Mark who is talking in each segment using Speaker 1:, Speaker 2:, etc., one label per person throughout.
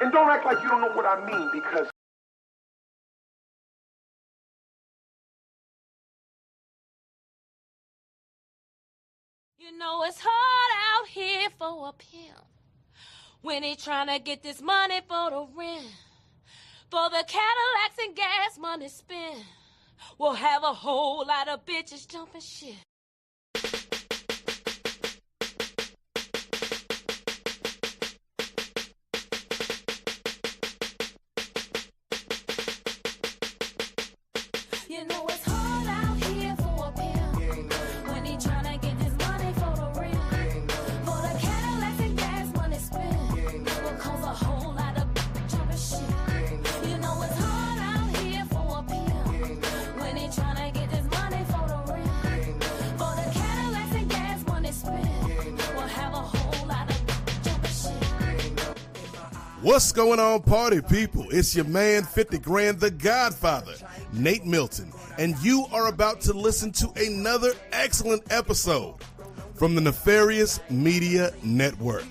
Speaker 1: And don't act like you don't know what I mean, because
Speaker 2: you know it's hard out here for a pimp when he tryna get this money for the rent, for the Cadillacs and gas money spent. We'll have a whole lot of bitches jumping shit. You know it's hard out here for a pimp when he tryna get this money for the rent, for the Cadillacs and gas money spent. Will cause a whole lot of jumping shit. You know it's hard out here for a pimp when he tryna get this money for the rent, for the Cadillacs and gas money spent. Will have a whole lot of jumping shit.
Speaker 3: What's going on, party people? It's your man, 50 Grand, the Godfather, Nate Milton, and you are about to listen to another excellent episode from the Nefarious Media Network.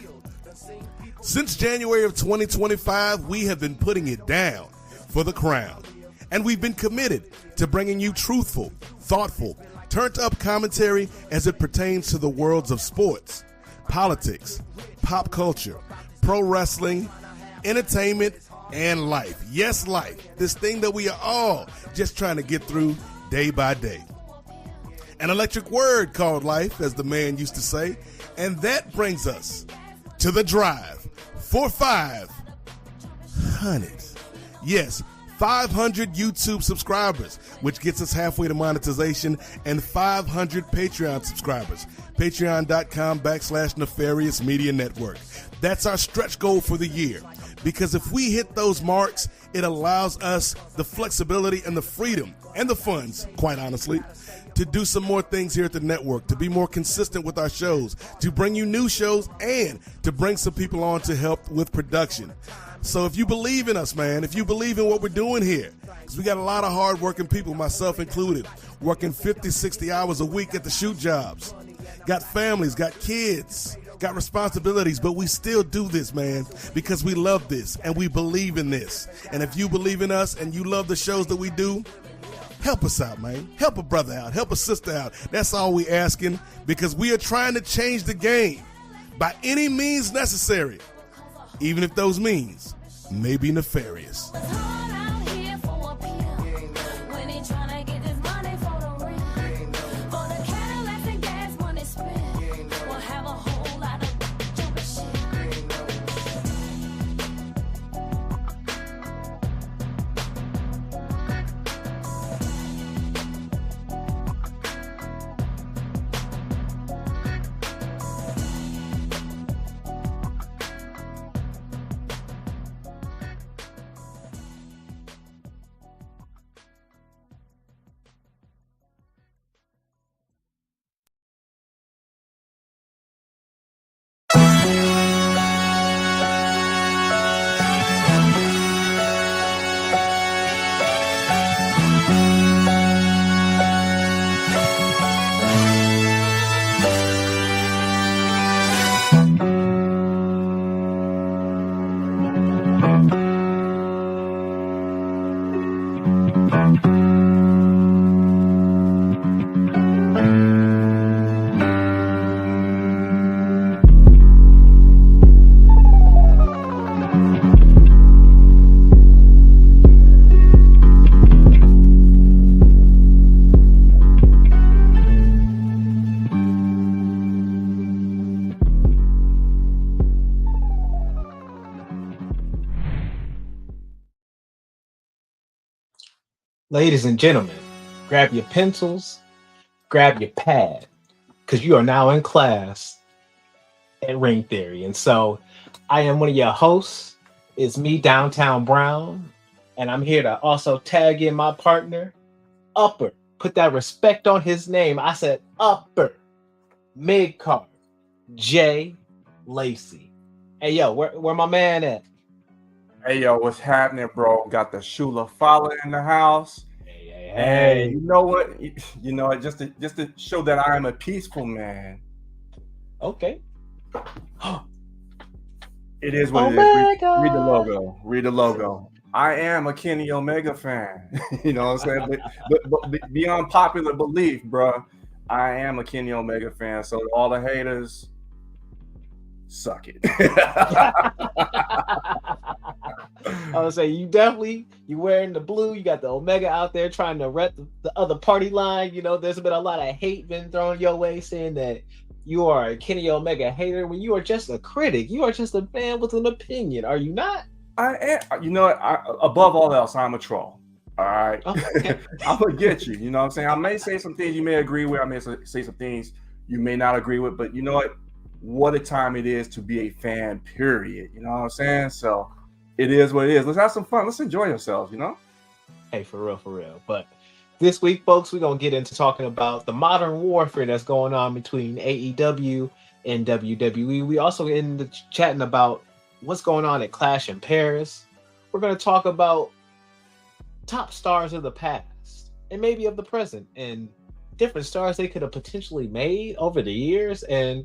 Speaker 3: Since January of 2025, we have been putting it down for the crown, and we've been committed to bringing you truthful, thoughtful, turned-up commentary as it pertains to the worlds of sports, politics, pop culture, pro wrestling, entertainment, and life. Yes, life. This thing that we are all just trying to get through day by day. An electric word called life, as the man used to say. And that brings us to the drive for 500. Yes, 500 YouTube subscribers, which gets us halfway to monetization, and 500 Patreon subscribers. Patreon.com/Nefarious Media Network. That's our stretch goal for the year. Because if we hit those marks, it allows us the flexibility and the freedom and the funds, quite honestly, to do some more things here at the network, to be more consistent with our shows, to bring you new shows, and to bring some people on to help with production. So if you believe in us, man, if you believe in what we're doing here, because we got a lot of hard-working people, myself included, working 50, 60 hours a week at the shoot jobs, got families, got kids, got responsibilities, but we still do this, man, because we love this and we believe in this. And if you believe in us and you love the shows that we do, help us out, man. Help a brother out. Help a sister out. That's all we asking, because we are trying to change the game by any means necessary, even if those means may be nefarious.
Speaker 4: Ladies and gentlemen, grab your pencils, grab your pad, because you are now in class at Ring Theory. And so I am one of your hosts. It's me, Downtown Brown, and I'm here to also tag in my partner, Upper. Put that respect on his name. I said Upper. Mid-card, Jay Lacey. Hey, yo, where my man at?
Speaker 5: Hey, yo, what's happening, bro? Got the Shula Fowler in the house. Hey, you know what? You know, just to show that I am a peaceful man.
Speaker 4: Okay.
Speaker 5: It is what it is. Read the logo. Read the logo. I am a Kenny Omega fan. You know what I'm saying? But beyond popular belief, bro, I am a Kenny Omega fan. So all the haters, suck it.
Speaker 4: I would say you wearing the blue. You got the Omega out there trying to rep the other party line. You know, there's been a lot of hate been thrown your way, saying that you are a Kenny Omega hater when you are just a critic. You are just a fan with an opinion. Are you not?
Speaker 5: I am. You know what? Above all else, I'm a troll. All right.
Speaker 4: Okay.
Speaker 5: I'm gonna get you. You know what I'm saying? I may say some things you may agree with. I may say some things you may not agree with. But you know what? What a time it is to be a fan. Period. You know what I'm saying? So it is what it is. Let's have some fun. Let's enjoy ourselves. You know?
Speaker 4: Hey, for real. But this week, folks, we're gonna get into talking about the modern warfare that's going on between AEW and WWE. We also get into chatting about what's going on at Clash in Paris. We're gonna talk about top stars of the past and maybe of the present and different stars they could have potentially made over the years. And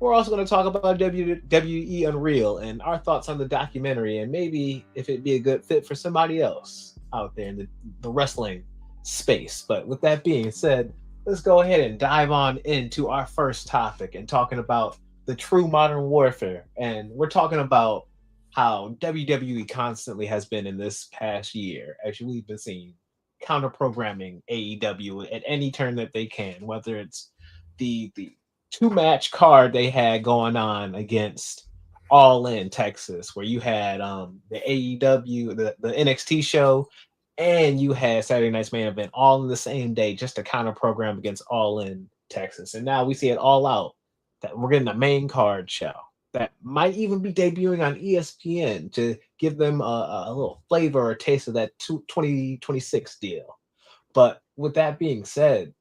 Speaker 4: we're also going to talk about WWE Unreal and our thoughts on the documentary and maybe if it'd be a good fit for somebody else out there in the wrestling space. But with that being said, let's go ahead and dive on into our first topic and talking about the true modern warfare. And we're talking about how WWE constantly has been in this past year. Actually, we've been seeing counter programming AEW at any turn that they can, whether it's the 2-match card they had going on against All In Texas, where you had the AEW, the NXT show, and you had Saturday Night's Main Event all in the same day just to counter program against All In Texas. And now we see it all out that we're getting a main card show that might even be debuting on ESPN to give them a little flavor or taste of that 2026 deal. But with that being said,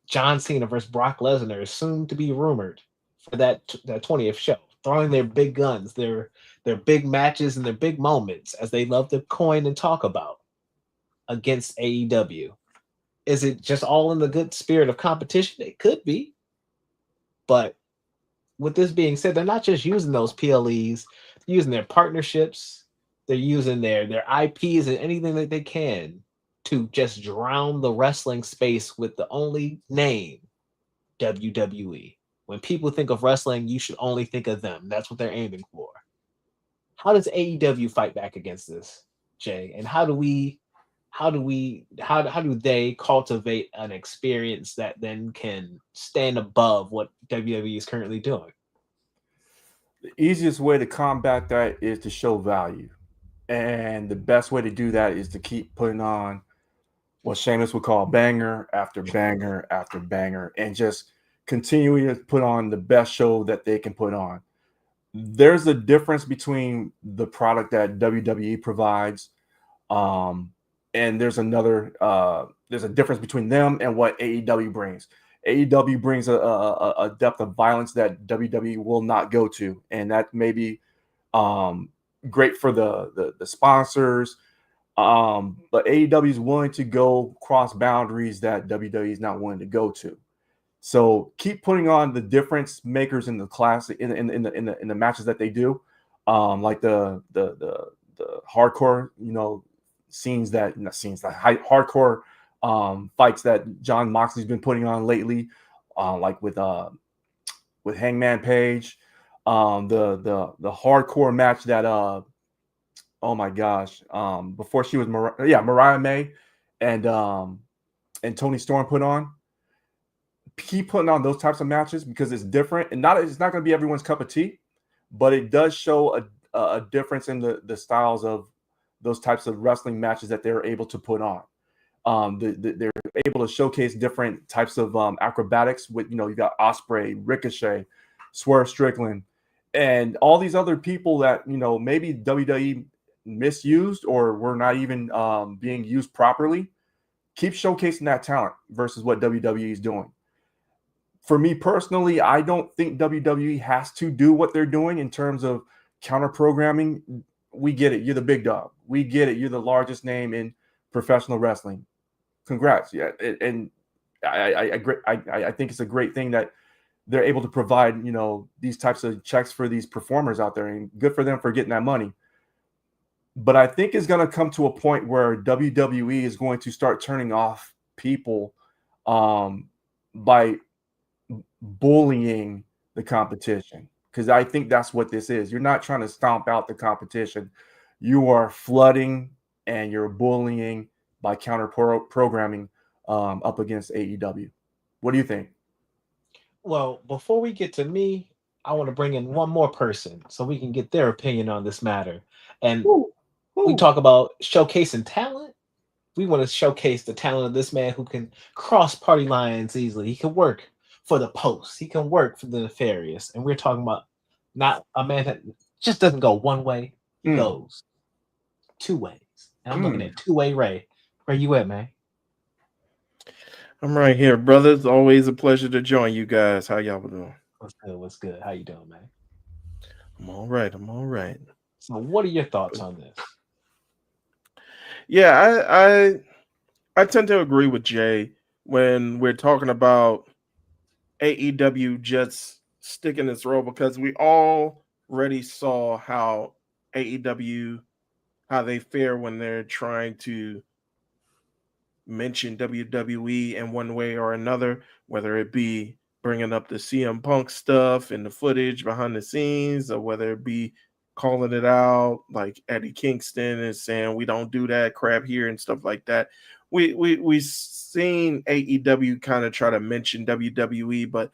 Speaker 4: John Cena versus Brock Lesnar is soon to be rumored for that 20th show, throwing their big guns, their big matches and their big moments, as they love to coin and talk about, against AEW. Is it just all in the good spirit of competition? It could be. But with this being said, they're not just using those PLEs, they're using their partnerships, they're using their IPs and anything that they can to just drown the wrestling space with the only name, WWE. When people think of wrestling, you should only think of them. That's what they're aiming for. How does AEW fight back against this, Jay? And how do they cultivate an experience that then can stand above what WWE is currently doing?
Speaker 5: The easiest way to combat that is to show value. And the best way to do that is to keep putting on what Sheamus would call banger after banger after banger and just continuing to put on the best show that they can put on. There's a difference between the product that WWE provides, and there's a difference between them and what AEW brings. AEW brings a depth of violence that WWE will not go to, and that may be great for the sponsors. But AEW is willing to go cross boundaries that WWE is not willing to go to. So keep putting on the difference makers in the classic in the matches that they do, like the hardcore, hardcore fights that John Moxley's been putting on lately, like with Hangman Page, the hardcore match that oh my gosh, before she was Mariah May and Toni Storm put on. Keep putting on those types of matches because it's different and it's not going to be everyone's cup of tea, but it does show a difference in the styles of those types of wrestling matches that they're able to put on. They're able to showcase different types of acrobatics with, you got Ospreay, Ricochet, Swerve Strickland, and all these other people that, maybe WWE misused or were not even being used properly. Keep showcasing that talent versus what WWE is doing. For me personally, I don't think WWE has to do what they're doing in terms of counter programming. We get it. You're the big dog. We get it. You're the largest name in professional wrestling. Congrats. Yeah. And I think it's a great thing that they're able to provide, these types of checks for these performers out there, and good for them for getting that money. But I think it's going to come to a point where WWE is going to start turning off people by bullying the competition, because I think that's what this is. You're not trying to stomp out the competition. You are flooding and you're bullying by counter programming up against AEW. What do you think?
Speaker 4: Well, before we get to me, I want to bring in one more person so we can get their opinion on this matter. And we talk about showcasing talent. We want to showcase the talent of this man who can cross party lines easily. He can work for the Post. He can work for the Nefarious. And we're talking about not a man that just doesn't go one way. He goes two ways. And I'm looking at two-way Ray. Where you at, man?
Speaker 6: I'm right here, brothers. Always a pleasure to join you guys. How y'all doing?
Speaker 4: What's good? What's good? How you doing, man?
Speaker 6: I'm all right. I'm all right.
Speaker 4: So what are your thoughts on this?
Speaker 6: Yeah, I tend to agree with Jay when we're talking about AEW just sticking its role, because we already saw how AEW, how they fare when they're trying to mention WWE in one way or another, whether it be bringing up the CM Punk stuff and the footage behind the scenes, or whether it be calling it out like Eddie Kingston and saying we don't do that crap here and stuff like that. We've seen AEW kind of try to mention WWE, but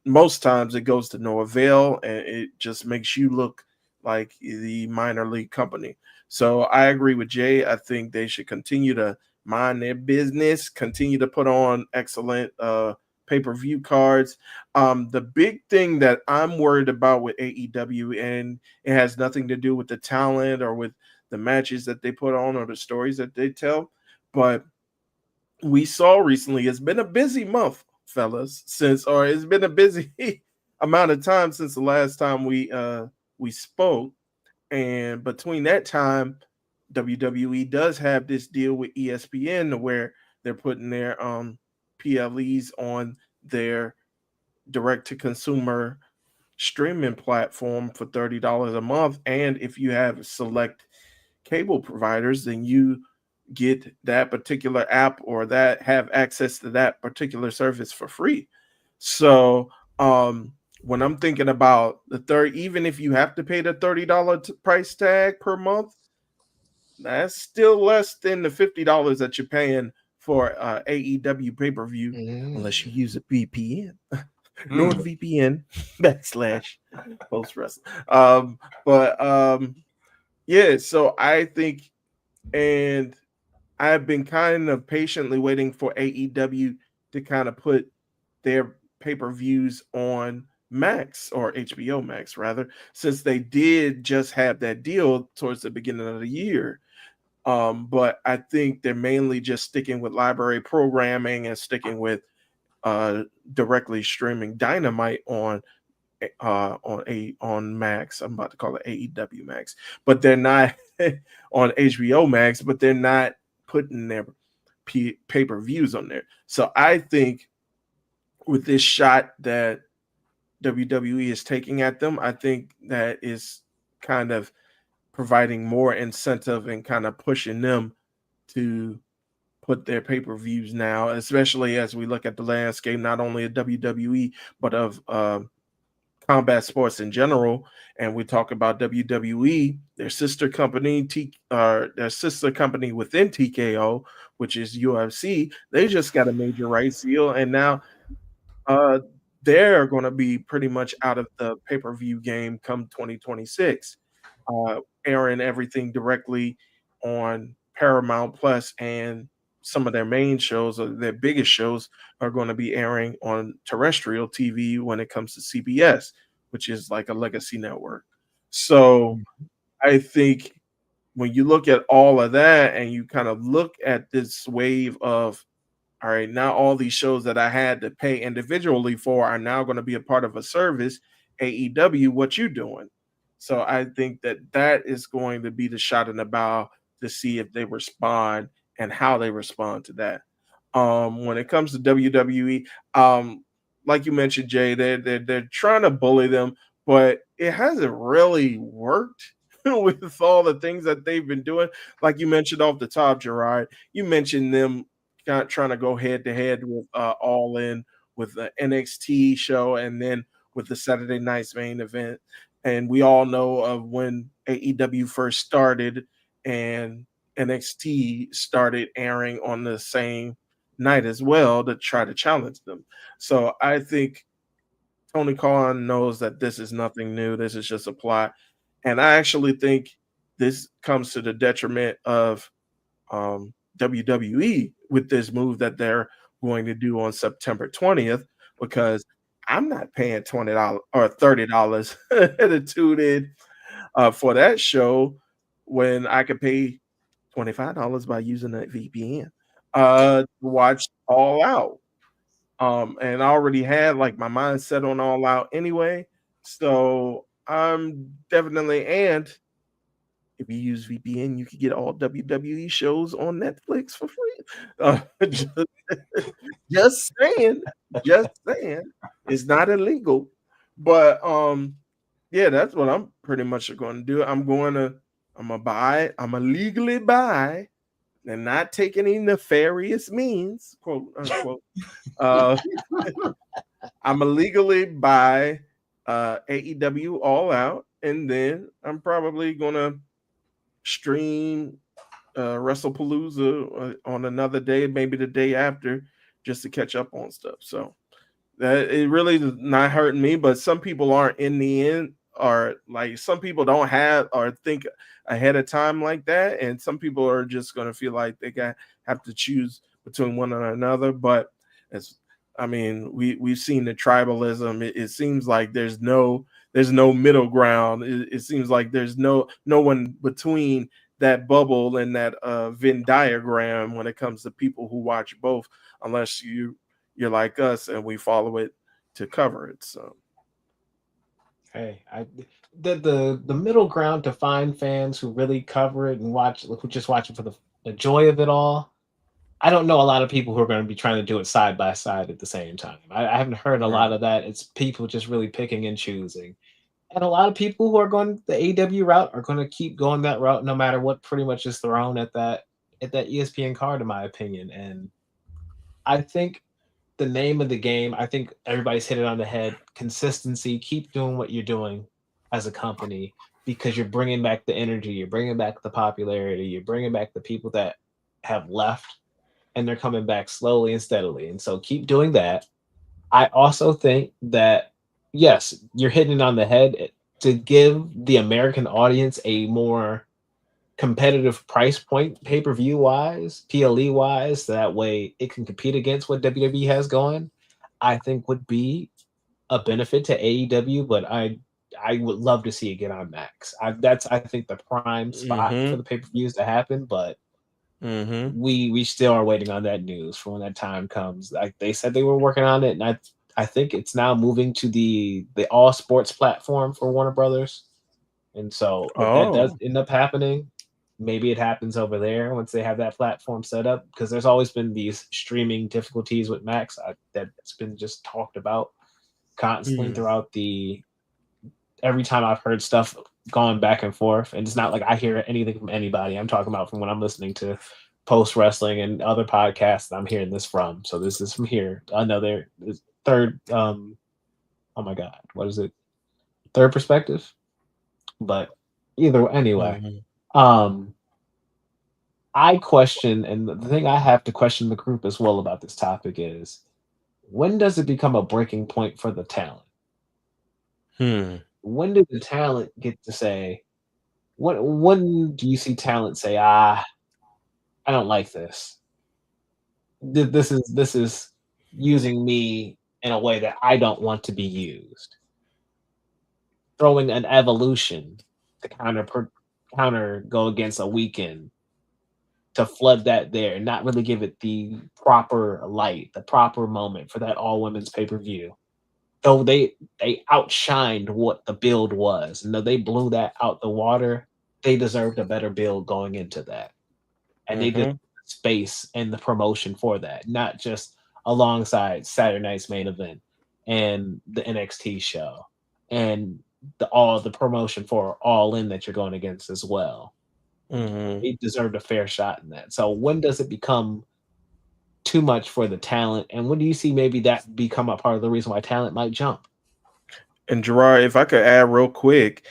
Speaker 6: most times it goes to no avail, and it just makes you look like the minor league company. So I agree with Jay. I think they should continue to mind their business, continue to put on excellent pay-per-view cards. The big thing that I'm worried about with AEW, and it has nothing to do with the talent or with the matches that they put on or the stories that they tell, but we saw recently, it's been a busy month, fellas, it's been a busy amount of time since the last time we spoke. And between that time, WWE does have this deal with ESPN where they're putting their PLEs on their direct-to-consumer streaming platform for $30 a month. And if you have select cable providers, then you get that particular app or that have access to that particular service for free. So when I'm thinking about even if you have to pay the $30 price tag per month, that's still less than the $50 that you're paying for AEW pay-per-view, unless you use a VPN. NordVPN / post wrestling. Yeah, so I think, and I've been kind of patiently waiting for AEW to kind of put their pay-per-views on Max, or HBO Max rather, since they did just have that deal towards the beginning of the year. But I think they're mainly just sticking with library programming and sticking with directly streaming Dynamite on Max. I'm about to call it AEW Max, but they're not on HBO Max, but they're not putting their pay-per-views on there. So I think with this shot that WWE is taking at them, I think that is kind of providing more incentive and kind of pushing them to put their pay-per-views now, especially as we look at the landscape, not only of WWE, but of combat sports in general. And we talk about WWE, their sister company within TKO, which is UFC. They just got a major rights deal, and now they're going to be pretty much out of the pay-per-view game come 2026, airing everything directly on Paramount Plus, and some of their main shows, or their biggest shows, are going to be airing on terrestrial TV when it comes to CBS, which is like a legacy network. So I think when you look at all of that and you kind of look at this wave of, all right, now all these shows that I had to pay individually for are now going to be a part of a service. AEW, what you doing? So I think that is going to be the shot in the bow to see if they respond and how they respond to that. When it comes to WWE, like you mentioned, Jay, they're trying to bully them, but it hasn't really worked with all the things that they've been doing. Like you mentioned off the top, Gerard, you mentioned them trying to go head to head with All In with the NXT show, and then with the Saturday night's main event. And we all know of when AEW first started and NXT started airing on the same night as well to try to challenge them. So I think Tony Khan knows that this is nothing new. This is just a plot. And I actually think this comes to the detriment of WWE with this move that they're going to do on September 20th, because I'm not paying $20 or $30 to tune in for that show when I could pay $25 by using a VPN to watch All Out. And I already had like my mind set on All Out anyway. So I'm definitely, and if you use VPN, you can get all WWE shows on Netflix for free. Just, just saying, just saying, it's not illegal. But yeah, that's what I'm pretty much going to do. I'm gonna legally buy and not take any nefarious means, quote unquote. Uh, I'm illegally buy AEW All Out, and then I'm probably gonna stream WrestlePalooza on another day, maybe the day after, just to catch up on stuff. So that it really is not hurting me, but some people aren't in the end, or like some people don't have or think ahead of time like that, and some people are just gonna feel like they have to choose between one and another. But as I mean, we've seen the tribalism. It seems like there's no middle ground. It seems like there's no one between that bubble and that Venn diagram when it comes to people who watch both, unless you're like us and we follow it to cover it. So
Speaker 4: Hey, the middle ground to find fans who really cover it and who just watch it for the joy of it all. I don't know a lot of people who are going to be trying to do it side by side at the same time. I haven't heard a lot of that. It's people just really picking and choosing. And a lot of people who are going the AW route are going to keep going that route no matter what pretty much is thrown at that ESPN card, in my opinion. And I think the name of the game, I think everybody's hit it on the head. Consistency. Keep doing what you're doing as a company, because you're bringing back the energy, you're bringing back the popularity, you're bringing back the people that have left, and they're coming back slowly and steadily. And so keep doing that. I also think that, yes, you're hitting it on the head to give the American audience a more competitive price point pay-per-view wise, PLE wise, so that way it can compete against what WWE has going. I think would be a benefit to AEW, but I would love to see it get on Max. That's I think the prime spot for the pay-per-views to happen, but we still are waiting on that news for when that time comes. Like they said they were working on it, and I think it's now moving to the all sports platform for Warner Brothers. And so if that does end up happening, maybe it happens over there once they have that platform set up, because there's always been these streaming difficulties with Max that's been just talked about constantly throughout every time I've heard stuff going back and forth. And it's not like I hear anything from anybody. I'm talking about from when I'm listening to Post Wrestling and other podcasts that I'm hearing this from. So this is from here. Another third, oh my God, what is it? Third perspective? But anyway, I question, and the thing I have to question the group as well about this topic is, when does it become a breaking point for the talent? When does the talent get to say, when do you see talent say, I don't like this. This is using me in a way that I don't want to be used. Throwing an evolution to counter go against a weekend, to flood that there and not really give it the proper light, the proper moment for that all women's pay-per-view. So they outshined what the build was. And though they blew that out the water, they deserved a better build going into that. And they did space and the promotion for that, not just alongside Saturday night's main event and the NXT show and all the promotion for All In that you're going against as well.
Speaker 6: Mhm.
Speaker 4: He deserved a fair shot in that. So when does it become too much for the talent? And when do you see maybe that become a part of the reason why talent might jump?
Speaker 6: And Gerard, if I could add real quick,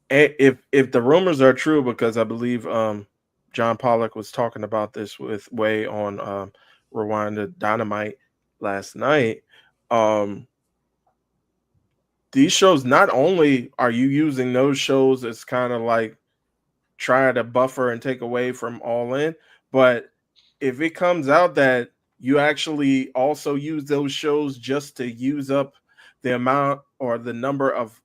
Speaker 6: if the rumors are true, because I believe John Pollock was talking about this with Way on Rewind to Dynamite last night. These shows, not only are you using those shows as kind of like trying to buffer and take away from All In, but if it comes out that you actually also use those shows just to use up the amount or the number of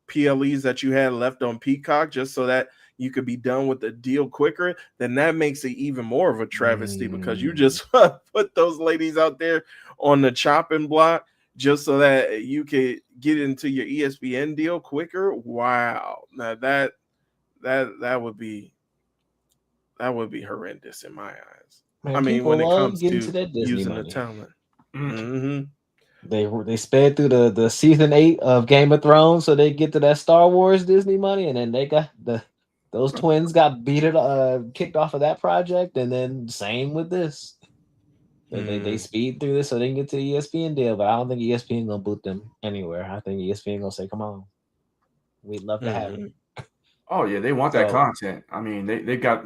Speaker 6: PLEs that you had left on Peacock just so that you could be done with the deal quicker, then that makes it even more of a travesty because you just put those ladies out there on the chopping block just so that you could get into your ESPN deal quicker. Wow. Now that would be horrendous in my eyes.
Speaker 4: Man,
Speaker 6: I mean,
Speaker 4: people
Speaker 6: when it
Speaker 4: love
Speaker 6: comes
Speaker 4: getting
Speaker 6: to
Speaker 4: to that Disney
Speaker 6: using the
Speaker 4: money.
Speaker 6: talent.
Speaker 5: Mm.
Speaker 4: They sped through the season 8 of Game of Thrones so they get to that Star Wars Disney money, and then they got those twins got kicked off of that project, and then same with this. They speed through this so they can get to the ESPN deal, but I don't think ESPN gonna boot them anywhere. I think ESPN gonna say, "Come on, we'd love to have it."
Speaker 5: Oh yeah, they want that
Speaker 4: So-
Speaker 5: content. I mean, they've got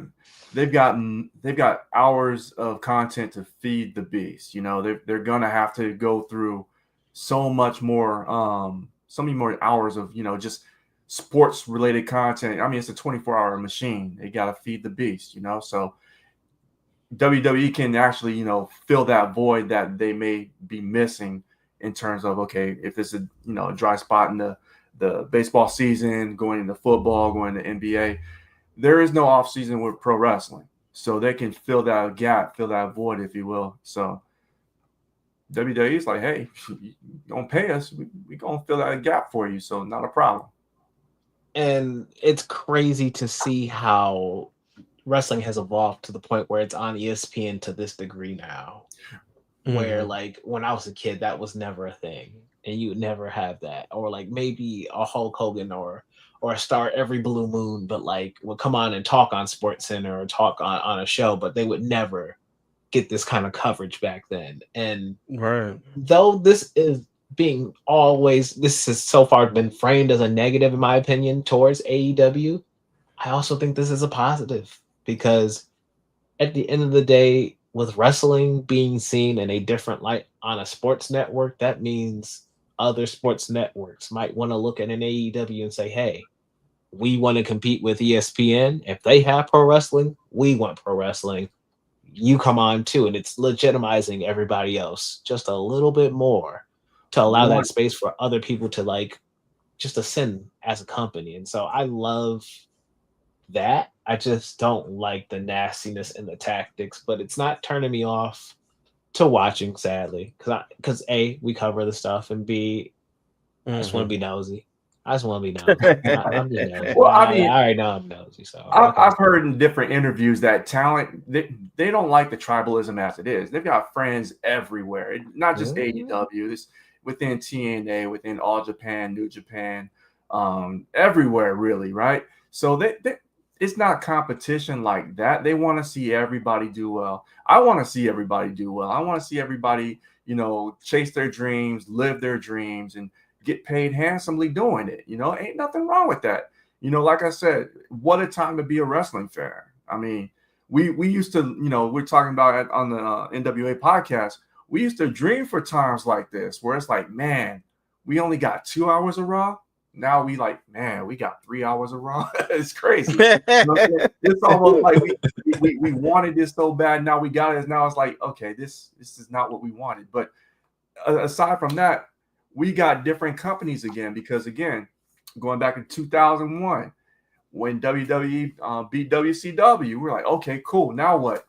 Speaker 5: hours of content to feed the beast. You know, they're gonna have to go through so many more hours of just sports related content. I mean, it's a 24-hour machine. They got to feed the beast. So WWE can actually fill that void that they may be missing in terms of, okay, if it's a dry spot in the baseball season, going into football, going to NBA, there is no off season with pro wrestling, so they can fill that gap, fill that void, if you will. So WWE is like, hey, you don't pay us, we gonna fill that gap for you, so not a problem.
Speaker 4: And it's crazy to see how wrestling has evolved to the point where it's on ESPN to this degree now. Where like when I was a kid, that was never a thing, and you would never have that, or like maybe a Hulk Hogan or a star every blue moon, but like would come on and talk on Sports Center or talk on a show, but they would never get this kind of coverage back then. And
Speaker 6: Right.
Speaker 4: though this has so far been framed as a negative in my opinion towards AEW, I also think this is a positive, because at the end of the day, with wrestling being seen in a different light on a sports network, that means other sports networks might want to look at an AEW and say, hey, we want to compete with ESPN. If they have pro wrestling, we want pro wrestling. You come on too. And it's legitimizing everybody else just a little bit more to allow that space for other people to like just ascend as a company. And so I love that. I just don't like the nastiness and the tactics, but it's not turning me off to watching, sadly, because A, we cover the stuff, and B, I just want to be nosy. I'm just nosy.
Speaker 5: Well, I mean,
Speaker 4: I already know I'm nosy. So
Speaker 5: I've heard in different interviews that talent, they don't like the tribalism as it is. They've got friends everywhere, not just AEW. This within TNA, within All Japan, New Japan, everywhere really, right? So it's not competition like that. They want to see everybody do well. I want to see everybody do well. I want to see everybody, chase their dreams, live their dreams, and get paid handsomely doing it. Ain't nothing wrong with that. Like I said, what a time to be a wrestling fan. I mean, we used to, we're talking about it on the NWA podcast. We used to dream for times like this, where it's like, man, we only got 2 hours of Raw. Now we like, man, we got 3 hours of Raw. It's crazy. It's almost like we wanted this so bad. Now we got it. Now it's like, okay, this is not what we wanted. But aside from that, we got different companies again, because again, going back in 2001, when WWE beat WCW, we're like, okay, cool. Now what?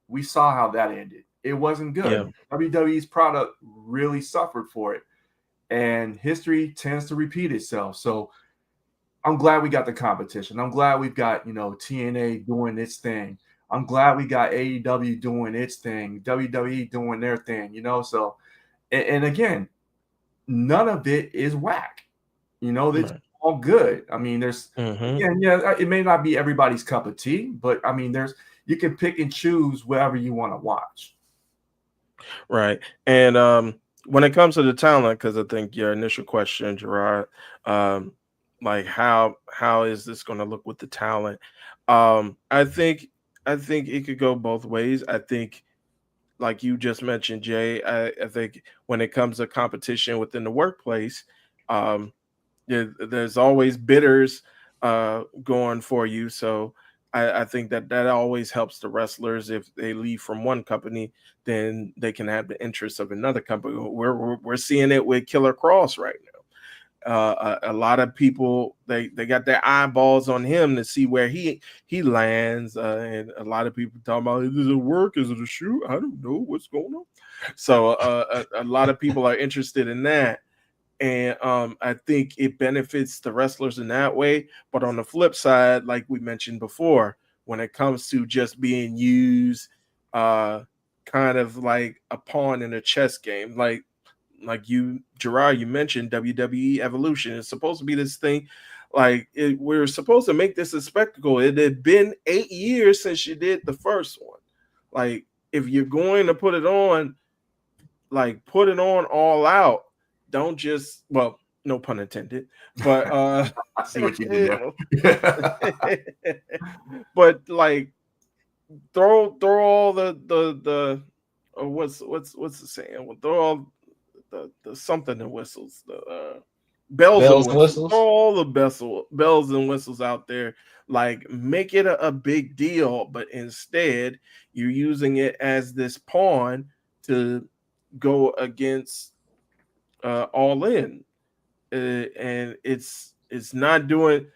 Speaker 5: We saw how that ended. It wasn't good. Yeah. WWE's product really suffered for it. And history tends to repeat itself. So I'm glad we got the competition. I'm glad we've got, TNA doing its thing. I'm glad we got AEW doing its thing, WWE doing their thing, So and again, none of it is whack. You know, it's
Speaker 6: Right.
Speaker 5: all good. I mean, there's
Speaker 6: Mhm.
Speaker 5: again, yeah, it may not be everybody's cup of tea, but I mean, you can pick and choose whatever you want to watch.
Speaker 6: Right. And when it comes to the talent, because I think your initial question, Gerard, um, like how is this going to look with the talent? I think it could go both ways. I think, like you just mentioned, Jay, I think when it comes to competition within the workplace, um, there's always bidders going for you. So I think that always helps the wrestlers. If they leave from one company, then they can have the interest of another company. We're seeing it with Killer Cross right now. A lot of people they got their eyeballs on him to see where he lands, and a lot of people talking about, is it a work, is it a shoot? I don't know what's going on. So a lot of people are interested in that, and I think it benefits the wrestlers in that way. But on the flip side, like we mentioned before, when it comes to just being used, kind of like a pawn in a chess game, like you, Gerard, you mentioned WWE Evolution. It's supposed to be this thing, we're supposed to make this a spectacle. It had been 8 years since you did the first one. Like, if you're going to put it on, like, put it on all out. Don't just, well, no pun intended, but
Speaker 5: I see what you did
Speaker 6: you
Speaker 5: there.
Speaker 6: know, but like throw all the what's the saying? Well, throw all the something and whistles, the bells and
Speaker 4: Bells and
Speaker 6: whistles. Throw
Speaker 4: whistles.
Speaker 6: all the bells and whistles out there. Like, make it a big deal, but instead you're using it as this pawn to go against All In, and it's not doing.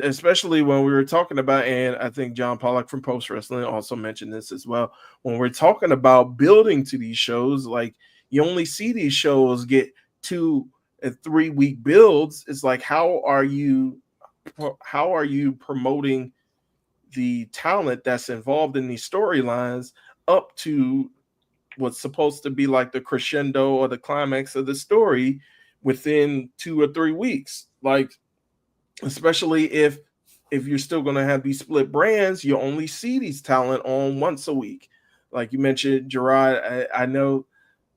Speaker 6: Especially when we were talking about, and I think John Pollock from Post Wrestling also mentioned this as well. When we're talking about building to these shows, like, you only see these shows get 2 and 3 week builds. It's like, how are you promoting the talent that's involved in these storylines up to what's supposed to be like the crescendo or the climax of the story within 2 or 3 weeks? Like, especially if you're still going to have these split brands, you only see these talent on once a week. Like you mentioned, Gerard, I know,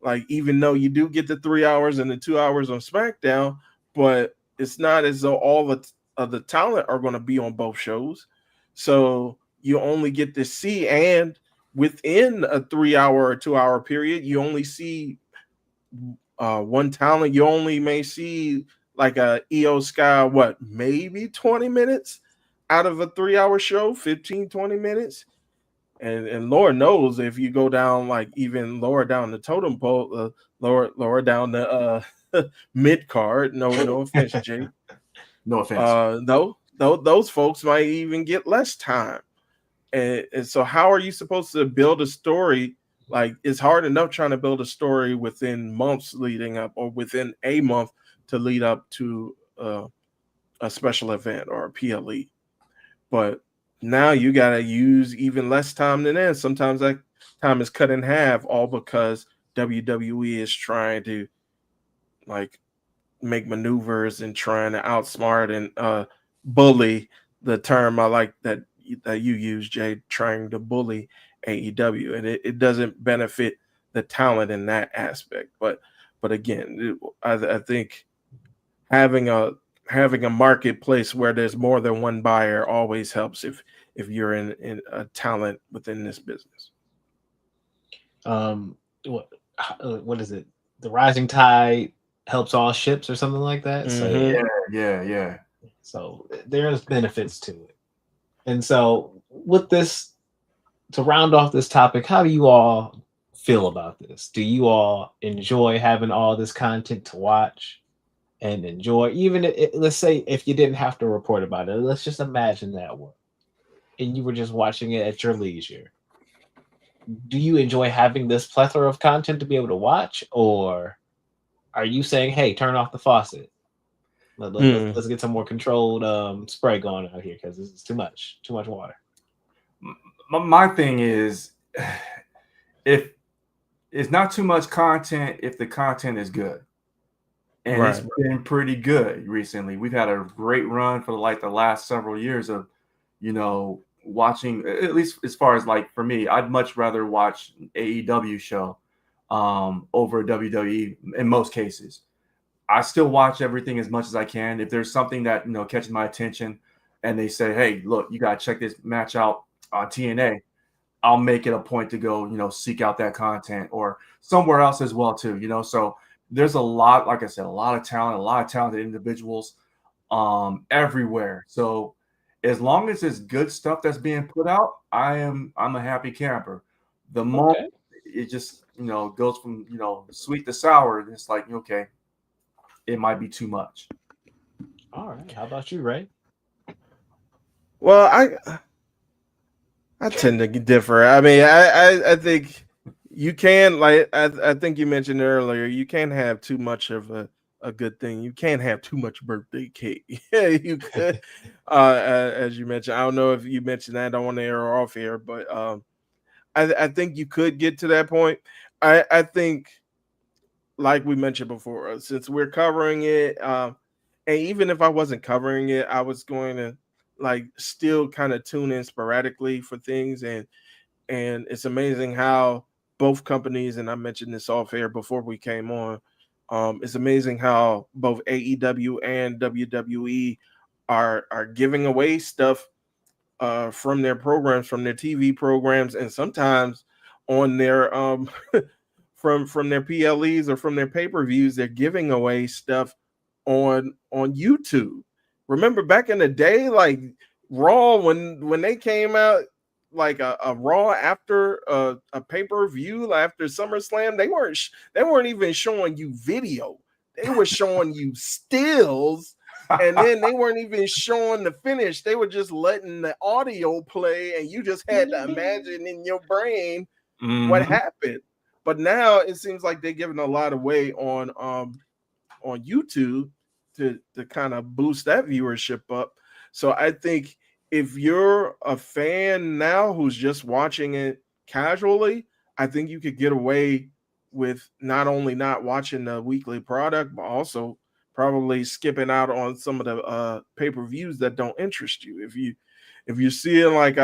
Speaker 6: like, even though you do get the 3 hours and the 2 hours on SmackDown, but it's not as though all of the talent are going to be on both shows. So you only get to see, and within a 3 hour or 2 hour period, you only see one talent. You only may see like a EO Sky, what, maybe 20 minutes out of a 3 hour show, 15-20 minutes. And Lord knows, if you go down, like, even lower down the totem pole, lower down the mid card. No offense, Jake.
Speaker 5: No offense.
Speaker 6: Those folks might even get less time. And so how are you supposed to build a story? Like, it's hard enough trying to build a story within months leading up, or within a month to lead up to a special event or a PLE. But now you got to use even less time than that. Sometimes that time is cut in half, all because WWE is trying to, like, make maneuvers and trying to outsmart and bully, the term I like that you use, Jay, trying to bully AEW, and it doesn't benefit the talent in that aspect. But again, I think having a marketplace where there's more than one buyer always helps if you're in a talent within this business.
Speaker 4: What is it? The rising tide helps all ships, or something like that. So
Speaker 6: Mhm.
Speaker 5: Yeah.
Speaker 4: so there's benefits to it. And so, with this, to round off this topic, how do you all feel about this? Do you all enjoy having all this content to watch and enjoy? Even let's say if you didn't have to report about it, let's just imagine that one, and you were just watching it at your leisure. Do you enjoy having this plethora of content to be able to watch, or are you saying, "Hey, turn off the faucet. Let's get some more controlled spray going out here, because this is too much water"?
Speaker 5: My thing is, if it's not too much content if the content is good. And it's
Speaker 6: Right.
Speaker 5: been pretty good recently. We've had a great run for like the last several years of, watching, at least as far as like for me, I'd much rather watch an AEW show over WWE in most cases. I still watch everything as much as I can. If there's something that, catches my attention and they say, hey, look, you got to check this match out on TNA, I'll make it a point to go, seek out that content or somewhere else as well too, so there's a lot, like I said, a lot of talent, a lot of talented individuals everywhere. So as long as it's good stuff that's being put out, I'm a happy camper. The moment
Speaker 4: Okay.
Speaker 5: it just, goes from, sweet to sour, it's like, okay, it might be too much.
Speaker 4: All right. How about you, Ray?
Speaker 6: Well, I tend to differ. I mean, I think you can, like I think you mentioned earlier, you can't have too much of a good thing. You can't have too much birthday cake. Yeah, you could, as you mentioned. I don't know if you mentioned that on the air or off air, but I think you could get to that point. I think, like we mentioned before, since we're covering it, and even if I wasn't covering it, I was going to like still kind of tune in sporadically for things, and it's amazing how both companies, and I mentioned this off air before we came on, it's amazing how both AEW and WWE are giving away stuff from their programs, from their TV programs, and sometimes on their from their PLEs or from their pay-per-views, they're giving away stuff on YouTube. Remember back in the day, like Raw, when they came out, like a Raw after a pay-per-view after SummerSlam, they weren't even showing you video. They were showing you stills, and then they weren't even showing the finish. They were just letting the audio play, and you just had to imagine in your brain what
Speaker 5: Mhm.
Speaker 6: happened. But now it seems like they're giving a lot away on YouTube to kind of boost that viewership up. So I think if you're a fan now who's just watching it casually, I think you could get away with not only not watching the weekly product, but also probably skipping out on some of the pay-per-views that don't interest you. If you're seeing like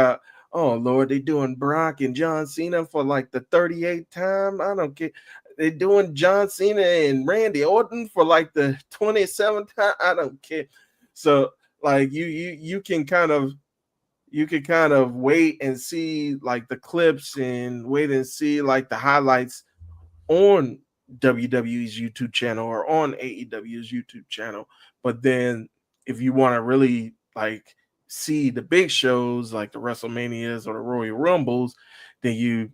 Speaker 6: oh Lord, they doing Brock and John Cena for like the 38th time. I don't care. They're doing John Cena and Randy Orton for like the 27th time. I don't care. So like you can kind of wait and see like the clips and wait and see like the highlights on WWE's YouTube channel or on AEW's YouTube channel. But then if you want to really like see the big shows like the WrestleManias or the Royal Rumbles, then you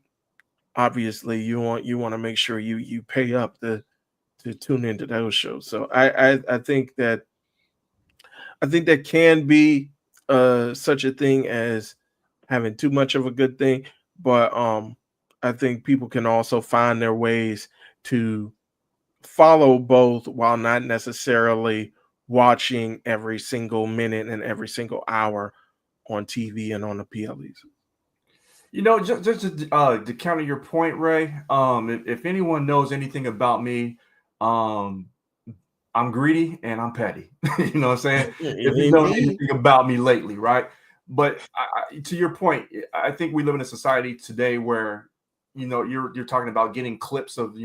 Speaker 6: obviously you want to make sure you pay up to tune into those shows. So I think that can be such a thing as having too much of a good thing, but I think people can also find their ways to follow both while not necessarily watching every single minute and every single hour on TV and on the PLEs.
Speaker 5: Just to counter your point, Ray. If anyone knows anything about me, um, I'm greedy and I'm petty. You know what I'm saying? If you know
Speaker 6: Indeed.
Speaker 5: anything about me lately, right? But to your point, I think we live in a society today where, you're talking about getting clips of,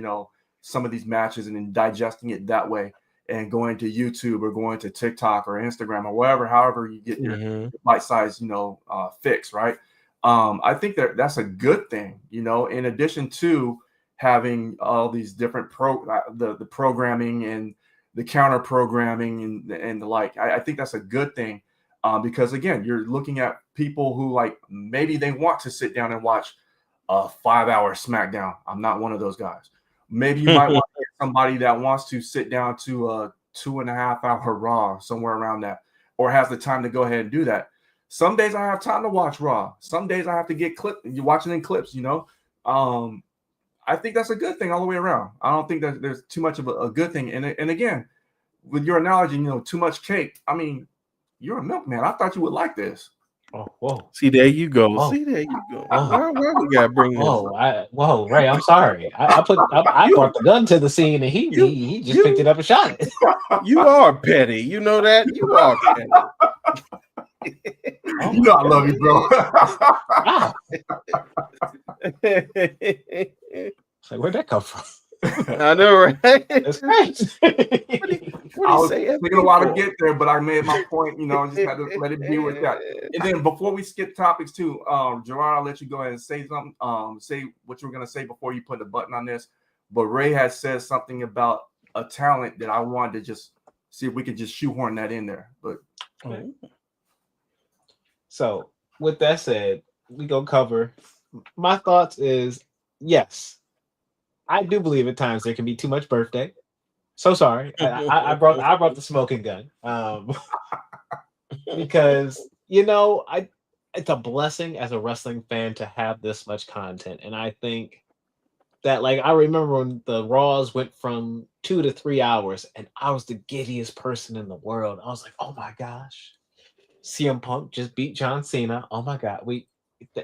Speaker 5: some of these matches and then digesting it that way and going to YouTube or going to TikTok or Instagram or whatever, however you get your
Speaker 6: Mhm.
Speaker 5: bite-sized, fix, right? I think that's a good thing, in addition to having all these different the programming and the counter programming and the like. I think that's a good thing because again, you're looking at people who like maybe they want to sit down and watch a 5-hour SmackDown. I'm not one of those guys. Maybe you might want to get somebody that wants to sit down to a 2.5-hour Raw, somewhere around that, or has the time to go ahead and do that. Some days I have time to watch Raw. Some days I have to get you're watching in clips, I think that's a good thing all the way around. I don't think that there's too much of a good thing. And again, with your analogy, too much cake. I mean, you're a milkman. I thought you would like this.
Speaker 4: Oh, whoa.
Speaker 6: See, there you go.
Speaker 4: Whoa.
Speaker 6: See, there you go.
Speaker 4: Whoa.
Speaker 6: Why we gotta bring this
Speaker 4: Whoa,
Speaker 6: up?
Speaker 4: whoa, Ray, I'm sorry. I brought the gun to the scene and he just picked it up and shot it.
Speaker 6: You are petty. You know that? You are petty.
Speaker 4: Oh
Speaker 5: You know I love you, bro.
Speaker 4: wow. It's like, where'd that come from?
Speaker 6: I know, right?
Speaker 4: That's crazy.
Speaker 6: What
Speaker 5: I
Speaker 6: do you
Speaker 5: was
Speaker 6: say?
Speaker 5: taking a while to get there, but I made my point. You know, just had to let it be with that. And then before we skip topics too, Gerard, I'll let you go ahead and say something. Say what you were gonna say before you put the button on this. But Ray has said something about a talent that I wanted to just see if we could just shoehorn that in there. But
Speaker 4: Okay. So with that said, we gonna cover my thoughts is yes, I do believe at times there can be too much birthday. So sorry. I brought the smoking gun. Because it's a blessing as a wrestling fan to have this much content. And I think that I remember when the Raws went from 2 to 3 hours, and I was the giddiest person in the world. I was like, oh my gosh, CM Punk just beat John Cena. Oh my God,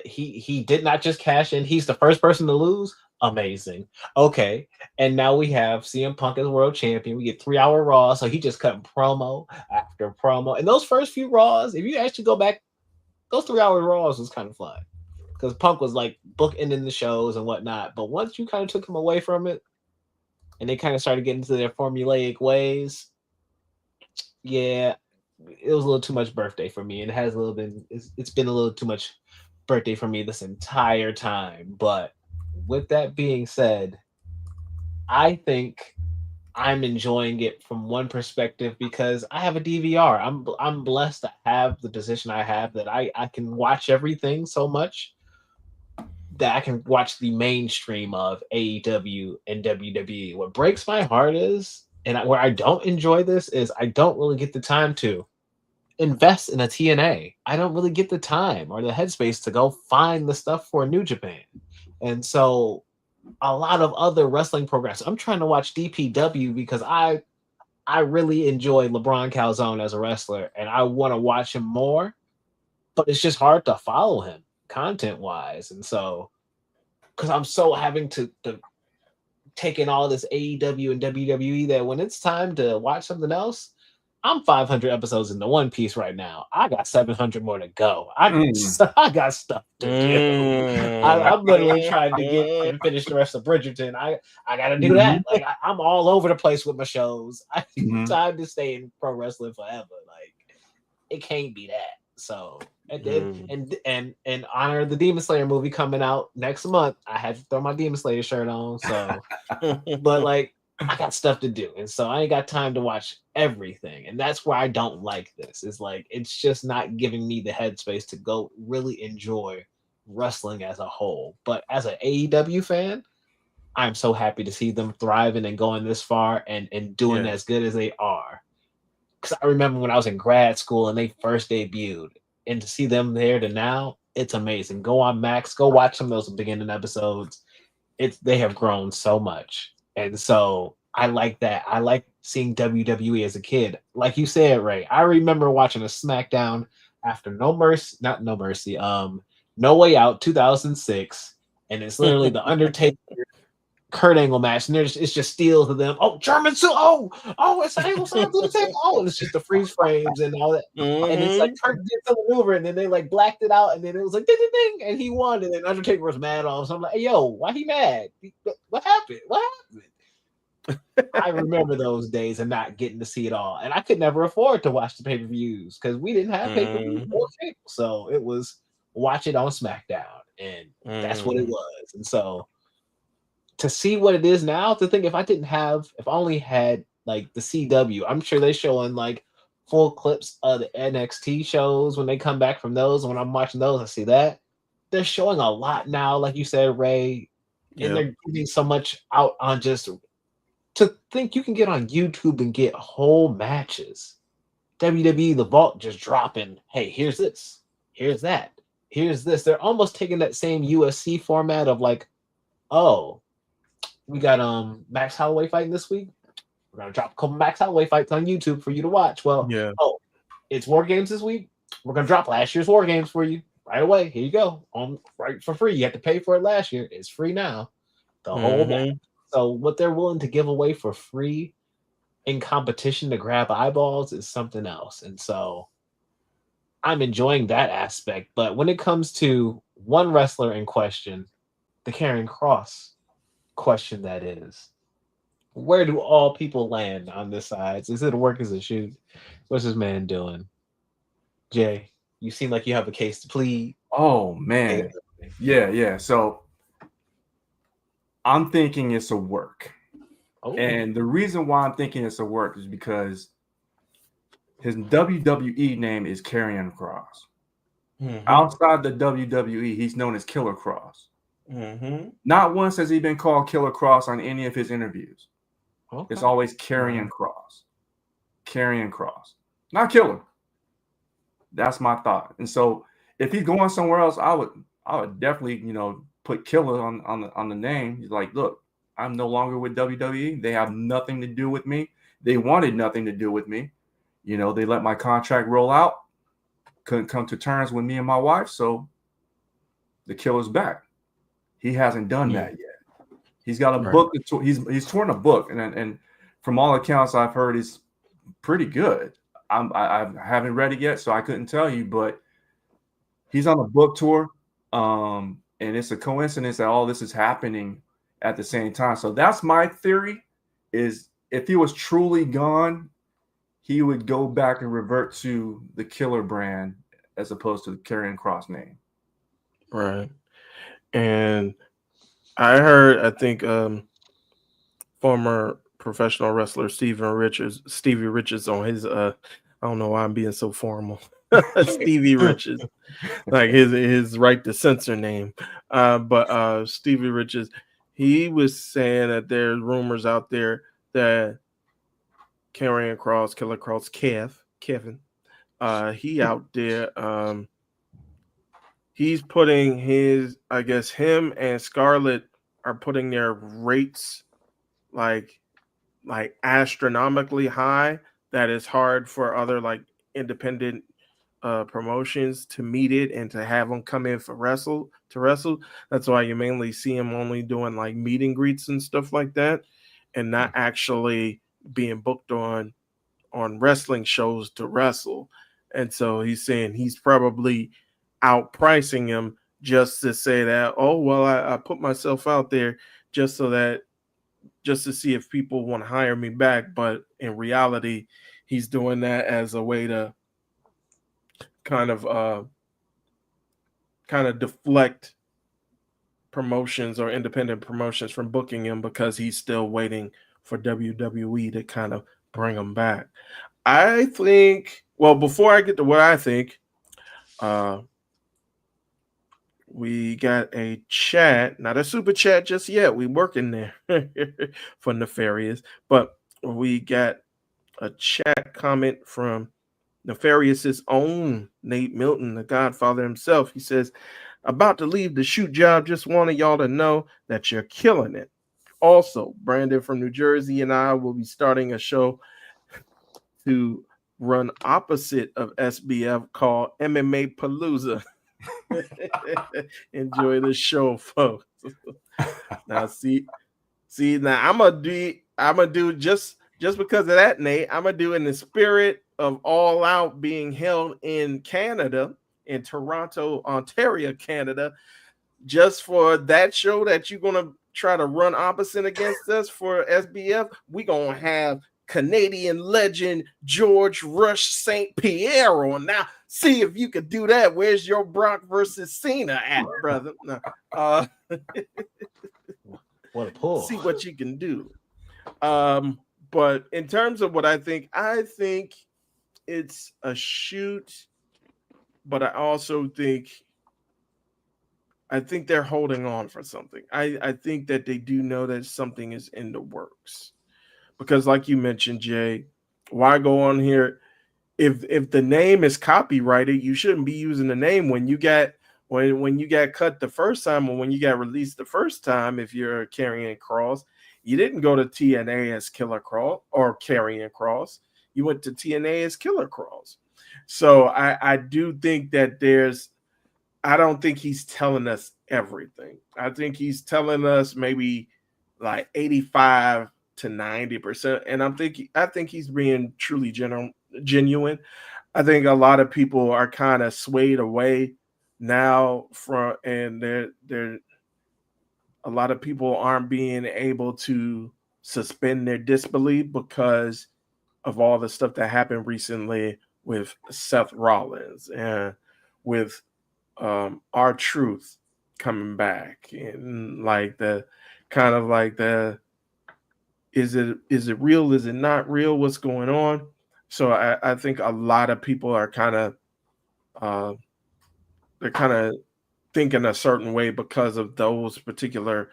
Speaker 4: he did not just cash in. He's the first person to lose. Amazing. Okay, and now we have CM Punk as world champion. We get 3-hour Raw, so he just cut promo after promo. And those first few Raws, if you actually go back, those 3-hour Raws was kind of fun because Punk was bookending the shows and whatnot. But once you kind of took him away from it, and they kind of started getting into their formulaic ways, yeah, it was a little too much birthday for me, and it's been a little too much birthday for me this entire time. But with that being said, I think I'm enjoying it from one perspective because I have a DVR. I'm blessed to have the position I have that I can watch everything so much that I can watch the mainstream of AEW and WWE. What breaks my heart is, where I don't enjoy this, is I don't really get the time to invest in a TNA. I don't really get the time or the headspace to go find the stuff for New Japan. And so a lot of other wrestling programs, I'm trying to watch DPW because I really enjoy LeBron Calzone as a wrestler and I want to watch him more, but it's just hard to follow him content wise. And so, because I'm so having to take in all this AEW and WWE that when it's time to watch something else, I'm 500 episodes into One Piece right now. I got 700 more to go. I got stuff to do. I'm literally trying to get and finish the rest of Bridgerton. I got to do that. I'm all over the place with my shows. I need time to stay in pro wrestling forever. It can't be that. So and honor of the Demon Slayer movie coming out next month. I had to throw my Demon Slayer shirt on. So, but I got stuff to do, and so I ain't got time to watch everything, and that's why I don't like this. It's just not giving me the headspace to go really enjoy wrestling as a whole. But as an AEW fan, I'm so happy to see them thriving and going this far and doing as good as they are. Because I remember when I was in grad school and they first debuted, and to see them there to now, it's amazing. Go on Max, go watch some of those beginning episodes. They have grown so much. And so I like that. I like seeing WWE as a kid. Like you said, Ray, I remember watching a SmackDown after No Way Out 2006. And it's literally the Undertaker Kurt Angle match. And it's just steals of them. Oh, German suit. Oh, it's Angle to the table. Oh, it's just the freeze frames and all that. And it's Kurt did some maneuver and then they blacked it out. And then it was ding, ding, ding. And he won. And then Undertaker was mad on him. So I'm like, hey, yo, why he mad? What happened? I remember those days and not getting to see it all. And I could never afford to watch the pay-per-views because we didn't have pay-per-views or cable. So it was watch it on SmackDown. And that's what it was. And so to see what it is now, to think if I only had the CW, I'm sure they're showing full clips of the NXT shows when they come back from those. When I'm watching those, I see that they're showing a lot now, like you said, Ray, and they're giving so much out on just to think you can get on YouTube and get whole matches. WWE, the Vault just dropping, hey, here's this, here's that, here's this. They're almost taking that same UFC format of oh, we got Max Holloway fighting this week. We're gonna drop a couple Max Holloway fights on YouTube for you to watch. Well, oh, it's War Games this week. we're gonna drop last year's War Games for you right away. Here you go, right for free. You have to pay for it last year. It's free now. The whole
Speaker 6: Mhm.
Speaker 4: so what they're willing to give away for free in competition to grab eyeballs is something else. And so I'm enjoying that aspect. But when it comes to one wrestler in question, the Karrion Cross question, that is, where do all people land on this side? Is it a work as a shoot? What's this man doing? Jay, you seem like you have a case to plead.
Speaker 5: Oh man, yeah. So I'm thinking it's a work,
Speaker 4: Oh,
Speaker 5: and the reason why I'm thinking it's a work is because his WWE name is Karrion Cross.
Speaker 6: Mhm.
Speaker 5: Outside the WWE, he's known as Killer Cross.
Speaker 6: Mhm.
Speaker 5: Not once has he been called Killer Cross on any of his interviews.
Speaker 4: okay.
Speaker 5: It's always Karrion Cross. Karrion Cross. Not Killer. That's my thought. And so if he's going somewhere else, I would definitely, put Killer on the name. He's like, look, I'm no longer with WWE. They have nothing to do with me. They wanted nothing to do with me. They let my contract roll out. Couldn't come to terms with me and my wife, so the Killer's back. He hasn't done that yet. He's got a book. He's torn a book, and from all accounts I've heard, it's pretty good. I haven't read it yet, so I couldn't tell you, but he's on a book tour, and it's a coincidence that all this is happening at the same time. So that's my theory: is if he was truly gone, he would go back and revert to the Killer brand as opposed to the Karrion Cross name.
Speaker 6: Right. And I think former professional wrestler Stevie Richards on his I don't know why I'm being so formal. Stevie Richards, like his right to censor name. But Stevie Richards, he was saying that there's rumors out there that Karrion Cross, Killer Cross, Kevin, he out there. He's putting I guess him and Scarlett are putting their rates like astronomically high, that it's hard for other like independent promotions to meet it and to have them come in for wrestle. That's why you mainly see him only doing like meet and greets and stuff like that, and not actually being booked on wrestling shows to wrestle. And so he's saying he's probably outpricing him just to say that, oh well, I put myself out there just to see if people want to hire me back. But in reality, he's doing that as a way to kind of deflect promotions or independent promotions from booking him, because he's still waiting for WWE to kind of bring him back. I think, well, before I get to what I think, we got a chat, not a super chat just yet. We working there for Nefarious, but we got a chat comment from Nefarious's own Nate Milton, the Godfather himself. He says, about to leave the shoot job. Just wanted y'all to know that you're killing it. Also, Brandon from New Jersey and I will be starting a show to run opposite of SBF called MMA Palooza. Enjoy the show, folks. Now, now I'm gonna do just because of that, Nate. I'm gonna do in the spirit of All Out being held in Canada, in Toronto, Ontario, Canada, just for that show that you're gonna try to run opposite against us for SBF. We gonna have Canadian legend George Rush St. Pierre on. Now, see if you could do that. Where's your Brock versus Cena at, brother?
Speaker 4: What a pull.
Speaker 6: See what you can do. But in terms of what I think it's a shoot, but I also think they're holding on for something. I think that they do know that something is in the works. Because like you mentioned, Jay, why go on here? If the name is copyrighted, you shouldn't be using the name when you got cut the first time, or when you got released the first time. If you're Karrion Cross, you didn't go to TNA as Killer Cross or Karrion Cross. You went to TNA as Killer Cross. So I do think that I don't think he's telling us everything. I think he's telling us maybe like 85 to 90%. And I think he's being truly genuine. I think a lot of people are kind of swayed away now from, and they're a lot of people aren't being able to suspend their disbelief because of all the stuff that happened recently with Seth Rollins and with our truth coming back, and like the kind of like the is it real, is it not real, what's going on. So I think a lot of people are kind of uh, they're kind of thinking a certain way because of those particular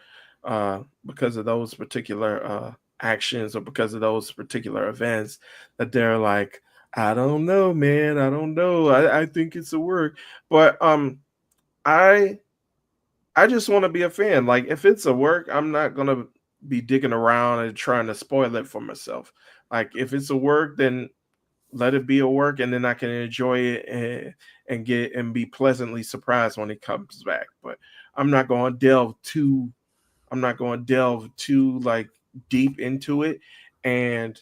Speaker 6: actions, or because of those particular events, that they're like, I don't know, man, I don't know, I think it's a work. But I I just want to be a fan. Like if it's a work, I'm not gonna be digging around and trying to spoil it for myself. Like if it's a work, then let it be a work, and then I can enjoy it and get and be pleasantly surprised when it comes back. But I'm not going to delve too like deep into it, and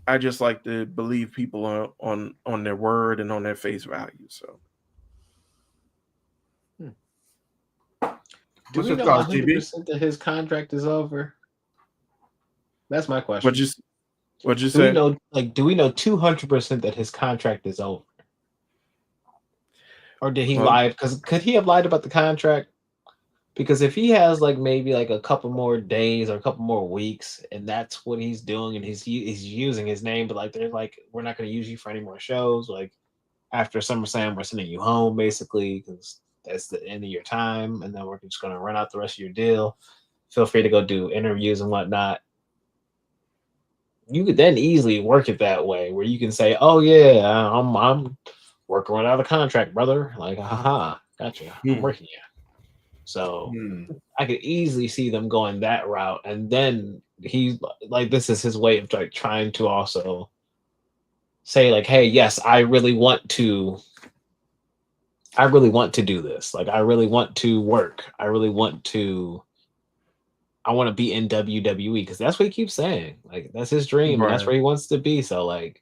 Speaker 6: I just like to believe people on their word and on their face value. So
Speaker 4: Do
Speaker 6: what's
Speaker 4: we
Speaker 6: your
Speaker 4: know
Speaker 6: thoughts, GB?
Speaker 4: 100% that his contract is over? That's my
Speaker 6: What
Speaker 4: question.
Speaker 6: you what you
Speaker 4: Do we
Speaker 6: say?
Speaker 4: know, like, do we know 200% that his contract is over? Or did he
Speaker 6: Well,
Speaker 4: lie? Because could he have lied about the contract? Because if he has like maybe like a couple more days or a couple more weeks, and that's what he's doing, and he's using his name, but like they're like, we're not going to use you for any more shows. Like after SummerSlam, we're sending you home basically because that's the end of your time, and then we're just going to run out the rest of your deal. Feel free to go do interviews and whatnot. You could then easily work it that way, where you can say, "Oh yeah, I'm working right out of contract, brother." Like, haha, gotcha. I'm working you. So I could easily see them going that route, and then he's like, this is his way of like trying to also say like, hey, yes, I really want to do this. Like, I really want to work. I want to be in WWE because that's what he keeps saying. Like, that's his dream, and that's
Speaker 6: right,
Speaker 4: where he wants to be. So, like,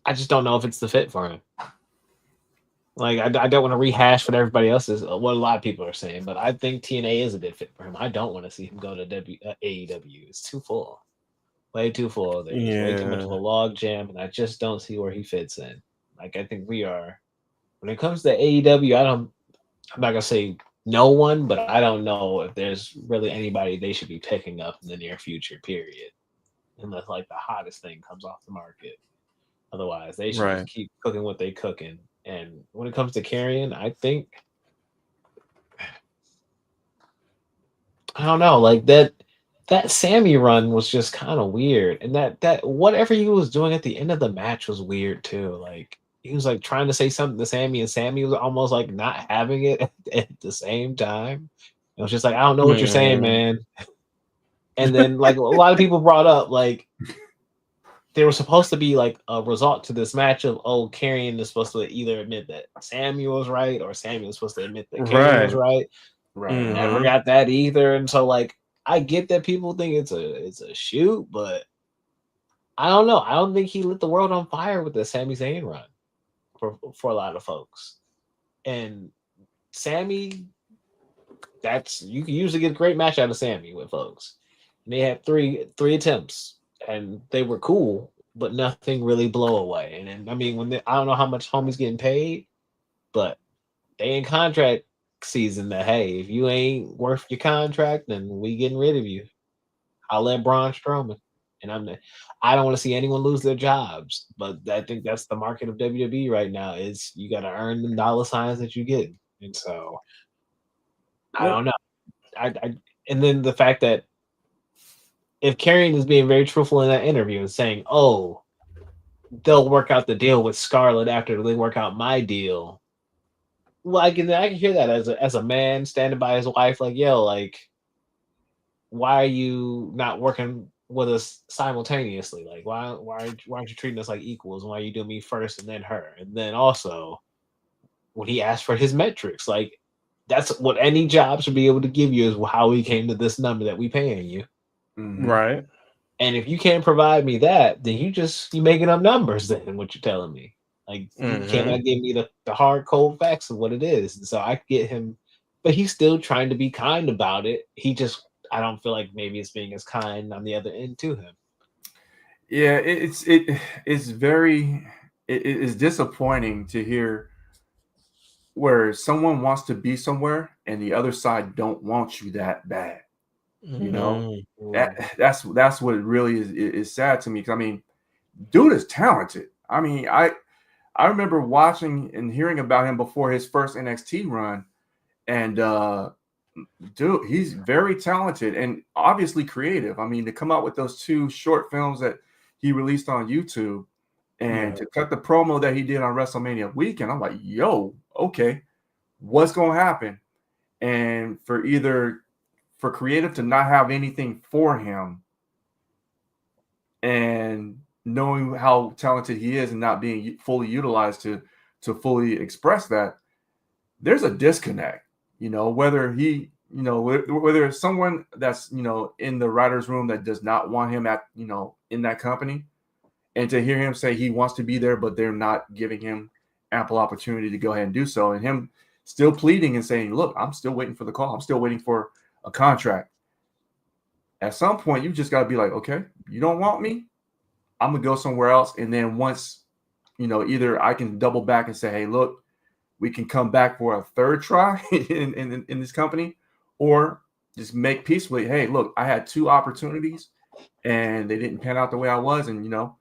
Speaker 4: I just don't know if it's the fit for him. Like, I don't want to rehash what everybody else is, what a lot of people are saying, but I think TNA is a good fit for him. I don't want to see him go to AEW. It's too full, way too full. There's way too much of a
Speaker 6: yeah,
Speaker 4: log jam, and I just don't see where he fits in. Like, I think we are, when it comes to AEW, I'm not gonna say no one, but I don't know if there's really anybody they should be picking up in the near future. Period. Unless like the hottest thing comes off the market. Otherwise, they should just
Speaker 6: right.
Speaker 4: keep cooking what they cooking. And when it comes to carrying, I think I don't know, like that Sammy run was just kind of weird, and that whatever he was doing at the end of the match was weird too. Like he was like trying to say something to Sammy, and Sammy was almost like not having it at the same time. It was just like, I don't know what you're saying,
Speaker 6: Man.
Speaker 4: man. And then like a lot of people brought up like there was supposed to be like a result to this match of Karrion is supposed to either admit that Samuel was right or Samuel was supposed to admit that Karrion was
Speaker 6: Right.
Speaker 4: right.
Speaker 5: Right.
Speaker 4: Never
Speaker 6: Mhm.
Speaker 4: got that either. And so like I get that people think it's a shoot, but I don't know. I don't think he lit the world on fire with the Sami Zayn run for a lot of folks. And Sammy, that's you can usually get a great match out of Sammy with folks. And they had three attempts and they were cool, but nothing really blow away. And then, I mean, I don't know how much homie's getting paid, but they in contract season that hey, if you ain't worth your contract, then we getting rid of you. I'll let Braun Strowman. And I don't want to see anyone lose their jobs, but I think that's the market of WWE right now. Is you got to earn the dollar signs that you get, and so I
Speaker 6: Well,
Speaker 4: don't know. I and then the fact that if Karrion is being very truthful in that interview and saying, "Oh, they'll work out the deal with Scarlett after they work out my deal," well, I can hear that as a man standing by his wife, like, yo, like, why are you not working with us simultaneously. Like, why aren't you treating us like equals? Why you do me first and then her? And then also when he asked for his metrics, like that's what any job should be able to give you, is how we came to this number that we paying you.
Speaker 5: Mhm.
Speaker 6: Right.
Speaker 4: And if you can't provide me that, then you making up numbers. Then what you're telling me, like you cannot give me the hard cold facts of what it is. And so I get him, but he's still trying to be kind about it. I don't feel like maybe it's being as kind on the other end to him.
Speaker 5: Yeah, it's very it is disappointing to hear where someone wants to be somewhere and the other side don't want you that bad. You know, that's what it really is sad to me. 'Cause I mean, dude is talented. I mean, I remember watching and hearing about him before his first NXT run, and dude, he's very talented and obviously creative. I mean, to come out with those 2 short films that he released on YouTube and to cut the promo that he did on WrestleMania weekend, I'm like, yo, okay, what's gonna happen? And for creative to not have anything for him and knowing how talented he is and not being fully utilized to fully express that, there's a disconnect. You know, whether he, you know, whether it's someone that's, you know, in the writer's room that does not want him at, you know, in that company, and to hear him say he wants to be there, but they're not giving him ample opportunity to go ahead and do so, and him still pleading and saying, look, I'm still waiting for the call. I'm still waiting for a contract. At some point, you just got to be like, okay, you don't want me, I'm going to go somewhere else. And then once, you know, either I can double back and say, hey, look, we can come back for a third try in this company, or just make peace with, hey, look, I had 2 opportunities and they didn't pan out the way I was. And, you know,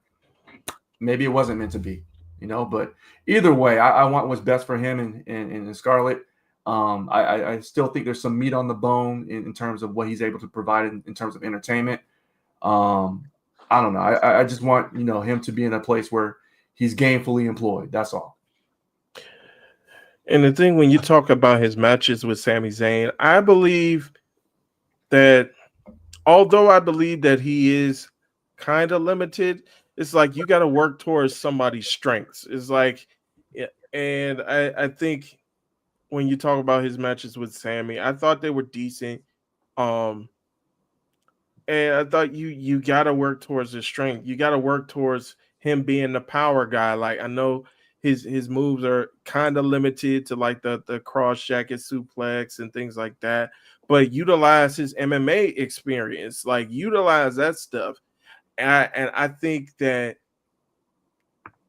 Speaker 5: maybe it wasn't meant to be, you know, but either way, I want what's best for him and Scarlett. I still think there's some meat on the bone in terms of what he's able to provide in terms of entertainment. I don't know. I just want, you know, him to be in a place where he's gainfully employed. That's all.
Speaker 6: And the thing, when you talk about his matches with Sami Zayn, I believe that although I believe that he is kind of limited, it's like you got to work towards somebody's strengths. It's like, and I think when you talk about his matches with Sammy, I thought they were decent. And I thought you got to work towards his strength. You got to work towards him being the power guy. Like, I know his moves are kind of limited to like the cross jacket suplex and things like that, but utilize his MMA experience, like utilize that stuff. And I think that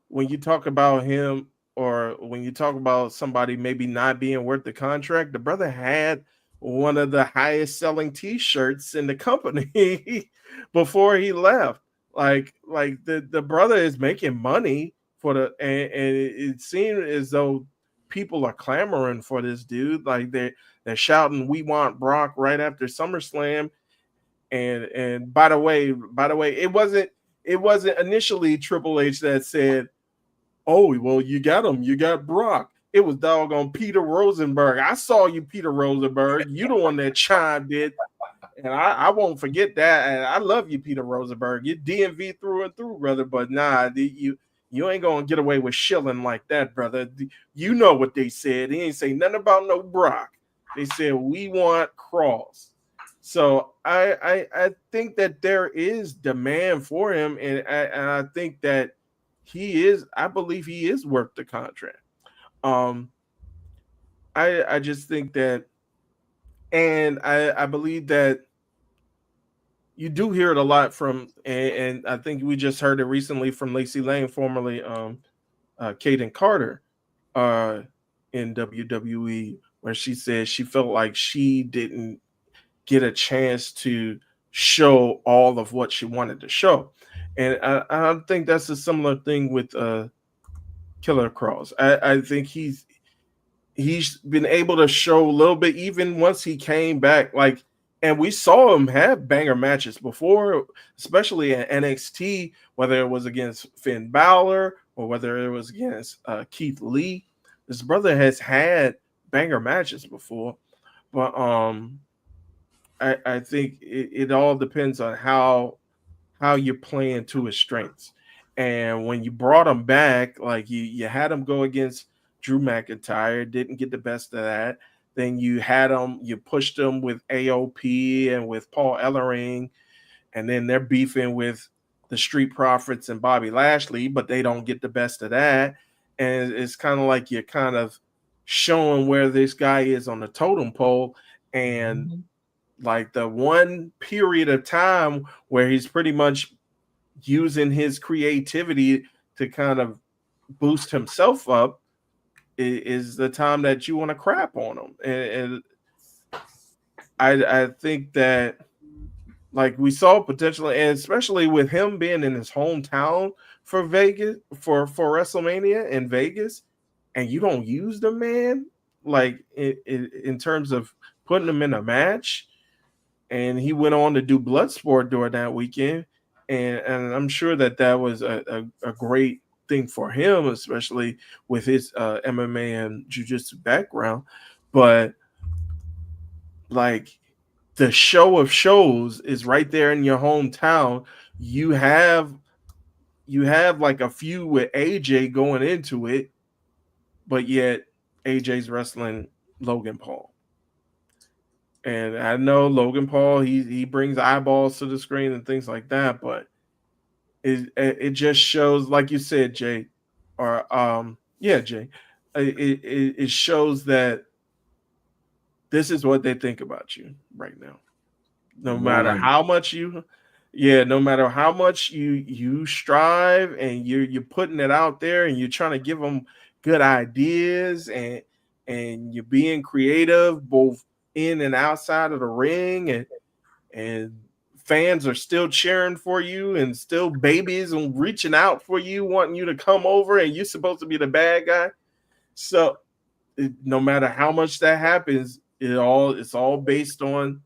Speaker 6: when you talk about him, or when you talk about somebody maybe not being worth the contract, the brother had one of the highest selling t-shirts in the company before he left. Like the brother is making money for the, and it seemed as though people are clamoring for this dude. Like they're shouting, "We want Brock" right after SummerSlam. And by the way, it wasn't initially Triple H that said, "Oh, well, you got him. You got Brock." It was doggone Peter Rosenberg. I saw you, Peter Rosenberg. You the one that chimed in. And I won't forget that. And I love you, Peter Rosenberg. You're DMV through and through, brother. But nah, you ain't going to get away with shilling like that, brother. You know what they said. They ain't say nothing about no Brock. They said, "We want Cross." So I think that there is demand for him. And I think that I believe he is worth the contract. I just think that, and I believe that you do hear it a lot from, and I think we just heard it recently from Lacey Lane, formerly Kaden Carter, in WWE, where she said she felt like she didn't get a chance to show all of what she wanted to show. And I think that's a similar thing with Killer Cross. I think he's been able to show a little bit, even once he came back. Like, and we saw him have banger matches before, especially at NXT, whether it was against Finn Balor or whether it was against Keith Lee. This brother has had banger matches before, but I think it all depends on how how you're playing to his strengths. And when you brought him back, like you had him go against Drew McIntyre, didn't get the best of that. Then you pushed him with AOP and with Paul Ellering, and then they're beefing with the Street Profits and Bobby Lashley, but they don't get the best of that. And it's kind of like you're kind of showing where this guy is on the totem pole. And like the one period of time where he's pretty much using his creativity to kind of boost himself up is the time that you want to crap on him. And I think that, like, we saw potentially, and especially with him being in his hometown for Vegas, for WrestleMania in Vegas, and you don't use the man, like in terms of putting him in a match. And he went on to do Bloodsport during that weekend. And I'm sure that was a great thing for him, especially with his MMA and jiu-jitsu background. But like, the show of shows is right there in your hometown. You have like a feud with AJ going into it, but yet AJ's wrestling Logan Paul. And I know Logan Paul, he brings eyeballs to the screen and things like that, but it just shows, like you said, Jay, or Jay, it shows that this is what they think about you right now. No matter how much you strive and you're putting it out there and you're trying to give them good ideas and you're being creative both in and outside of the ring, and fans are still cheering for you and still babies and reaching out for you, wanting you to come over, and you're supposed to be the bad guy. So no matter how much that happens, it's all based on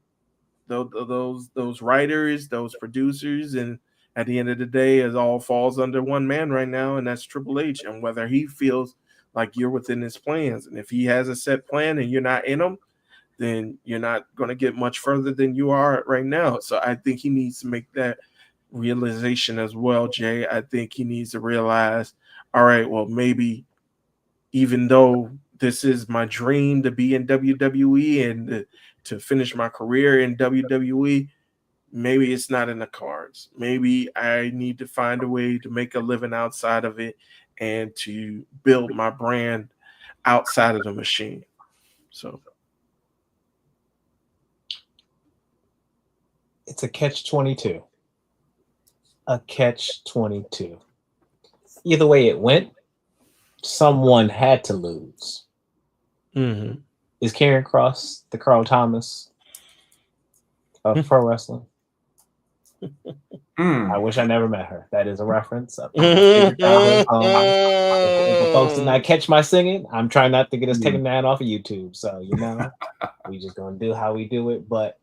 Speaker 6: those writers, those producers, and at the end of the day, it all falls under one man right now, and that's Triple H. And whether he feels like you're within his plans, and if he has a set plan and you're not in them, then you're not going to get much further than you are right now. So I think he needs to make that realization as well, Jay. I think he needs to realize, all right, well, maybe even though this is my dream to be in WWE and to finish my career in WWE, maybe it's not in the cards. Maybe I need to find a way to make a living outside of it and to build my brand outside of the machine. So
Speaker 4: it's a catch-22. A catch-22. Either way it went, someone had to lose.
Speaker 6: mm-hmm.
Speaker 4: Is Karrion Kross the Carl Thomas of pro wrestling? I wish I never met her. That is a reference. If the folks did not catch my singing, I'm trying not to get us taken down off of YouTube. So, we just going to do how we do it. But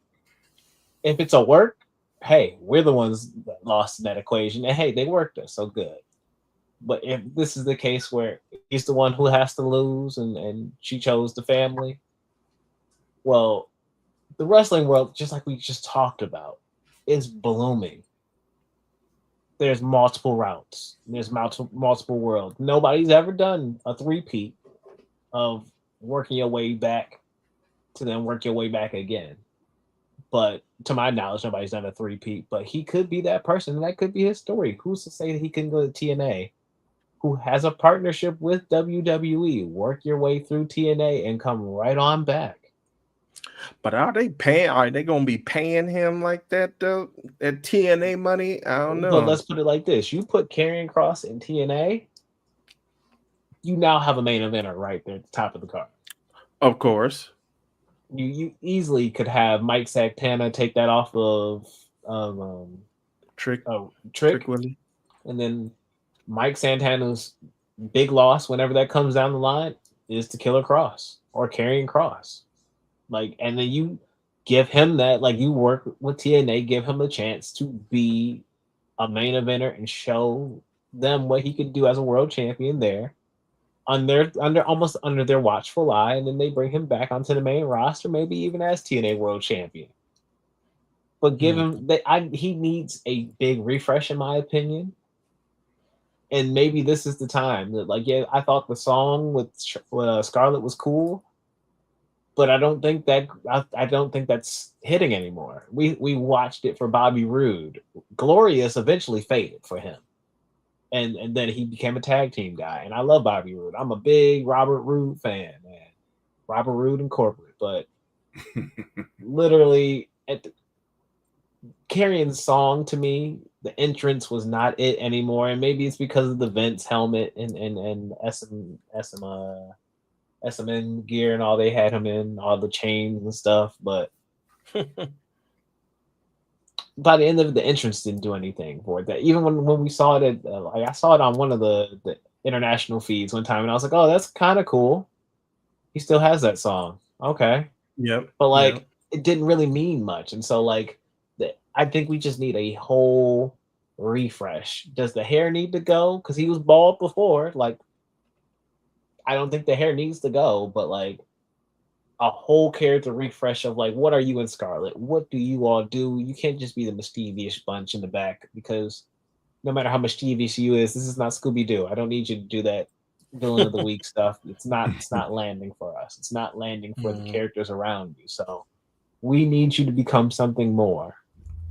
Speaker 4: if it's a work, hey, we're the ones that lost in that equation. And hey, they worked us, so good. But if this is the case where he's the one who has to lose and she chose the family, well, the wrestling world, just like we just talked about, is blooming. There's multiple routes. There's multiple worlds. Nobody's ever done a three-peat of working your way back to then work your way back again. But to my knowledge, nobody's done a three-peat. But he could be that person. And that could be his story. Who's to say that he can go to TNA, who has a partnership with WWE, work your way through TNA and come right on back?
Speaker 6: But are they going to be paying him like that, though? That TNA money? I don't know.
Speaker 4: But let's put it like this. You put Karrion Kross in TNA, you now have a main eventer right there at the top of the card.
Speaker 6: Of course.
Speaker 4: You easily could have Mike Santana take that off of Trick
Speaker 6: Willie.
Speaker 4: And then Mike Santana's big loss, whenever that comes down the line, is to Killer Kross or Karrion Kross. And then you give him that, you work with TNA, give him a chance to be a main eventer and show them what he could do as a world champion there, under their watchful eye, and then they bring him back onto the main roster, maybe even as TNA world champion. But give him that. He needs a big refresh, in my opinion. And maybe this is the time that, like, yeah, I thought the song with Scarlett was cool, but I don't think that's hitting anymore. We watched it for Bobby Roode. Glorious eventually faded for him, and then he became a tag team guy. And I love Bobby Roode. I'm a big Robert Roode fan, man. Robert Roode Incorporated, but literally carrying the song, to me, the entrance was not it anymore, and maybe it's because of the Vince helmet and SMN gear and all they had him in, all the chains and stuff. But by the end of it, the entrance didn't do anything for it. That even when we saw it, like I saw it on one of the international feeds one time, and I was like, oh, that's kind of cool. He still has that song, okay.
Speaker 6: Yep.
Speaker 4: But like, it didn't really mean much, and so like, I think we just need a whole refresh. Does the hair need to go? Because he was bald before. Like, I don't think the hair needs to go, but like a whole character refresh of like, what are you in Scarlet? What do you all do? You can't just be the mischievous bunch in the back, because no matter how mischievous you is, this is not Scooby-Doo. I don't need you to do that villain of the week stuff. It's not landing for us. It's not landing for the characters around you. So we need you to become something more.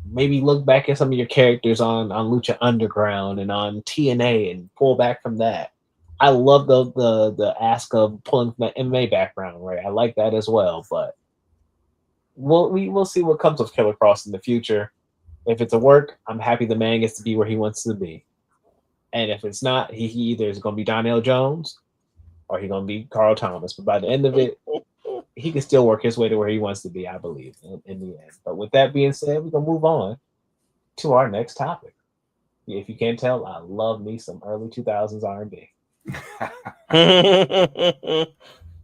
Speaker 4: Maybe look back at some of your characters on Lucha Underground and on TNA and pull back from that. I love the ask of pulling from the MMA background, right? I like that as well, but we'll see what comes of Killer Cross in the future. If it's a work, I'm happy the man gets to be where he wants to be. And if it's not, he either is going to be Donnell Jones or he's going to be Carl Thomas. But by the end of it, he can still work his way to where he wants to be, I believe, in the end. But with that being said, we're going to move on to our next topic. If you can't tell, I love me some early 2000s R&B.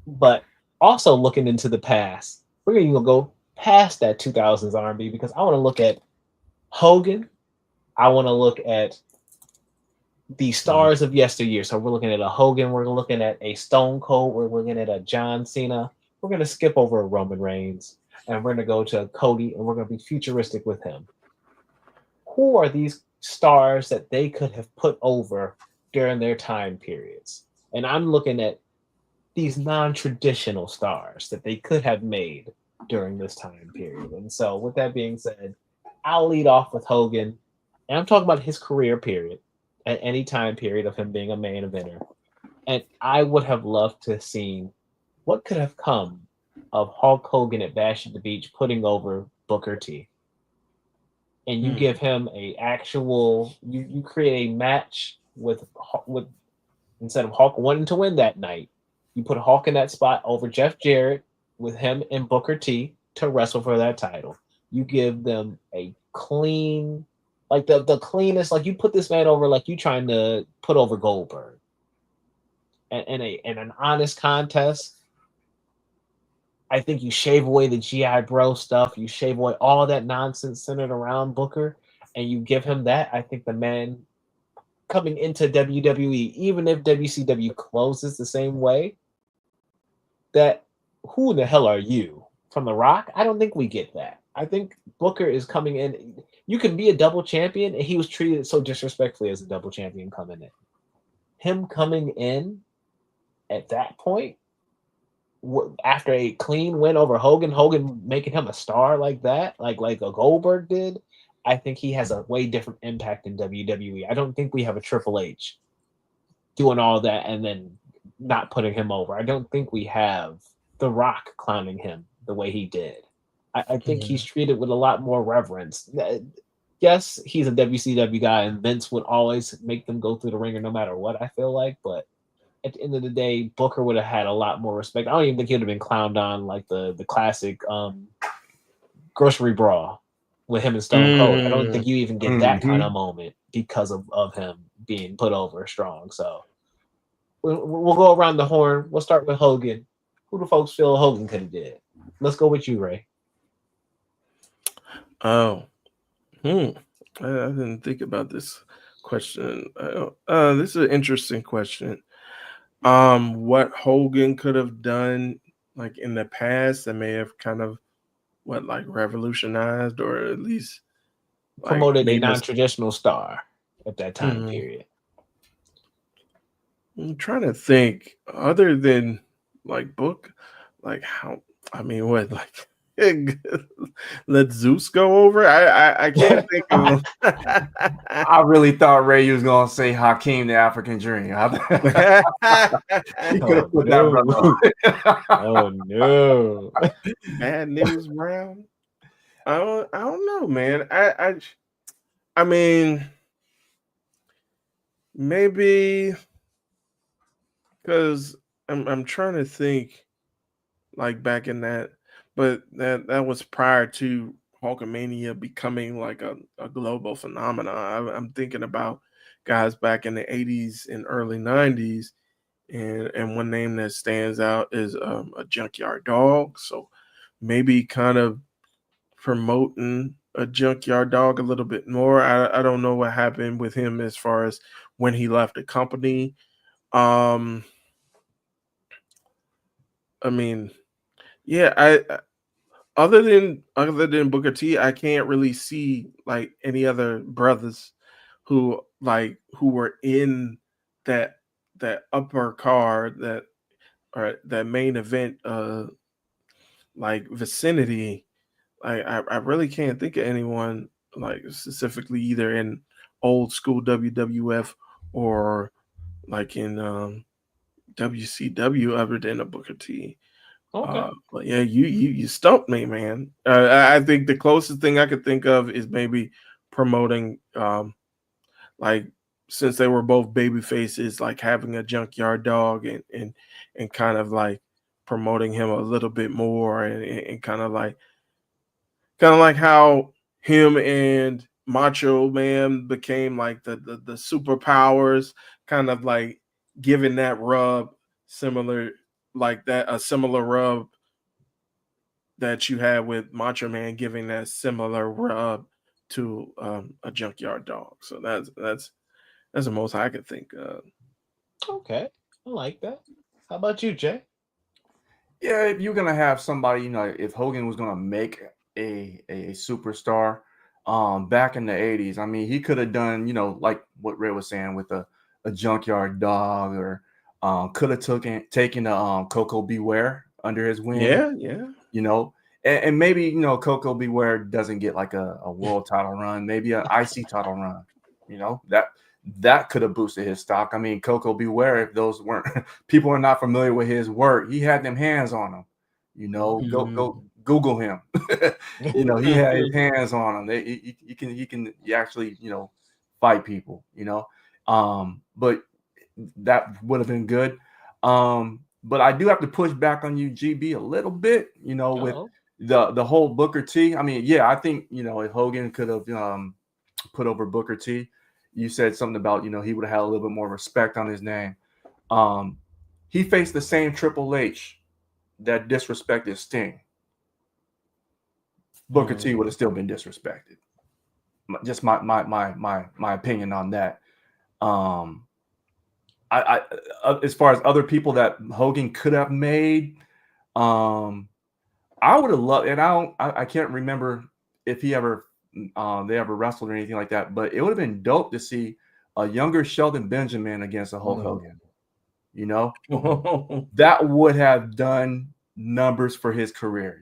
Speaker 4: But also looking into the past, we're going to go past that 2000s R&B, because I want to look at Hogan. I want to look at the stars of yesteryear. So we're looking at a Hogan, we're looking at a Stone Cold, we're looking at a John Cena. We're going to skip over a Roman Reigns, and we're going to go to Cody, and we're going to be futuristic with him. Who are these stars that they could have put over during their time periods? And I'm looking at these non-traditional stars that they could have made during this time period. And so with that being said, I'll lead off with Hogan, and I'm talking about his career period at any time period of him being a main eventer. And I would have loved to have seen what could have come of Hulk Hogan at Bash at the Beach putting over Booker T. And you give him a actual, you create a match with instead of Hulk wanting to win that night, you put Hulk in that spot over Jeff Jarrett with him and Booker T to wrestle for that title. You give them a clean, like the cleanest, like you put this man over like you trying to put over Goldberg. And an honest contest. I think you shave away the GI Bro stuff. You shave away all that nonsense centered around Booker, and you give him that. I think the man coming into WWE, even if WCW closes the same way, that who the hell are you? From The Rock? I don't think we get that. I think Booker is coming in. You can be a double champion, and he was treated so disrespectfully as a double champion coming in. Him coming in at that point, after a clean win over Hogan making him a star like that, like a Goldberg did, I think he has a way different impact in WWE. I don't think we have a Triple H doing all that and then not putting him over. I don't think we have The Rock clowning him the way he did. I think he's treated with a lot more reverence. Yes, he's a WCW guy, and Vince would always make them go through the ringer no matter what, I feel like, but at the end of the day, Booker would have had a lot more respect. I don't even think he would have been clowned on like the classic grocery brawl with him and Stone Cold. I don't think you even get that kind of moment because of him being put over strong. So we'll go around the horn. We'll start with Hogan. Who do folks feel Hogan could have did? Let's go with you, Ray.
Speaker 6: Oh, I didn't think about this question. This is an interesting question. What Hogan could have done like in the past that may have kind of like revolutionized or at least like
Speaker 4: Promoted a
Speaker 6: made us.
Speaker 4: non-traditional star at that time
Speaker 6: Mhm.
Speaker 4: period.
Speaker 6: I'm trying to think other than like book, like how I mean what like let Zeus go over. I can't think of
Speaker 5: I really thought Ray was gonna say Hakeem the African Dream. He could have put that brother on.
Speaker 4: Oh no.
Speaker 6: Bad News Brown. I don't know, man. I mean maybe because I'm trying to think like back in that, but that was prior to Hulkamania becoming like a global phenomenon. I'm thinking about guys back in the 80s and early 90s, and one name that stands out is a Junkyard Dog. So maybe kind of promoting a Junkyard Dog a little bit more. I don't know what happened with him as far as when he left the company. Um, I mean, yeah, other than Booker T, I can't really see like any other brothers who were in that upper card that or that main event like vicinity. I really can't think of anyone like specifically either in old school WWF or like in WCW other than a Booker T.
Speaker 4: Okay.
Speaker 6: But yeah, you stumped me, man. I think the closest thing I could think of is maybe promoting, like since they were both baby faces, like having a Junkyard Dog and kind of like promoting him a little bit more and kind of like how him and Macho Man became like the superpowers, kind of like giving that rub similar like that a similar rub that you had with Macho Man giving that similar rub to a Junkyard Dog. So that's the most I could think of.
Speaker 4: Okay. I like that. How about you, Jay?
Speaker 5: Yeah, if you're gonna have somebody, if Hogan was gonna make a superstar, back in the '80s, I mean, he could have done, like what Ray was saying with a Junkyard Dog, or could have taken Coco Beware under his wing,
Speaker 6: Yeah, yeah.
Speaker 5: And maybe Coco Beware doesn't get like a world title run, maybe an IC title run, that could have boosted his stock. I mean, Coco Beware, if those weren't people are not familiar with his work, he had them hands on him. Go Google him. He had his hands on him. He actually fight people. But that would have been good. But I do have to push back on you, GB, a little bit. With
Speaker 4: Uh-oh.
Speaker 5: the whole Booker T. I mean, yeah, I think if Hogan could have put over Booker T. You said something about he would have had a little bit more respect on his name. He faced the same Triple H that disrespected Sting. Booker T would have still been disrespected. Just my opinion on that. I as far as other people that Hogan could have made, I would have loved, and I can't remember if he ever they ever wrestled or anything like that, but it would have been dope to see a younger Sheldon Benjamin against a Hulk Hogan. That would have done numbers for his career.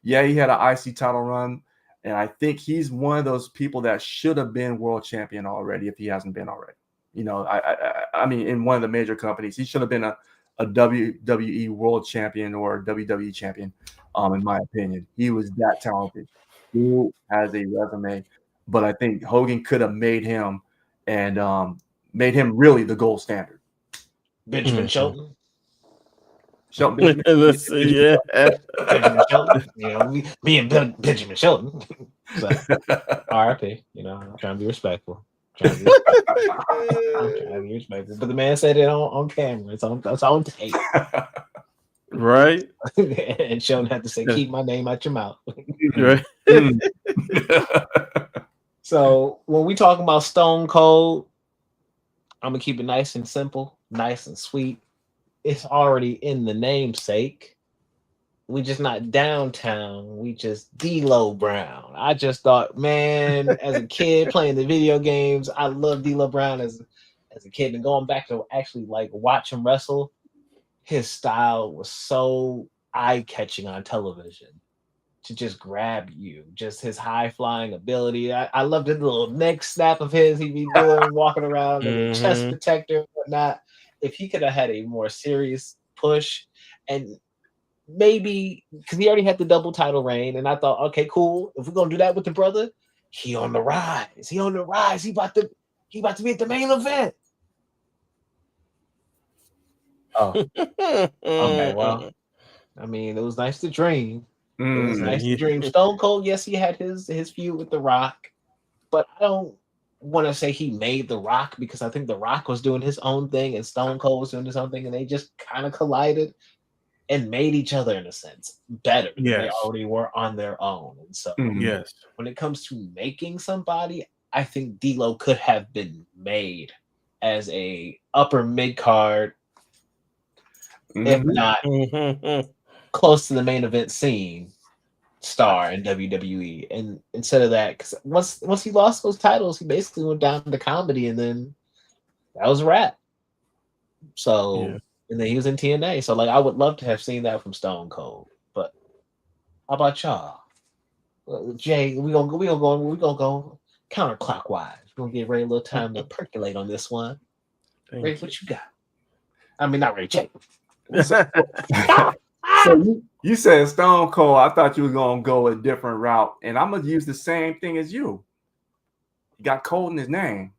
Speaker 5: Yeah, he had an IC title run, and I think he's one of those people that should have been world champion already if he hasn't been already. I mean, in one of the major companies, he should have been a WWE world champion or WWE champion. In my opinion, he was that talented. Who has a resume, but I think Hogan could have made him and made him really the gold standard.
Speaker 4: Benjamin Shelton.
Speaker 5: Shelton.
Speaker 6: Let's see, yeah.
Speaker 4: Benjamin Shelton. Being Benjamin Shelton. So, RIP. I'm trying to be respectful. I'm trying to be respectful. But the man said it on camera. It's on tape.
Speaker 6: Right.
Speaker 4: And Shelton had to say, "Keep my name out your mouth."
Speaker 6: Right.
Speaker 4: So when we talk about Stone Cold, I'm gonna keep it nice and simple, nice and sweet. It's already in the namesake. we just not downtown. We just D'Lo Brown. I just thought, man, as a kid playing the video games, I love D'Lo Brown as a kid, and going back to actually like watch him wrestle, his style was so eye catching on television. To just grab you, just his high flying ability. I loved the little neck snap of his he'd be doing, walking around, the little chest
Speaker 6: Mhm.
Speaker 4: protector and whatnot. If he could have had a more serious push, and maybe because he already had the double title reign, and I thought, okay, cool. If we're gonna do that with the brother, he on the rise. He on the rise. He about to be at the main event. Oh, okay. Well, I mean, it was nice to dream. It was nice to
Speaker 6: Yeah.
Speaker 4: dream. Stone Cold, yes, he had his feud with The Rock, but I don't want to say he made The Rock because I think The Rock was doing his own thing and Stone Cold was doing his own thing, and they just kind of collided and made each other in a sense better than they
Speaker 6: Yes.
Speaker 4: already were on their own. And so
Speaker 6: Yes.
Speaker 4: when it comes to making somebody, I think D'Lo could have been made as a upper mid card, if not
Speaker 6: Mhm.
Speaker 4: close to the main event scene star in WWE. And instead of that, because once he lost those titles, he basically went down to comedy, and then that was a wrap. So
Speaker 6: Yeah.
Speaker 4: and then he was in TNA. So like I would love to have seen that from Stone Cold. But how about y'all? Jay, we gonna go counterclockwise. We're gonna give Ray a little time to percolate on this one.
Speaker 6: Thank
Speaker 4: Ray,
Speaker 6: you.
Speaker 4: what you got? I mean, not Ray, Jay.
Speaker 5: So you said Stone Cold. I thought you were gonna go a different route, and I'm gonna use the same thing as you. He got Cold in his name.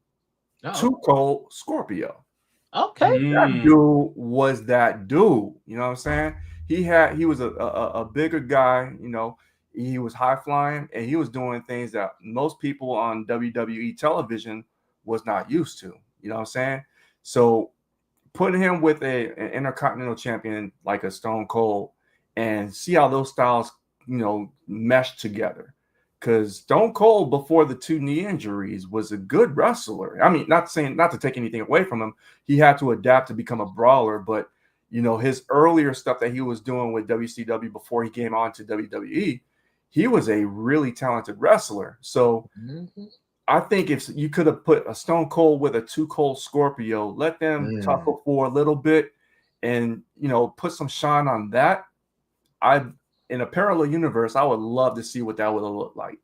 Speaker 5: Too Cold Scorpio.
Speaker 4: Okay.
Speaker 5: That dude was that dude. You know what I'm saying? He was a bigger guy. You know, he was high flying, and he was doing things that most people on WWE television was not used to. You know what I'm saying? So putting him with an intercontinental champion like a Stone Cold and see how those styles, mesh together. Because Stone Cold, before the 2 knee injuries, was a good wrestler. I mean, not to take anything away from him, he had to adapt to become a brawler. But his earlier stuff that he was doing with WCW before he came on to WWE, he was a really talented wrestler. So I think if you could have put a Stone Cold with a Too Cold Scorpio, let them tussle for a little bit, and put some shine on that. In a parallel universe, I would love to see what that would have looked like.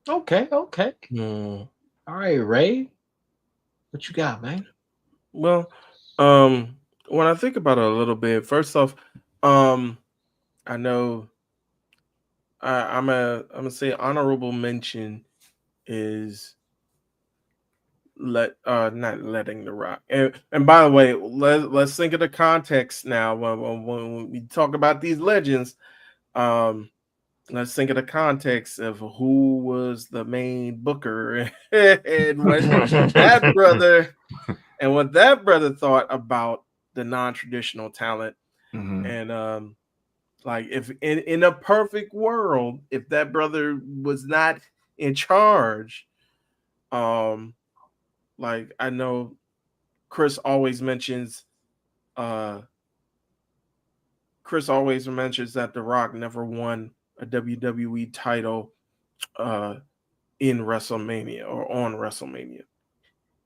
Speaker 4: Okay. All right, Ray. What you got, man?
Speaker 6: Well, when I think about it a little bit, first off, I know I'm gonna say honorable mention is not letting The Rock. And by the way, let's think of the context now when we talk about these legends. Let's think of the context of who was the main booker and what that brother thought about the non-traditional talent. And like if in a perfect world, if that brother was not in charge, like I know Chris always mentions that The Rock never won a WWE title in WrestleMania or on WrestleMania.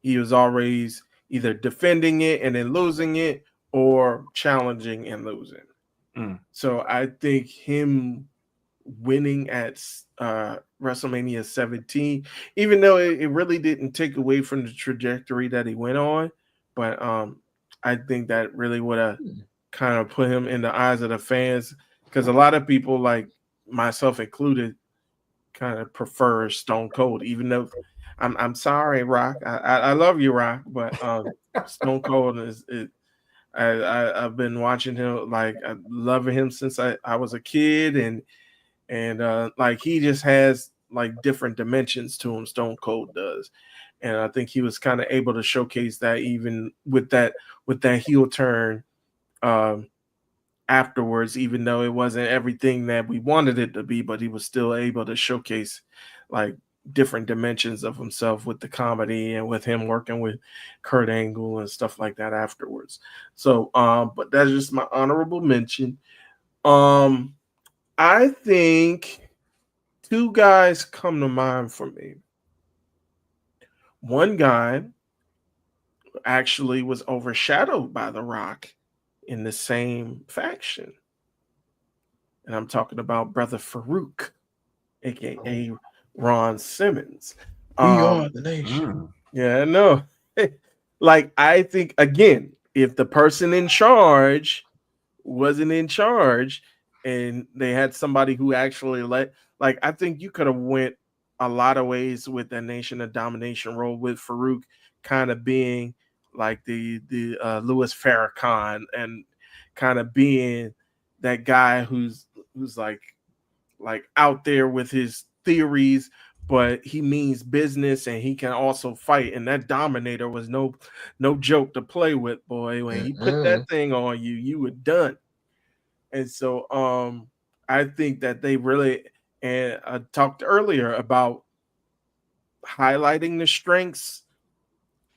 Speaker 6: He was always either defending it and then losing it or challenging and losing. So I think him winning at WrestleMania 17, even though it really didn't take away from the trajectory that he went on, but I think that really would have kind of put him in the eyes of the fans, because a lot of people, like myself included, kind of prefer Stone Cold, even though I'm sorry, Rock. I love you, Rock, but Stone Cold is I've been watching him, like I love him since I was a kid, and like he just has like different dimensions to him. Stone Cold does, and I think he was kind of able to showcase that even with that heel turn afterwards, even though it wasn't everything that we wanted it to be, but he was still able to showcase like different dimensions of himself with the comedy and with him working with Kurt Angle and stuff like that afterwards. So but that's just my honorable mention. I think two guys come to mind for me. One guy actually was overshadowed by The Rock in the same faction. And I'm talking about Brother Farouk, aka Ron Simmons.
Speaker 3: We are the nation.
Speaker 5: Mm.
Speaker 6: Yeah, no. Like, I think, again, if the person in charge wasn't in charge and they had somebody who actually like, I think you could have went a lot of ways with that Nation of Domination role, with Farouk kind of being like the Louis Farrakhan, and kind of being that guy who's like out there with his theories, but he means business and he can also fight. And that Dominator was no joke to play with, boy. When he put that thing on you, you were done. And so I think that they really, and I talked earlier about highlighting the strengths,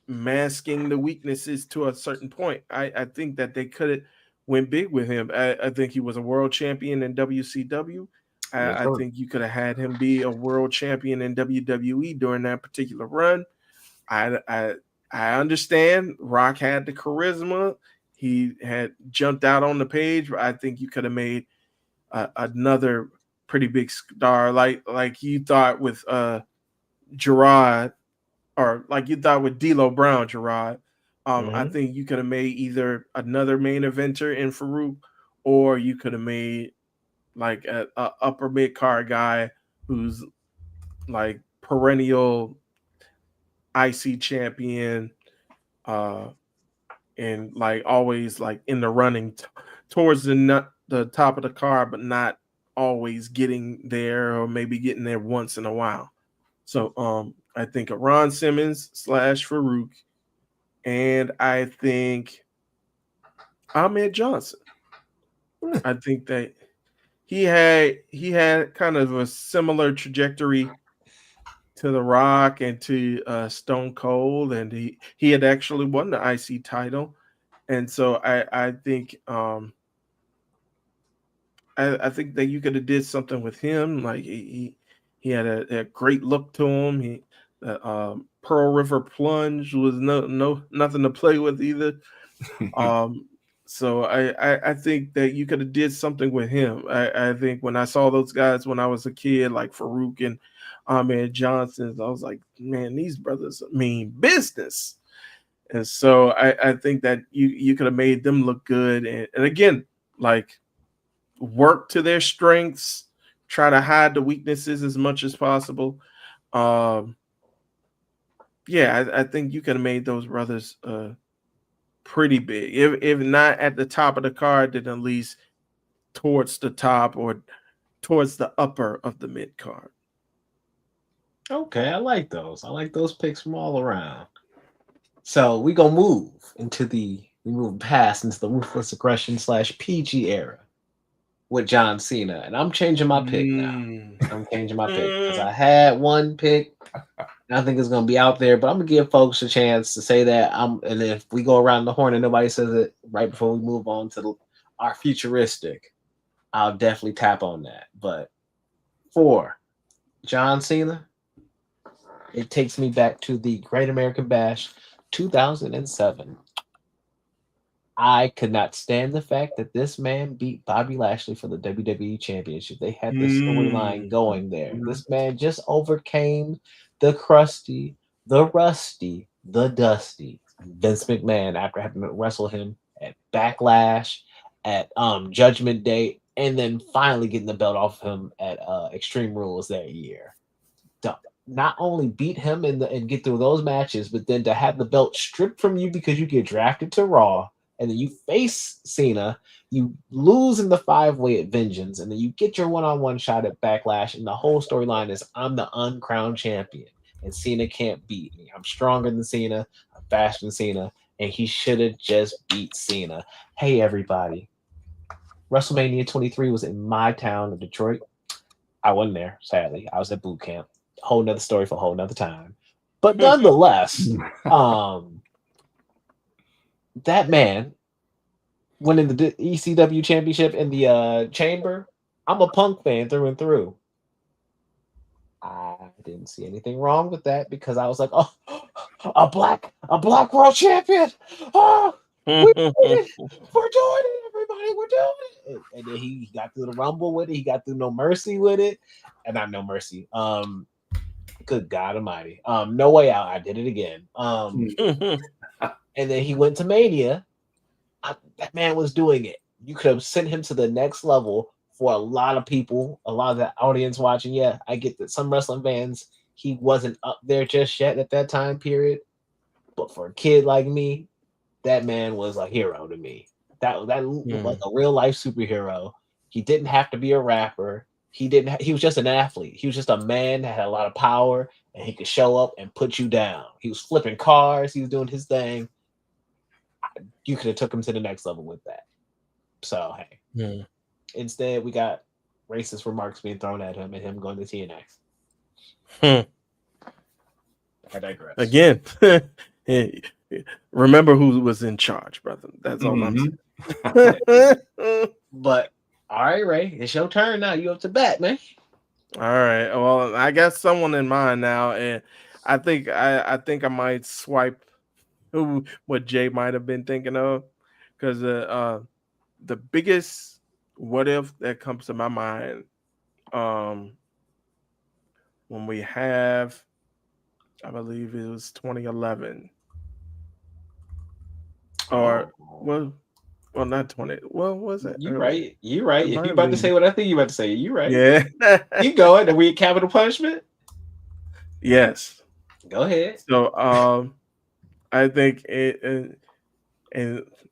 Speaker 6: masking the weaknesses to a certain point. I think that they could have went big with him. I think he was a world champion in WCW. I think you could have had him be a world champion in WWE during that particular run. I understand Rock had the charisma. He had jumped out on the page, but I think you could have made another pretty big star, like you thought with Gerard, or like you thought with D'Lo Brown, Gerard. I think you could have made either another main eventer in Farouk, or you could have made like a upper mid card guy who's like perennial IC champion, and like always like in the running towards the top of the card, but not always getting there, or maybe getting there once in a while. So I think of Ron Simmons / Farouk, and I think Ahmed Johnson. I think that he had kind of a similar trajectory to The Rock and to Stone Cold, and he had actually won the IC title. And so I think I think that you could have did something with him. Like he had a great look to him. He Pearl River Plunge was nothing to play with either. So I think that you could have did something with him. I think when I saw those guys when I was a kid, like Farouk and Ahmed Johnson, I was like, man, these brothers mean business. And so I think that you could have made them look good. And again, like, work to their strengths, try to hide the weaknesses as much as possible. Yeah, I think you could have made those brothers pretty big. If not at the top of the card, then at least towards the top or towards the upper of the mid card.
Speaker 4: Okay, I like those. I like those picks from all around. So we gonna move past into the ruthless aggression / PG era with John Cena, and I'm changing my pick now. I'm changing my pick because I had one pick. And I think it's gonna be out there, but I'm gonna give folks a chance to say that. And if we go around the horn and nobody says it right before we move on to our futuristic, I'll definitely tap on that. But for John Cena, it takes me back to the Great American Bash 2007. I could not stand the fact that this man beat Bobby Lashley for the WWE Championship. They had this storyline going there. This man just overcame the crusty, the rusty, the dusty Vince McMahon after having to wrestle him at Backlash, at Judgment Day, and then finally getting the belt off him at Extreme Rules that year. Not only beat him and get through those matches, but then to have the belt stripped from you because you get drafted to Raw, and then you face Cena, you lose in the 5-way at Vengeance, and then you get your one-on-one shot at Backlash, and the whole storyline is I'm the uncrowned champion, and Cena can't beat me. I'm stronger than Cena, I'm faster than Cena, and he should have just beat Cena. Hey, everybody. WrestleMania 23 was in my town of Detroit. I wasn't there, sadly. I was at boot camp. Whole nother story for a whole nother time. But nonetheless, that man winning the ECW championship in the chamber I'm a Punk fan through and through. I didn't see anything wrong with that because I was like, oh, a black world champion. Oh, we're doing it. We're doing it, everybody. We're doing it. And then he got through the Rumble with it. He got through No Mercy with it. And not No Mercy. Good God Almighty. No Way Out. I did it again. And then he went to Mania. That man was doing it. You could have sent him to the next level for a lot of people, a lot of the audience watching. Yeah, I get that some wrestling fans, he wasn't up there just yet at that time period. But for a kid like me, that man was a hero to me. That looked like a real life superhero. He didn't have to be a rapper. He didn't. He was just an athlete. He was just a man that had a lot of power, and he could show up and put you down. He was flipping cars. He was doing his thing. You could have took him to the next level with that. So hey, instead we got racist remarks being thrown at him and him going to TNA. I digress.
Speaker 6: Again, remember who was in charge, brother. That's all I'm saying.
Speaker 4: But all right, Ray, it's your turn now. You up to bat, man.
Speaker 6: All right. Well, I got someone in mind now, and I think I might swipe what Jay might have been thinking of, because the biggest what if that comes to my mind when we have, I believe it was 2011 or well not 20. Well, was it?
Speaker 4: You right. You right.
Speaker 6: It
Speaker 4: If
Speaker 6: might
Speaker 4: you
Speaker 6: have
Speaker 4: about to
Speaker 6: been-
Speaker 4: say what I think you about to say, you right.
Speaker 6: Yeah.
Speaker 4: You going? Are we at capital punishment?
Speaker 6: Yes.
Speaker 4: Go ahead.
Speaker 6: So I think and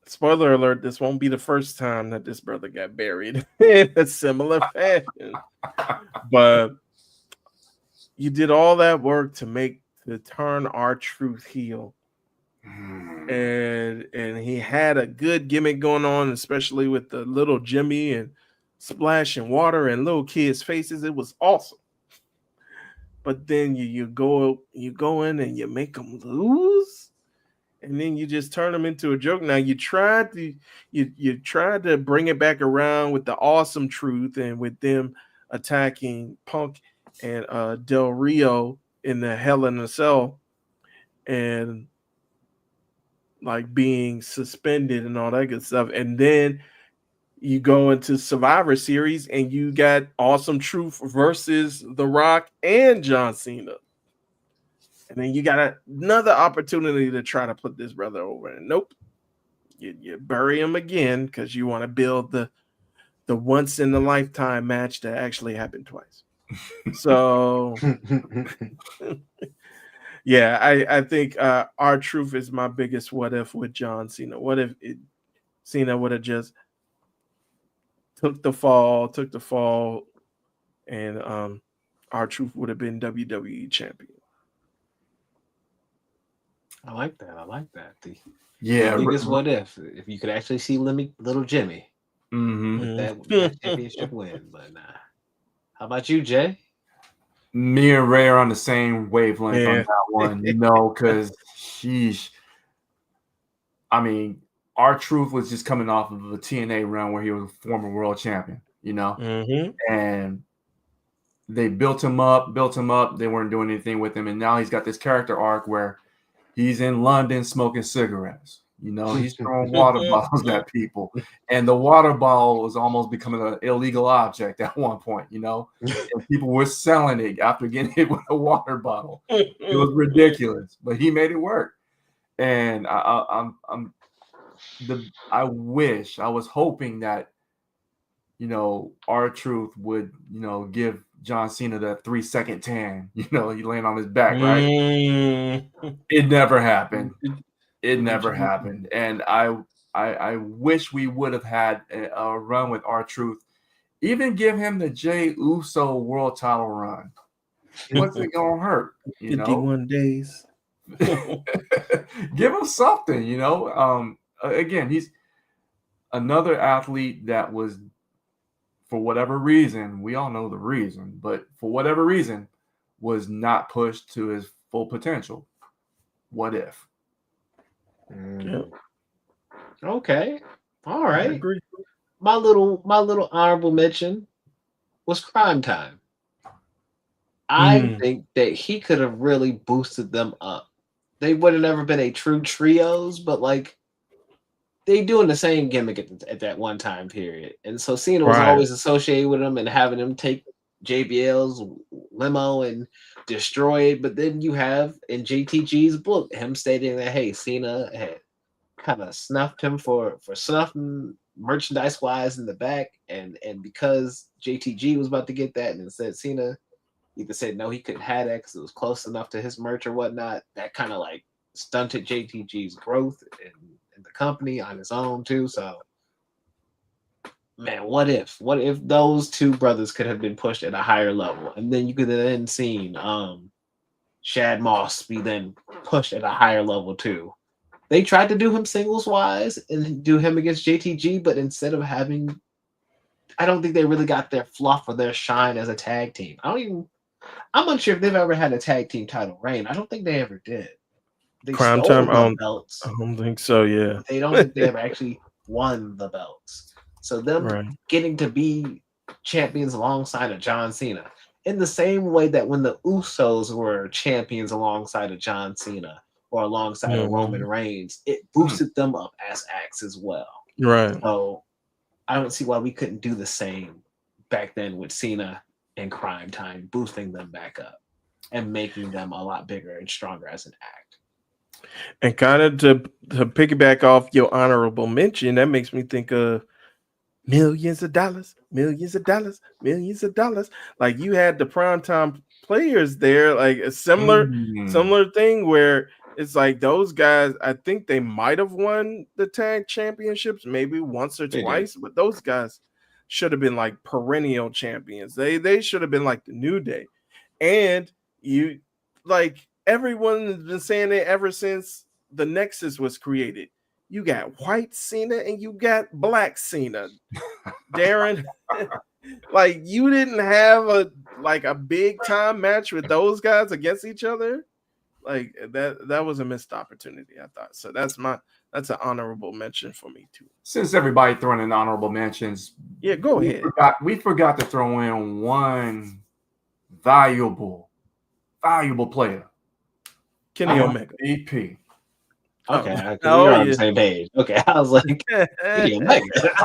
Speaker 6: spoiler alert, this won't be the first time that this brother got buried in a similar fashion. But you did all that work to turn R-Truth heel. And he had a good gimmick going on, especially with the little Jimmy and splashing water and little kids' faces. It was awesome. But then you go in and you make them lose, and then you just turn them into a joke. Now you tried to bring it back around with the awesome truth and with them attacking Punk and Del Rio in the Hell in a Cell and like being suspended and all that good stuff. And then you go into Survivor Series and you got Awesome Truth versus The Rock and John Cena. And then you got another opportunity to try to put this brother over. And nope. You bury him again because you want to build the once in a lifetime match that actually happened twice. So yeah, I think R-Truth is my biggest what if with John Cena. What if Cena would have just took the fall, and R-Truth would have been WWE champion.
Speaker 4: I like that. The
Speaker 7: Yeah,
Speaker 4: biggest what if you could actually see little Jimmy with that championship win, but nah. How about you, Jay?
Speaker 7: me and Ray are on the same wavelength on
Speaker 6: Yeah.
Speaker 7: that one, because sheesh. I mean, R-Truth was just coming off of a TNA run where he was a former world champion, and they built him up. They weren't doing anything with him, and now he's got this character arc where he's in London smoking cigarettes. He's throwing water bottles at people, and the water bottle was almost becoming an illegal object at one point. And people were selling it after getting hit with a water bottle. It was ridiculous, but he made it work. And I was hoping that R-Truth would give John Cena that 3-second tan. He laying on his back, right? It never happened. And I wish we would have had a run with R-Truth. Even give him the Jey Uso world title run. What's it gonna hurt?
Speaker 6: 51 days.
Speaker 7: Give him something. Again, he's another athlete that was, for whatever reason, we all know the reason, but for whatever reason, was not pushed to his full potential. What if?
Speaker 4: Okay. All right.
Speaker 6: I agree.
Speaker 4: My little honorable mention. was Crime Time. I think that he could have really boosted them up. They would have never been a true trios, but like they doing the same gimmick at that one time period. And so Cena was always associated with him and having him take JBL's limo and destroy it. But then you have in JTG's book him stating that, hey, Cena had kind of snuffed him for snuffing merchandise wise in the back. And because JTG was about to get that, and instead Cena either said no, he couldn't have that because it was close enough to his merch or whatnot, that kind of like stunted JTG's growth in the company on his own too. So man, what if those two brothers could have been pushed at a higher level, and then you could have then seen Shad Moss be then pushed at a higher level too. They tried to do him singles wise and do him against JTG, but instead of having, I don't think they really got their fluff or their shine as a tag team. I'm unsure if they've ever had a tag team title reign. I don't think they ever did. They
Speaker 6: Crime
Speaker 4: stole
Speaker 6: Time.
Speaker 4: the belts.
Speaker 6: I don't think so. Yeah,
Speaker 4: They don't think they ever actually won the belts. So them getting to be champions alongside of John Cena, in the same way that when the Usos were champions alongside of John Cena or alongside of Roman Reigns, it boosted them up as acts as well.
Speaker 6: Right.
Speaker 4: So I don't see why we couldn't do the same back then with Cena and Crime Time, boosting them back up and making them a lot bigger and stronger as an act.
Speaker 6: And kind of to piggyback off your honorable mention, that makes me think of millions of dollars. Like you had the primetime players there, like a similar thing where it's like those guys, I think they might have won the tag championships maybe once or twice, but those guys should have been like perennial champions. They should have been like the New Day. And you like everyone has been saying it ever since the Nexus was created. You got white Cena and you got black Cena. Darren, like you didn't have a big time match with those guys against each other. Like that was a missed opportunity, I thought. So that's an honorable mention for me too.
Speaker 7: Since everybody throwing in honorable mentions,
Speaker 6: yeah, go ahead.
Speaker 7: We forgot to throw in one valuable player, Kenny Omega, EP.
Speaker 4: Okay, we're on the same page. Okay, I was like, Kenny Omega.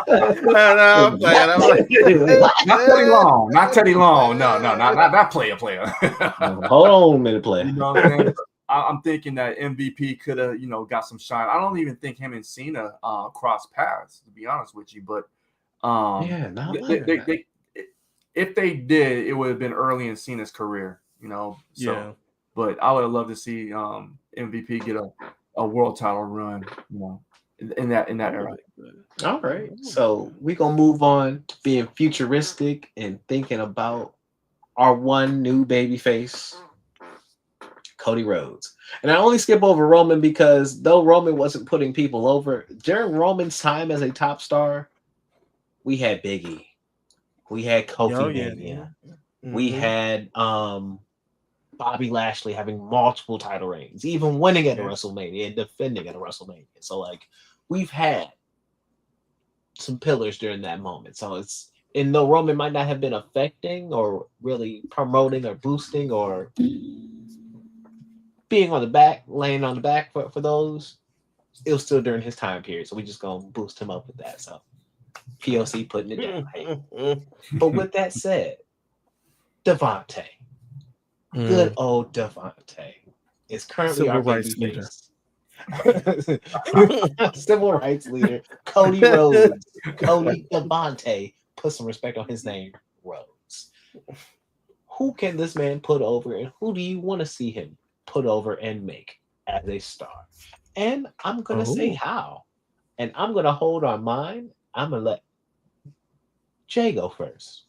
Speaker 6: No, I'm playing.
Speaker 7: Not Teddy Long. No, not that player.
Speaker 4: Hold on a minute, player.
Speaker 7: You know what I'm saying? I'm thinking that MVP could have, got some shine. I don't even think him and Cena crossed paths, to be honest with you. But if they did, it would have been early in Cena's career, So,
Speaker 6: yeah.
Speaker 7: But I would have loved to see MVP get a world title run, in that era.
Speaker 4: All right, so we're gonna move on to being futuristic and thinking about our one new babyface, Cody Rhodes. And I only skip over Roman because though Roman wasn't putting people over, during Roman's time as a top star, we had Big E, we had Kofi Mania, we had Bobby Lashley having multiple title reigns, even winning at a WrestleMania and defending at a WrestleMania. So like we've had some pillars during that moment. So it's, and though Roman might not have been affecting or really promoting or boosting or being on the back, laying on the back for those, it was still during his time period. So we just gonna boost him up with that. So POC putting it down. Hey. But with that said, Devontae. Good old Devontae is currently our rights leader. Civil rights leader Cody Rhodes. Cody Devontae. Put some respect on his name, Rhodes. Who can this man put over, and who do you want to see him put over and make as a star? And I'm gonna say how. And I'm gonna hold on mine. I'm gonna let Jay go first.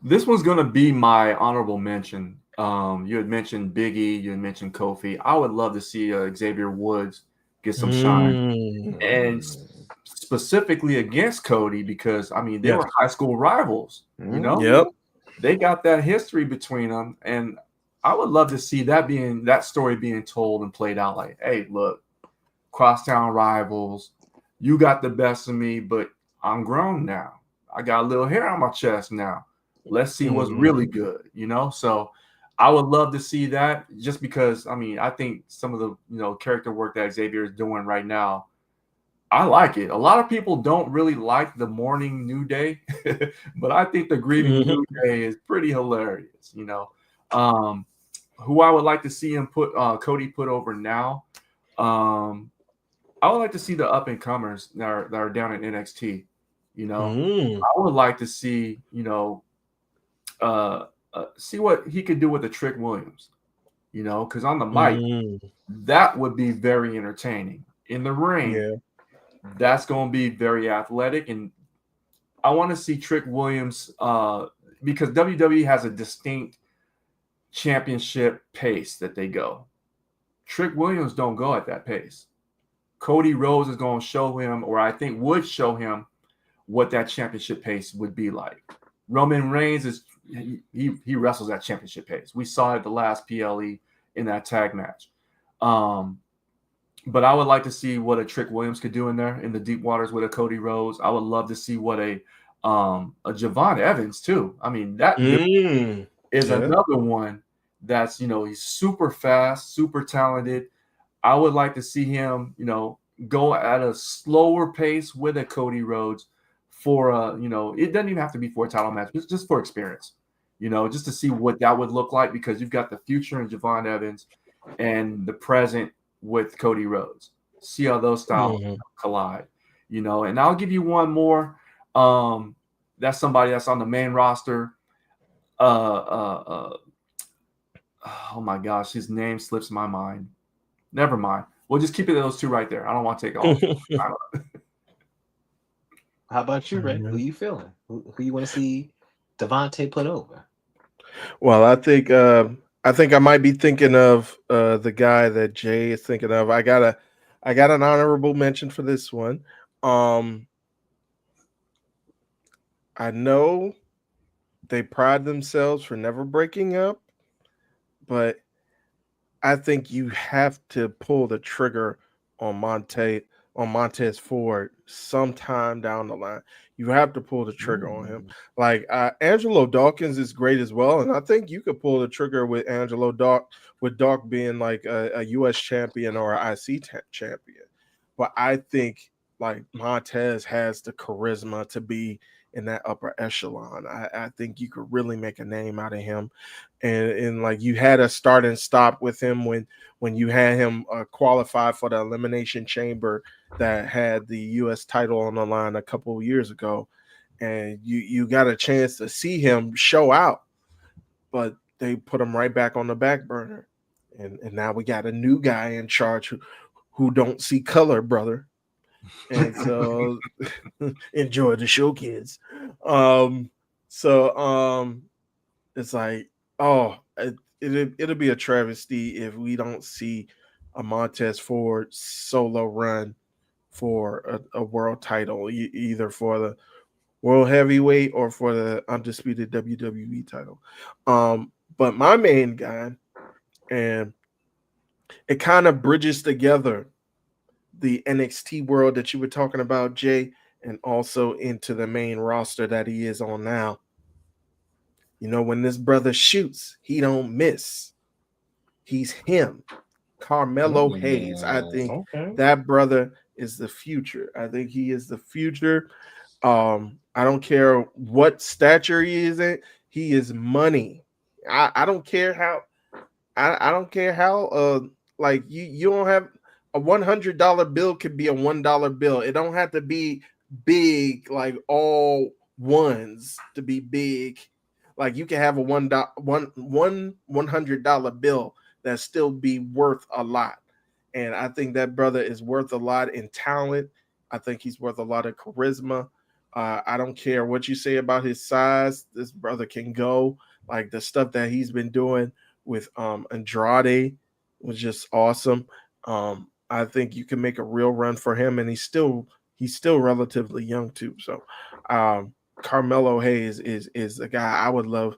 Speaker 7: This one's going to be my honorable mention. You had mentioned Big E. You had mentioned Kofi. I would love to see Xavier Woods get some shine. And specifically against Cody because, they were high school rivals.
Speaker 6: Yep.
Speaker 7: They got that history between them. And I would love to see that story being told and played out like, hey, look, crosstown rivals. You got the best of me, but I'm grown now. I got a little hair on my chest now. Let's see what's
Speaker 4: Mm-hmm.
Speaker 7: really good, you know? So I would love to see that, just because, I mean, I think some of the, you know, character work that Xavier is doing right now, I like it. A lot of people don't really like the morning New Day, but I think the grieving
Speaker 4: Mm-hmm.
Speaker 7: New Day is pretty hilarious, you know? Who I would like to see him put, Cody put over now, I would like to see the up and comers that are down in NXT. You know, I would like to see, you know, see what he could do with the Trick Williams. You know, because on the mic, that would be very entertaining. In the ring, that's going to be very athletic, and I want to see Trick Williams because WWE has a distinct championship pace that they go. Trick Williams don't go at that pace. Cody Rhodes is going to show him, or I think would show him, what that championship pace would be like. Roman Reigns is he wrestles at championship pace. We saw it at the last PLE in that tag match. But I would like to see what a Trick Williams could do in there in the deep waters with a Cody Rhodes. I would love to see what a Javon Evans too. I mean, that is another one that's, you know, he's super fast, super talented. I would like to see him, you know, go at a slower pace with a Cody Rhodes for a, you know, it doesn't even have to be for a title match, it's just for experience, you know, just to see what that would look like, because you've got the future in Javon Evans and the present with Cody Rhodes. See how those styles collide, you know. And I'll give you one more. That's somebody that's on the main roster. Oh my gosh, his name slips my mind. Never mind. We'll just keep it those two right there. I don't want to take all.
Speaker 4: How about you, Ray? Who you feeling? Who you want to see Devontae put over?
Speaker 6: Well, I think I might be thinking of the guy that Jay is thinking of. I got an honorable mention for this one. I know they pride themselves for never breaking up, but I think you have to pull the trigger on Montez Ford sometime down the line. You have to pull the trigger on him. Like Angelo Dawkins is great as well, and I think you could pull the trigger with Doc being like a U.S. champion or an IC champion. But I think like Montez has the charisma to be in that upper echelon. I think you could really make a name out of him, and like you had a start and stop with him when you had him qualify for the Elimination Chamber that had the U.S. title on the line a couple of years ago, and you got a chance to see him show out, but they put him right back on the back burner, and now we got a new guy in charge who don't see color, brother. And so enjoy the show, kids. It's like, it'll be a travesty if we don't see a Montez Ford solo run for a world title, either for the world heavyweight or for the undisputed WWE title. But my main guy, and it kind of bridges together the NXT world that you were talking about, Jay, and also into the main roster that he is on now. You know, when this brother shoots, he don't miss. He's him. Carmelo Hayes. I think that brother is the future. I think he is the future. I don't care what stature he is in. He is money. I don't care how. I don't care how. Like you don't have. A $100 bill could be a $1 bill. It don't have to be big, like all ones to be big. Like you can have a $100 bill that still be worth a lot. And I think that brother is worth a lot in talent. I think he's worth a lot of charisma. I don't care what you say about his size. This brother can go. Like the stuff that he's been doing with Andrade was just awesome. I think you can make a real run for him, and he's still relatively young too. So Carmelo Hayes is a guy I would love,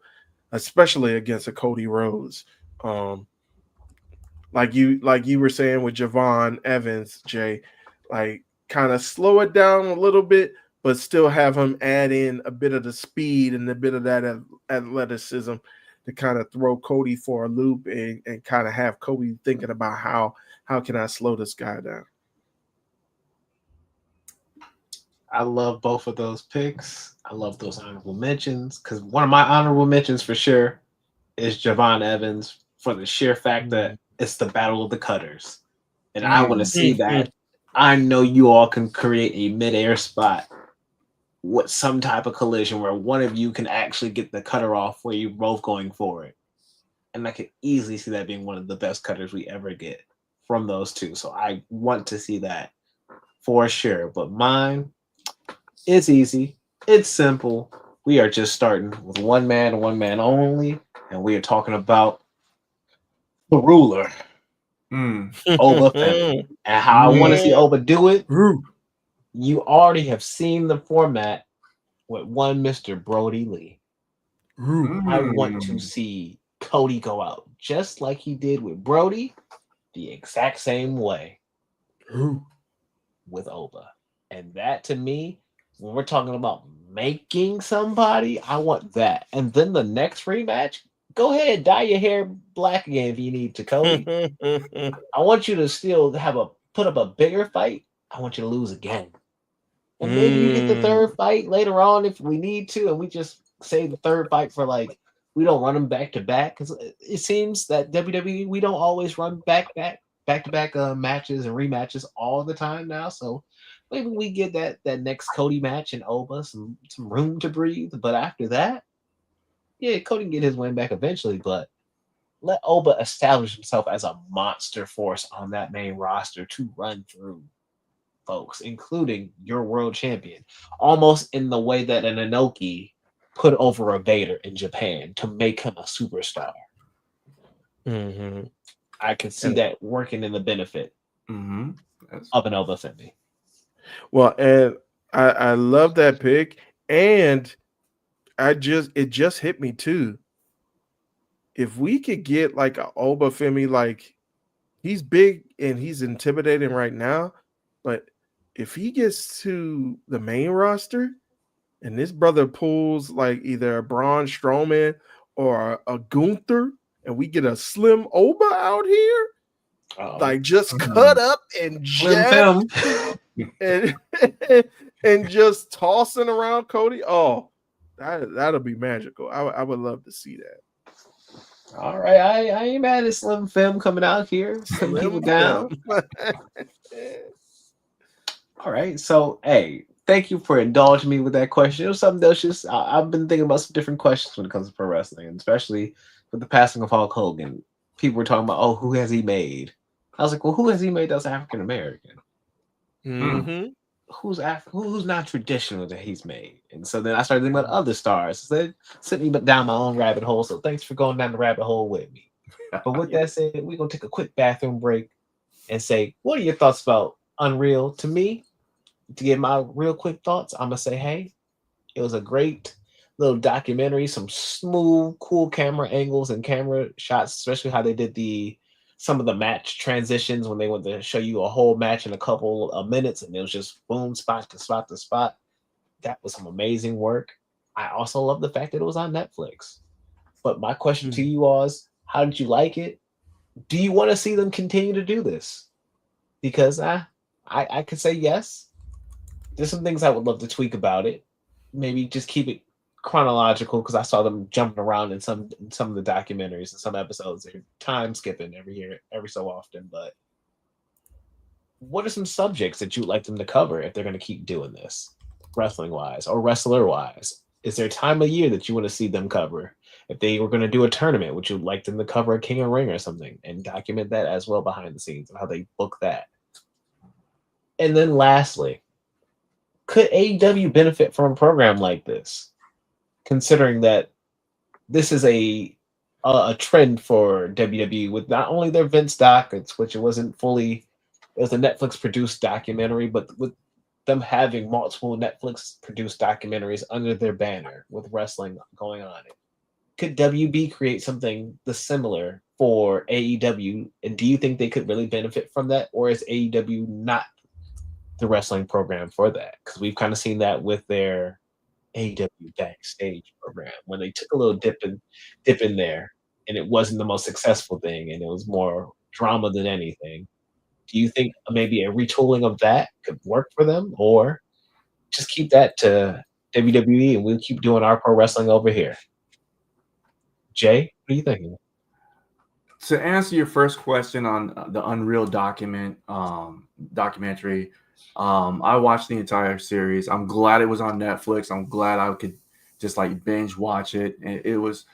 Speaker 6: especially against a Cody Rhodes. Like you were saying with Javon Evans, Jay, like kind of slow it down a little bit, but still have him add in a bit of the speed and a bit of that athleticism to kind of throw Cody for a loop and kind of have Cody thinking about how can I slow this guy down.
Speaker 4: I love both of those picks. I love those honorable mentions because one of my honorable mentions for sure is Javon Evans for the sheer fact that it's the battle of the cutters. And I want to see that. I know you all can create a midair spot with some type of collision where one of you can actually get the cutter off where you're both going for it. And I could easily see that being one of the best cutters we ever get from those two. So I want to see that for sure. But mine, it's easy. It's simple. We are just starting with one man only. And we are talking about the ruler, Oba Femi. And how I want to see Oba do it. You already have seen the format with one Mr. Brody Lee. I want to see Cody go out just like he did with Brody, the exact same way with Oba. And that to me, when we're talking about making somebody, I want that. And then the next rematch, go ahead, dye your hair black again if you need to, Cody. I want you to still put up a bigger fight. I want you to lose again. And maybe you get the third fight later on if we need to, and we just save the third fight for we don't run them back to back because it seems that WWE we don't always run back to back matches and rematches all the time now. So maybe we get that next Cody match and Oba some room to breathe. But after that, yeah, Cody can get his win back eventually. But let Oba establish himself as a monster force on that main roster to run through folks, including your world champion, almost in the way that an Inoki put over a Vader in Japan to make him a superstar. I could see that working in the benefit of an Oba Femi.
Speaker 6: Well, and I love that pick, and it just hit me too. If we could get like a Oba Femi, like he's big and he's intimidating right now, but if he gets to the main roster and this brother pulls like either a Braun Strowman or a Gunther, and we get a slim Oba out here, like just cut up and jacked and just tossing around Cody. Oh, that'll be magical. I would love to see that.
Speaker 4: All right, I ain't mad at Slim Fim coming out here, putting people down. All right, so hey, thank you for indulging me with that question. It was something that's I've been thinking about some different questions when it comes to pro wrestling, and especially with the passing of Hulk Hogan. People were talking about, oh, who has he made? I was like, well, who has he made that's African American? Who's not traditional that he's made? And so then I started thinking about other stars. So that sent me down my own rabbit hole. So thanks for going down the rabbit hole with me. But with that said, we're gonna take a quick bathroom break and say, what are your thoughts about Unreal? To me, to give my real quick thoughts, I'm gonna say, hey, it was a great little documentary, some smooth, cool camera angles and camera shots, especially how they did some of the match transitions when they went to show you a whole match in a couple of minutes, and it was just boom, spot to spot to spot. That was some amazing work. I also love the fact that it was on Netflix. But my question to you all is, how did you like it? Do you want to see them continue to do this? Because I could say yes. There's some things I would love to tweak about it. Maybe just keep it chronological, because I saw them jumping around in some of the documentaries and some episodes. They're time skipping every so often. But what are some subjects that you'd like them to cover if they're going to keep doing this, wrestling wise or wrestler wise? Is there a time of year that you want to see them cover? If they were going to do a tournament, would you like them to cover a King of Ring or something and document that as well behind the scenes of how they book that? And then lastly, could AEW benefit from a program like this, considering that this is a trend for WWE with not only their Vince doc, which it was a Netflix produced documentary, but with them having multiple Netflix produced documentaries under their banner with wrestling going on it. Could WB create something similar for AEW? And do you think they could really benefit from that? Or is AEW not the wrestling program for that, because we've kind of seen that with their AEW backstage program when they took a little dip in there, and it wasn't the most successful thing, and it was more drama than anything. Do you think maybe a retooling of that could work for them, or just keep that to WWE and we'll keep doing our pro wrestling over here? Jay, what are you thinking?
Speaker 7: To answer your first question on the Unreal documentary, I watched the entire series. I'm glad it was on Netflix. I'm glad I could just like binge watch it. And it was,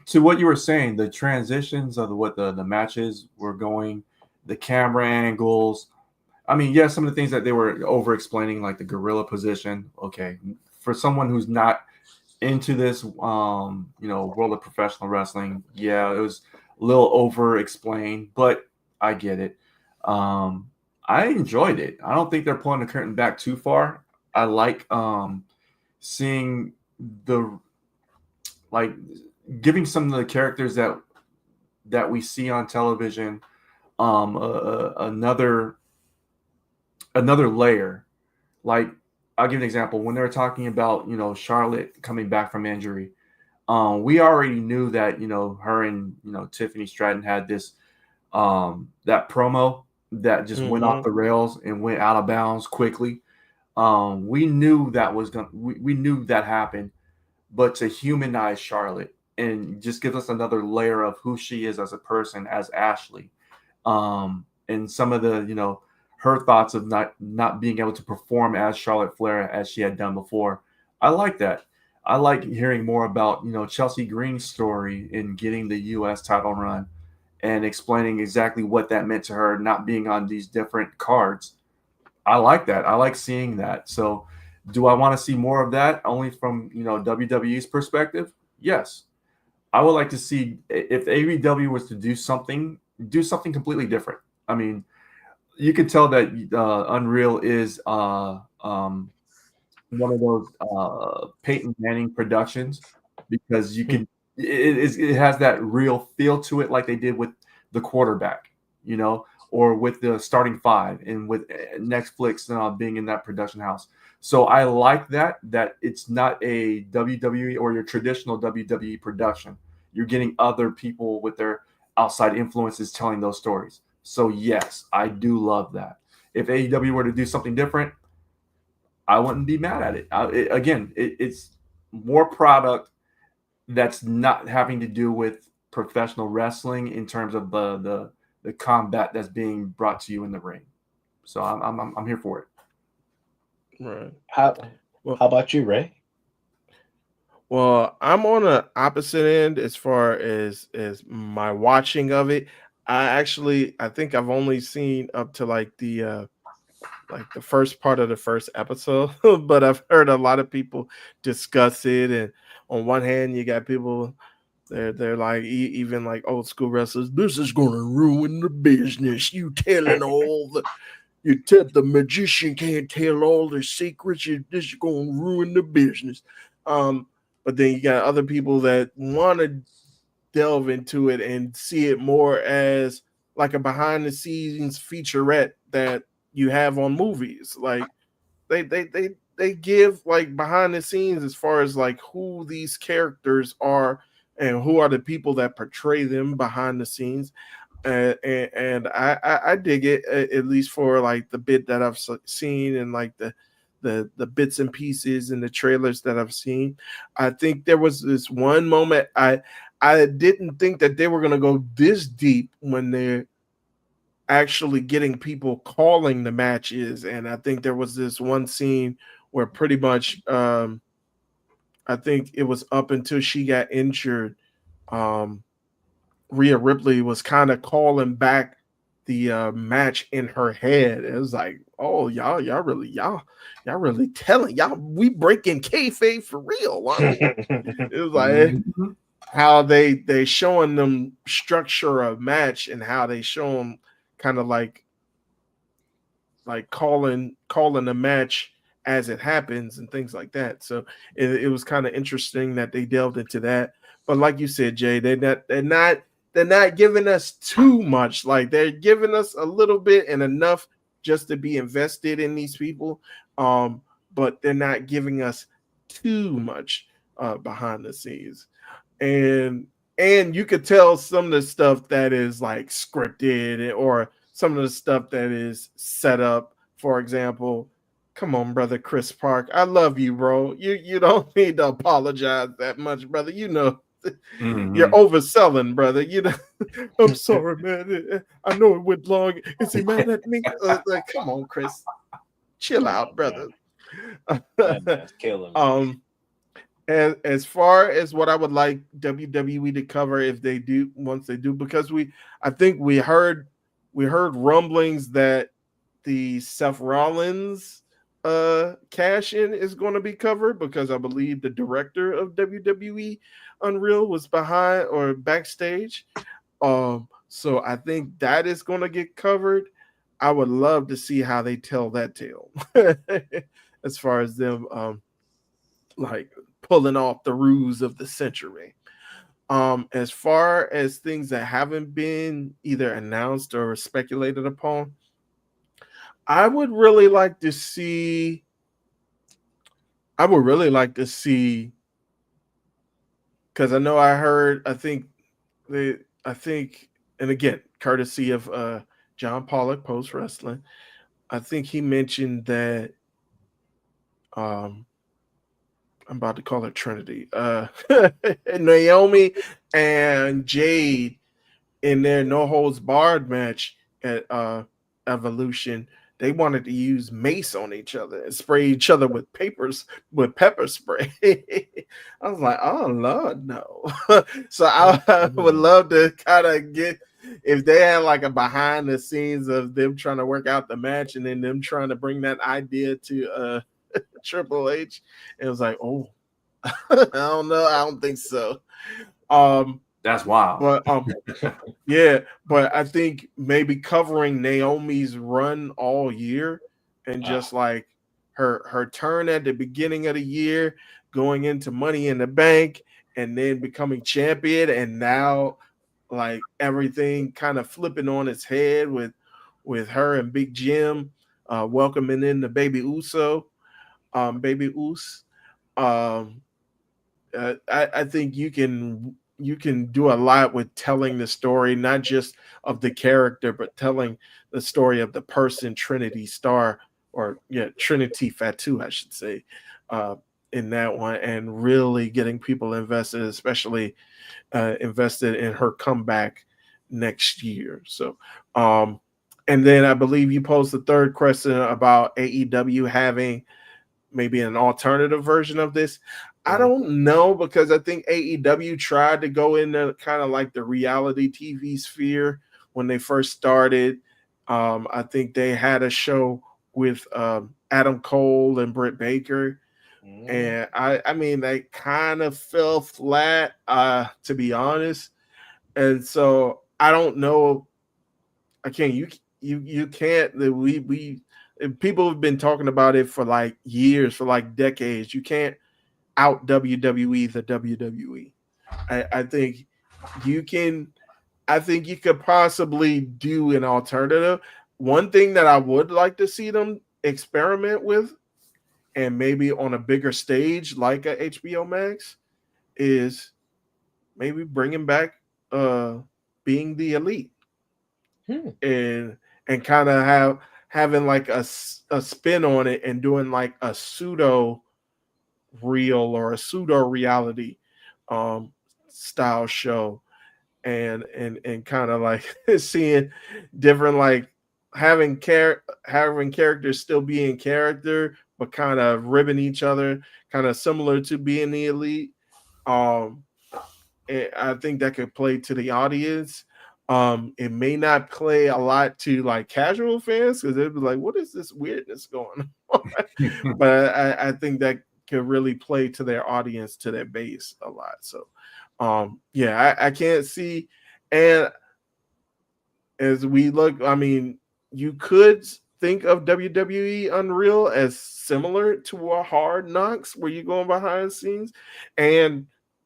Speaker 7: to what you were saying, the transitions of what the matches were going, the camera angles. I mean, yes, some of the things that they were over explaining, like the gorilla position. Okay, for someone who's not into this, world of professional wrestling, yeah, it was a little over explained, but I get it. I enjoyed it. I don't think they're pulling the curtain back too far. I like seeing giving some of the characters that we see on television another layer. Like, I'll give an example. When they were talking about, Charlotte coming back from injury, we already knew that, her and, Tiffany Stratton had this, that promo that just went off the rails and went out of bounds quickly. We knew that we knew that happened, but to humanize Charlotte and just give us another layer of who she is as a person, as Ashley, and some of the, her thoughts of not being able to perform as Charlotte Flair as she had done before. I like that. I like hearing more about, Chelsea Green's story in getting the U.S. title run and explaining exactly what that meant to her, not being on these different cards. I like that. I like seeing that. So do I want to see more of that only from, WWE's perspective? Yes. I would like to see, if AEW was to do something completely different. I mean, you could tell that Unreal is one of those Peyton Manning productions, because you can it has that real feel to it, like they did with the quarterback, or with the starting five, and with Netflix being in that production house. So I like that it's not a WWE or your traditional WWE production. You're getting other people with their outside influences telling those stories. So yes, I do love that. If AEW were to do something different, I wouldn't be mad at it. It's more product that's not having to do with professional wrestling in terms of the combat that's being brought to you in the ring. So I'm here for it.
Speaker 6: Right.
Speaker 4: How about you, Ray?
Speaker 6: Well, I'm on the opposite end as far as my watching of it. I think I've only seen up to like the first part of the first episode, but I've heard a lot of people discuss it. And on one hand, you got people they're like, even like old school wrestlers, this is going to ruin the business. You telling the magician can't tell all the secrets. This is going to ruin the business. But then you got other people that want to delve into it and see it more as like a behind the scenes featurette that you have on movies. Like they give like behind the scenes as far as like who these characters are and who are the people that portray them behind the scenes. And I dig it, at least for like the bit that I've seen and like the bits and pieces and the trailers that I've seen. I think there was this one moment I didn't think that they were going to go this deep when they're actually getting people calling the matches. And I think there was this one scene where pretty much I think it was up until she got injured. Rhea Ripley was kind of calling back the match in her head. It was like, oh, y'all really telling y'all we breaking kayfabe for real. I mean, it was like how they showing them structure a match and how they show them kind of like calling the match as it happens and things like that. So it was kind of interesting that they delved into that. But like you said, Jay, they're not giving us too much. Like they're giving us a little bit and enough just to be invested in these people, but they're not giving us too much behind the scenes, and you could tell some of the stuff that is like scripted or some of the stuff that is set up. For example, come on, brother Chris Park, I love you, bro. You don't need to apologize that much, brother. You know, you're overselling, brother. You know, I'm sorry, man. I know it went long. Is he mad at me? Like, come on, Chris, chill out, brother.
Speaker 4: That man's killing me.
Speaker 6: As far as what I would like WWE to cover if they do, once they do, because I think we heard rumblings that the Seth Rollins cash in is going to be covered, because I believe the director of WWE Unreal was behind or backstage. So I think that is going to get covered. I would love to see how they tell that tale as far as them like pulling off the ruse of the century. As far as things that haven't been either announced or speculated upon, I would really like to see. Because I know I think, and again, courtesy of John Pollock, Post Wrestling, I think he mentioned that. I'm about to call her Trinity. Naomi and Jade in their no holds barred match at Evolution, they wanted to use mace on each other and spray each other with pepper spray. I was like, oh Lord, no. So I would love to kind of get, if they had like a behind the scenes of them trying to work out the match and then them trying to bring that idea to Triple H. It was like, oh, I don't know. I don't think so.
Speaker 7: That's wild.
Speaker 6: But yeah, but I think maybe covering Naomi's run all year and just like her turn at the beginning of the year, going into Money in the Bank, and then becoming champion, and now like everything kind of flipping on its head with her and Big Jim welcoming in the Baby Uso. Baby Us. I think you can do a lot with telling the story, not just of the character, but telling the story of the person, Trinity Star, or Trinity Fatu, I should say, in that one, and really getting people invested, especially invested in her comeback next year. So, and then I believe you posed the third question about AEW having maybe an alternative version of this. I don't know, because I think AEW tried to go into kind of like the reality TV sphere when they first started. I think they had a show with Adam Cole and Britt Baker. And I mean, they kind of fell flat, to be honest. And so I don't know. You can't. We people have been talking about it for like years, for like decades. You can't out WWE the WWE. I think you can. I think you could possibly do an alternative. One thing that I would like to see them experiment with, and maybe on a bigger stage like a HBO Max, is maybe bringing back Being the Elite, and kind of having like a spin on it and doing like a pseudo real or a pseudo reality style show, and kind of like seeing different, like having characters still be in character but kind of ribbing each other, kind of similar to Being the Elite. And I think that could play to the audience. It may not play a lot to like casual fans, because they'd be like, what is this weirdness going on? But I think that could really play to their audience, to their base a lot. So I can't see. And as we look, I mean, you could think of WWE Unreal as similar to a Hard Knocks, where you're going behind the scenes, and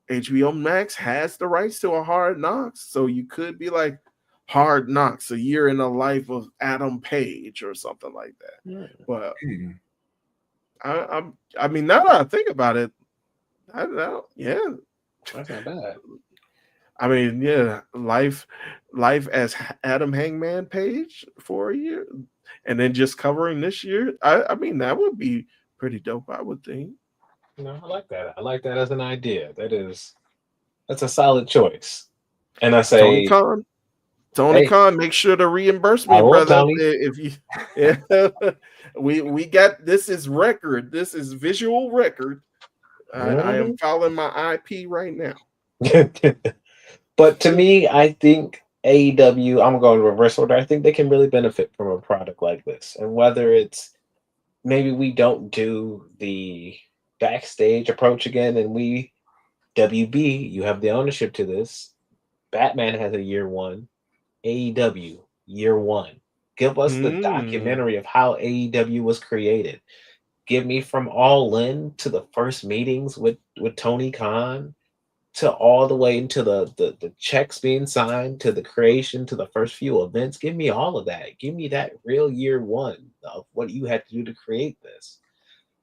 Speaker 6: HBO Max has the rights to a Hard Knocks, so you could be like, Hard Knocks, a year in the life of Adam Page or something like that. But I mean, now that I think about it, I don't know. Yeah,
Speaker 4: That's not bad.
Speaker 6: I mean, yeah, life as Adam Hangman Page for a year, and then just covering this year. I mean, that would be pretty dope, I would think.
Speaker 4: I like that. I like that as an idea. That's a solid choice. And I
Speaker 6: Tony
Speaker 4: say,
Speaker 6: Khan, Tony
Speaker 4: hey,
Speaker 6: Khan, make sure to reimburse
Speaker 4: I
Speaker 6: me,
Speaker 4: will,
Speaker 6: brother.
Speaker 4: Tony.
Speaker 6: If you, yeah, we got this is record. This is visual record. I am filing my IP right now.
Speaker 4: But to me, I think AEW, I'm going to reverse order. I think they can really benefit from a product like this. And whether it's maybe we don't do the backstage approach again and we, WB, you have the ownership to this. Batman has a year one. AEW, year one. Give us the documentary of how AEW was created. Give me from All In to the first meetings with Tony Khan to all the way into the checks being signed to the creation to the first few events. Give me all of that. Give me that real year one of what you had to do to create this.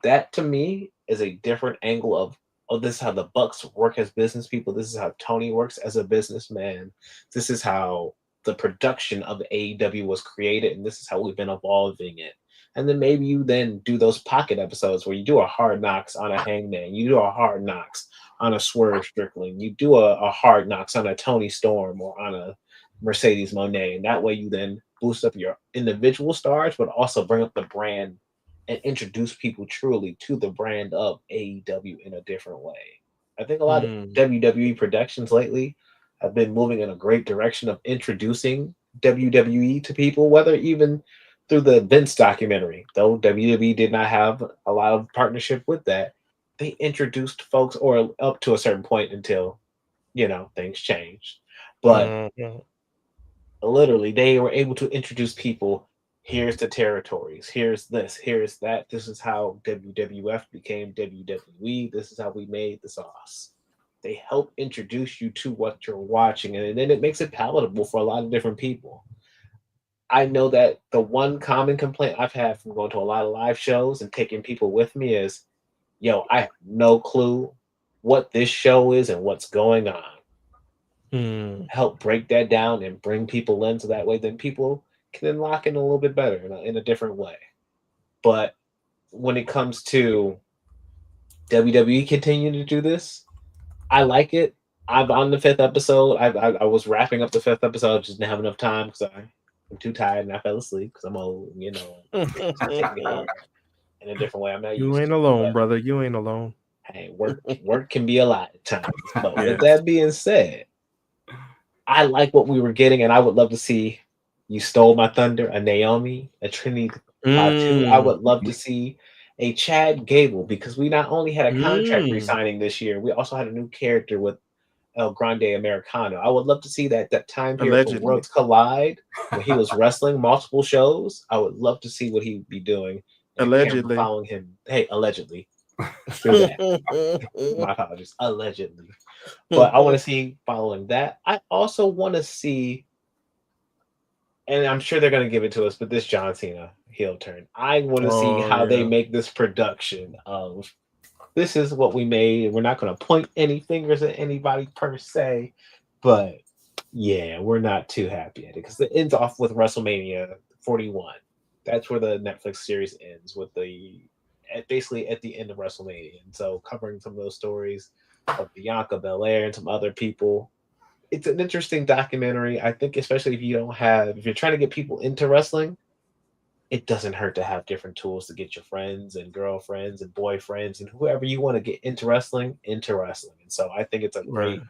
Speaker 4: That to me is a different angle of, oh, this is how the Bucks work as business people. This is how Tony works as a businessman. This is how the production of AEW was created, and this is how we've been evolving it. And then maybe you then do those pocket episodes where you do a Hard Knocks on a Hangman, you do a Hard Knocks on a Swerve Strickland, you do a Hard Knocks on a Tony Storm or on a Mercedes Moné, and that way you then boost up your individual stars, but also bring up the brand and introduce people truly to the brand of AEW in a different way. I think a lot of WWE productions lately have been moving in a great direction of introducing WWE to people, whether even through the Vince documentary, though WWE did not have a lot of partnership with that. They introduced folks or up to a certain point until, things changed. But literally, they were able to introduce people. Here's the territories. Here's this. Here's that. This is how WWF became WWE. This is how we made the sauce. They help introduce you to what you're watching, and then it makes it palatable for a lot of different people. I know that the one common complaint I've had from going to a lot of live shows and taking people with me is, yo, I have no clue what this show is and what's going on. Help break that down and bring people in so that way then people can then lock in a little bit better in a different way. But when it comes to WWE continuing to do this, I like it. I'm on the 5th episode. I was wrapping up the 5th episode, just didn't have enough time because I'm too tired and I fell asleep because I'm old, in a different way. I'm not.
Speaker 6: You ain't alone, brother. You ain't alone.
Speaker 4: Hey, work can be a lot at times. But with that being said, I like what we were getting, and I would love to see You Stole My Thunder, a Naomi, a Trinity Fatu. I would love to see a Chad Gable because we not only had a contract re-signing this year, we also had a new character with El Grande Americano. I would love to see that time period when Worlds Collide, when he was wrestling multiple shows. I would love to see what he would be doing.
Speaker 6: Allegedly.
Speaker 4: Following him. Hey, allegedly. My apologies. Allegedly. But I want to see following that. I also want to see, and I'm sure they're going to give it to us, but this John Cena heel turn. I want to see how they make this production of, this is what we made. We're not going to point any fingers at anybody per se, but yeah, we're not too happy at it because it ends off with WrestleMania 41. That's where the Netflix series ends, with basically at the end of WrestleMania. And so covering some of those stories of Bianca Belair and some other people. It's an interesting documentary. I think especially if you're trying to get people into wrestling, it doesn't hurt to have different tools to get your friends and girlfriends and boyfriends and whoever you want to get into wrestling. And so I think it's a great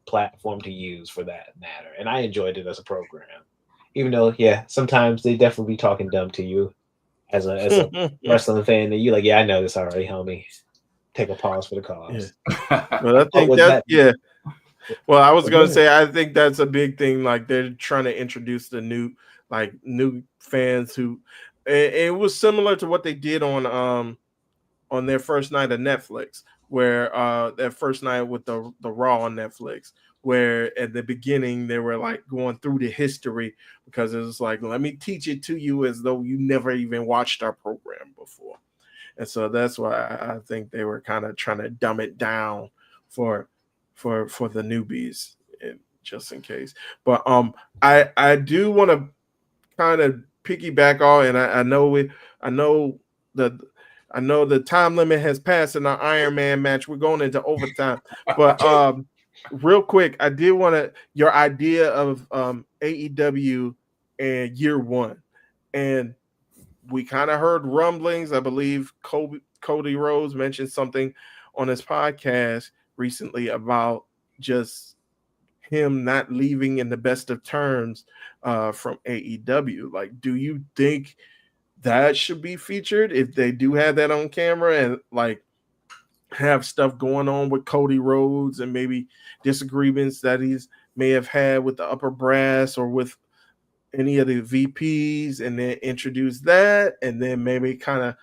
Speaker 4: platform to use for that matter. And I enjoyed it as a program. Even though, sometimes they definitely be talking dumb to you as a wrestling fan. And you're like, I know this already, homie. Take a pause for the cause.
Speaker 6: But I think Well, I was going to say, I think that's a big thing. Like, they're trying to introduce the new fans who, it was similar to what they did on their first night of Netflix, where their first night with the Raw on Netflix, where at the beginning they were like going through the history, because it was like, let me teach it to you as though you never even watched our program before. And so that's why I think they were kind of trying to dumb it down for the newbies, just in case. But I do want to kind of piggyback on, and I know the time limit has passed in our Iron Man match. We're going into overtime, but real quick, I did want to your idea of AEW and year one, and we kind of heard rumblings. I believe Cody Rhodes mentioned something on his podcast recently about just him not leaving in the best of terms from AEW. Like, do you think that should be featured if they do have that on camera, and like have stuff going on with Cody Rhodes and maybe disagreements that he's may have had with the upper brass or with any of the VPs, and then introduce that, and then maybe kind of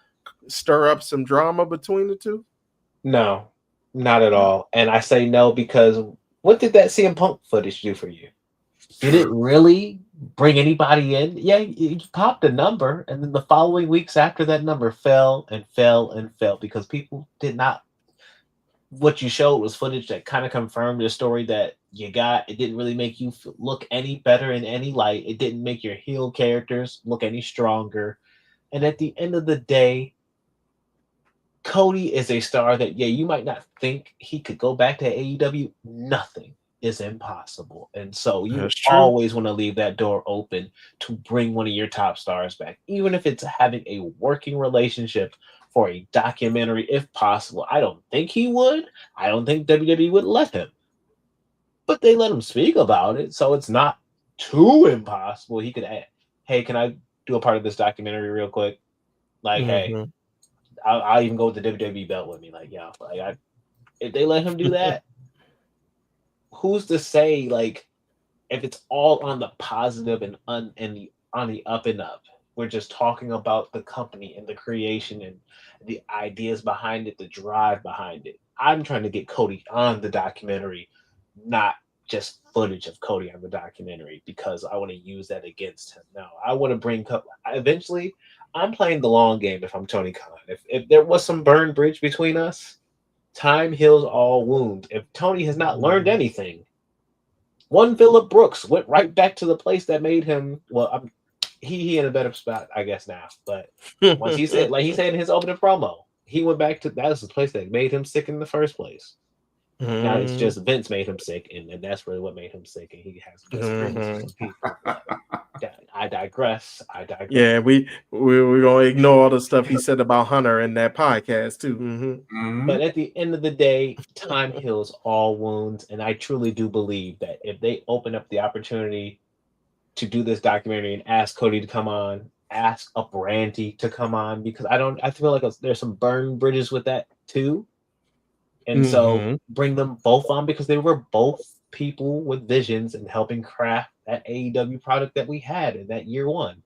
Speaker 6: stir up some drama between the two?
Speaker 4: No, not at all. And I say no because what did that CM Punk footage do for you? Did it really bring anybody in? Yeah, you popped a number, and then the following weeks after that number fell and fell and fell because people did not. What you showed was footage that kind of confirmed the story that you got. It didn't really make you look any better in any light. It didn't make your heel characters look any stronger. And at the end of the day, Cody is a star that, yeah, you might not think he could go back to AEW. Nothing is impossible. And so you always want to leave that door open to bring one of your top stars back, even if it's having a working relationship for a documentary, if possible. I don't think he would. I don't think WWE would let him. But they let him speak about it, so it's not too impossible. He could add, hey, can I do a part of this documentary real quick? Like, hey, I'll even go with the WWE belt with me. Like, yeah, like if they let him do that, who's to say, like, if it's all on the positive and on the up and up? We're just talking about the company and the creation and the ideas behind it, the drive behind it. I'm trying to get Cody on the documentary, not just footage of Cody on the documentary, because I want to use that against him. No, I want to bring eventually. I'm playing the long game if I'm Tony Khan. If there was some burned bridge between us, time heals all wounds. If Tony has not learned anything, one Phillip Brooks went right back to the place that made him. Well, he in a better spot, I guess, now. But once he said, like he said in his opening promo, he went back to that was the place that made him sick in the first place. Now it's just Vince made him sick, and that's really what made him sick, and he has disagreements with some people. I digress.
Speaker 6: Yeah, we're gonna ignore all the stuff he said about Hunter in that podcast too.
Speaker 4: But at the end of the day, time heals all wounds, and I truly do believe that if they open up the opportunity to do this documentary and ask Cody to come on, ask a Brandy to come on, because I feel like there's some burned bridges with that too. And so bring them both on, because they were both people with visions and helping craft that AEW product that we had in that year one.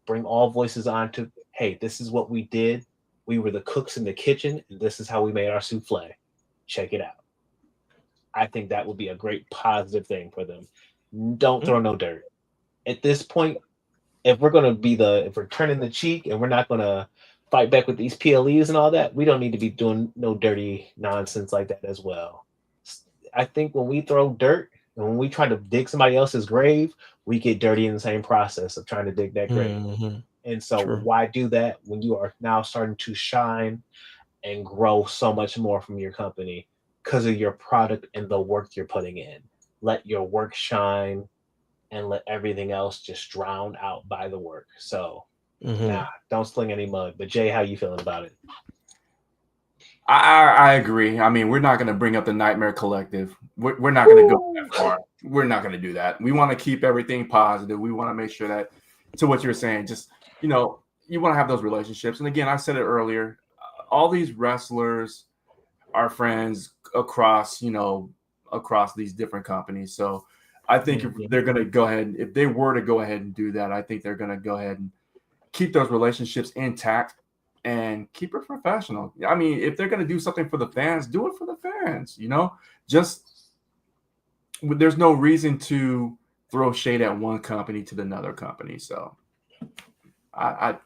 Speaker 4: Bring all voices on to, hey, this is what we did. We were the cooks in the kitchen, and this is how we made our souffle. Check it out. I think that would be a great positive thing for them. Don't throw no dirt. At this point, if we're turning the cheek and we're not gonna fight back with these PLEs and all that, we don't need to be doing no dirty nonsense like that as well. I think when we throw dirt and when we try to dig somebody else's grave, we get dirty in the same process of trying to dig that grave. And so why do that when you are now starting to shine and grow so much more from your company because of your product and the work you're putting in? Let your work shine and let everything else just drown out by the work. So nah, don't sling any mud. But Jay, how you feeling about it?
Speaker 7: I agree. I mean, we're not going to bring up the Nightmare Collective. We're not going to go that far. We're not going to do that. We want to keep everything positive. We want to make sure that, to what you're saying, just, you want to have those relationships. And again, I said it earlier, all these wrestlers are friends across these different companies. So I think if they're going to go ahead, if they were to go ahead and do that, I think they're going to go ahead and keep those relationships intact and keep it professional. I mean, if they're going to do something for the fans, do it for the fans, just there's no reason to throw shade at one company to another company. So I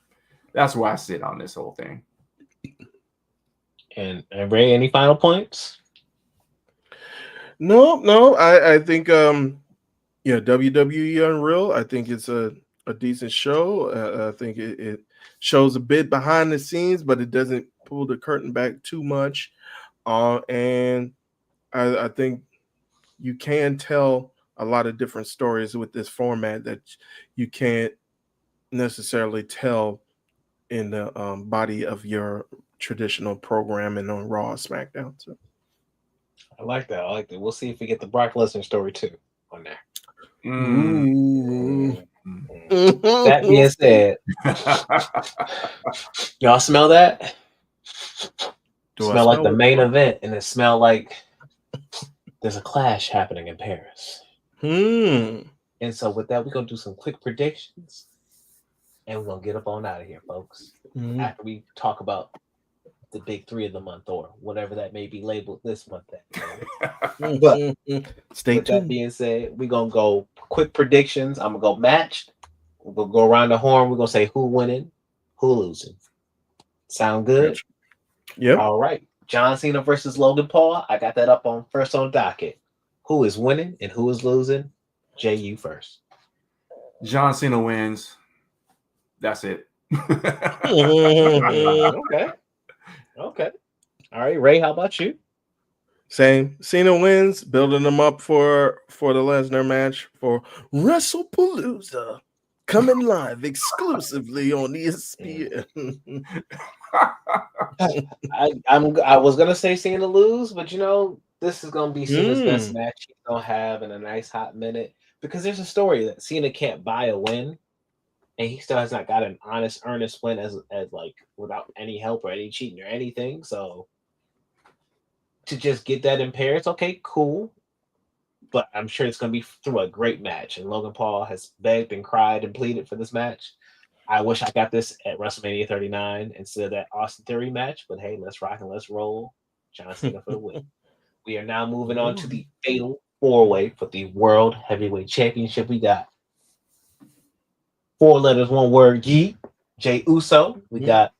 Speaker 7: that's where I sit on this whole thing.
Speaker 4: And Ray, any final points?
Speaker 6: No. I think WWE Unreal. I think it's a decent show. I think it shows a bit behind the scenes, but it doesn't pull the curtain back too much. And I think you can tell a lot of different stories with this format that you can't necessarily tell in the body of your traditional programming on Raw or SmackDown. So.
Speaker 4: I like that. I like that. We'll see if we get the Brock Lesnar story too on there.
Speaker 6: Ooh.
Speaker 4: That being said, y'all smell that? Smell like the main event, and it smell like there's a clash happening in Paris. And so with that, we're gonna do some quick predictions, and we're gonna get up on out of here, folks. After we talk about the big 3 of the month, or whatever that may be labeled this month. But
Speaker 6: stay
Speaker 4: with
Speaker 6: tuned.
Speaker 4: that being said, we're gonna go quick predictions. I'm gonna go matched. We'll go around the horn. We're gonna say who winning, who losing. Sound good?
Speaker 6: Yep.
Speaker 4: All right. John Cena versus Logan Paul. I got that up on first on docket. Who is winning and who is losing? Jay, you first.
Speaker 7: John Cena wins. That's it.
Speaker 4: Okay. Okay. All right, Ray, how about you?
Speaker 6: Same. Cena wins, building them up for the Lesnar match for WrestlePalooza, coming live exclusively on ESPN.
Speaker 4: I was gonna say Cena lose, but this is gonna be Cena's best match he's gonna have in a nice hot minute, because there's a story that Cena can't buy a win, and he still has not got an honest, earnest win as like without any help or any cheating or anything. So to just get that in Paris, okay, cool. But I'm sure it's going to be through a great match. And Logan Paul has begged and cried and pleaded for this match. I wish I got this at WrestleMania 39 instead of that Austin Theory match. But hey, let's rock and let's roll. John Cena for the win. We are now moving on to the fatal 4-way for the World Heavyweight Championship. We got 4 letters, 1 word, G. Jey Uso. We got,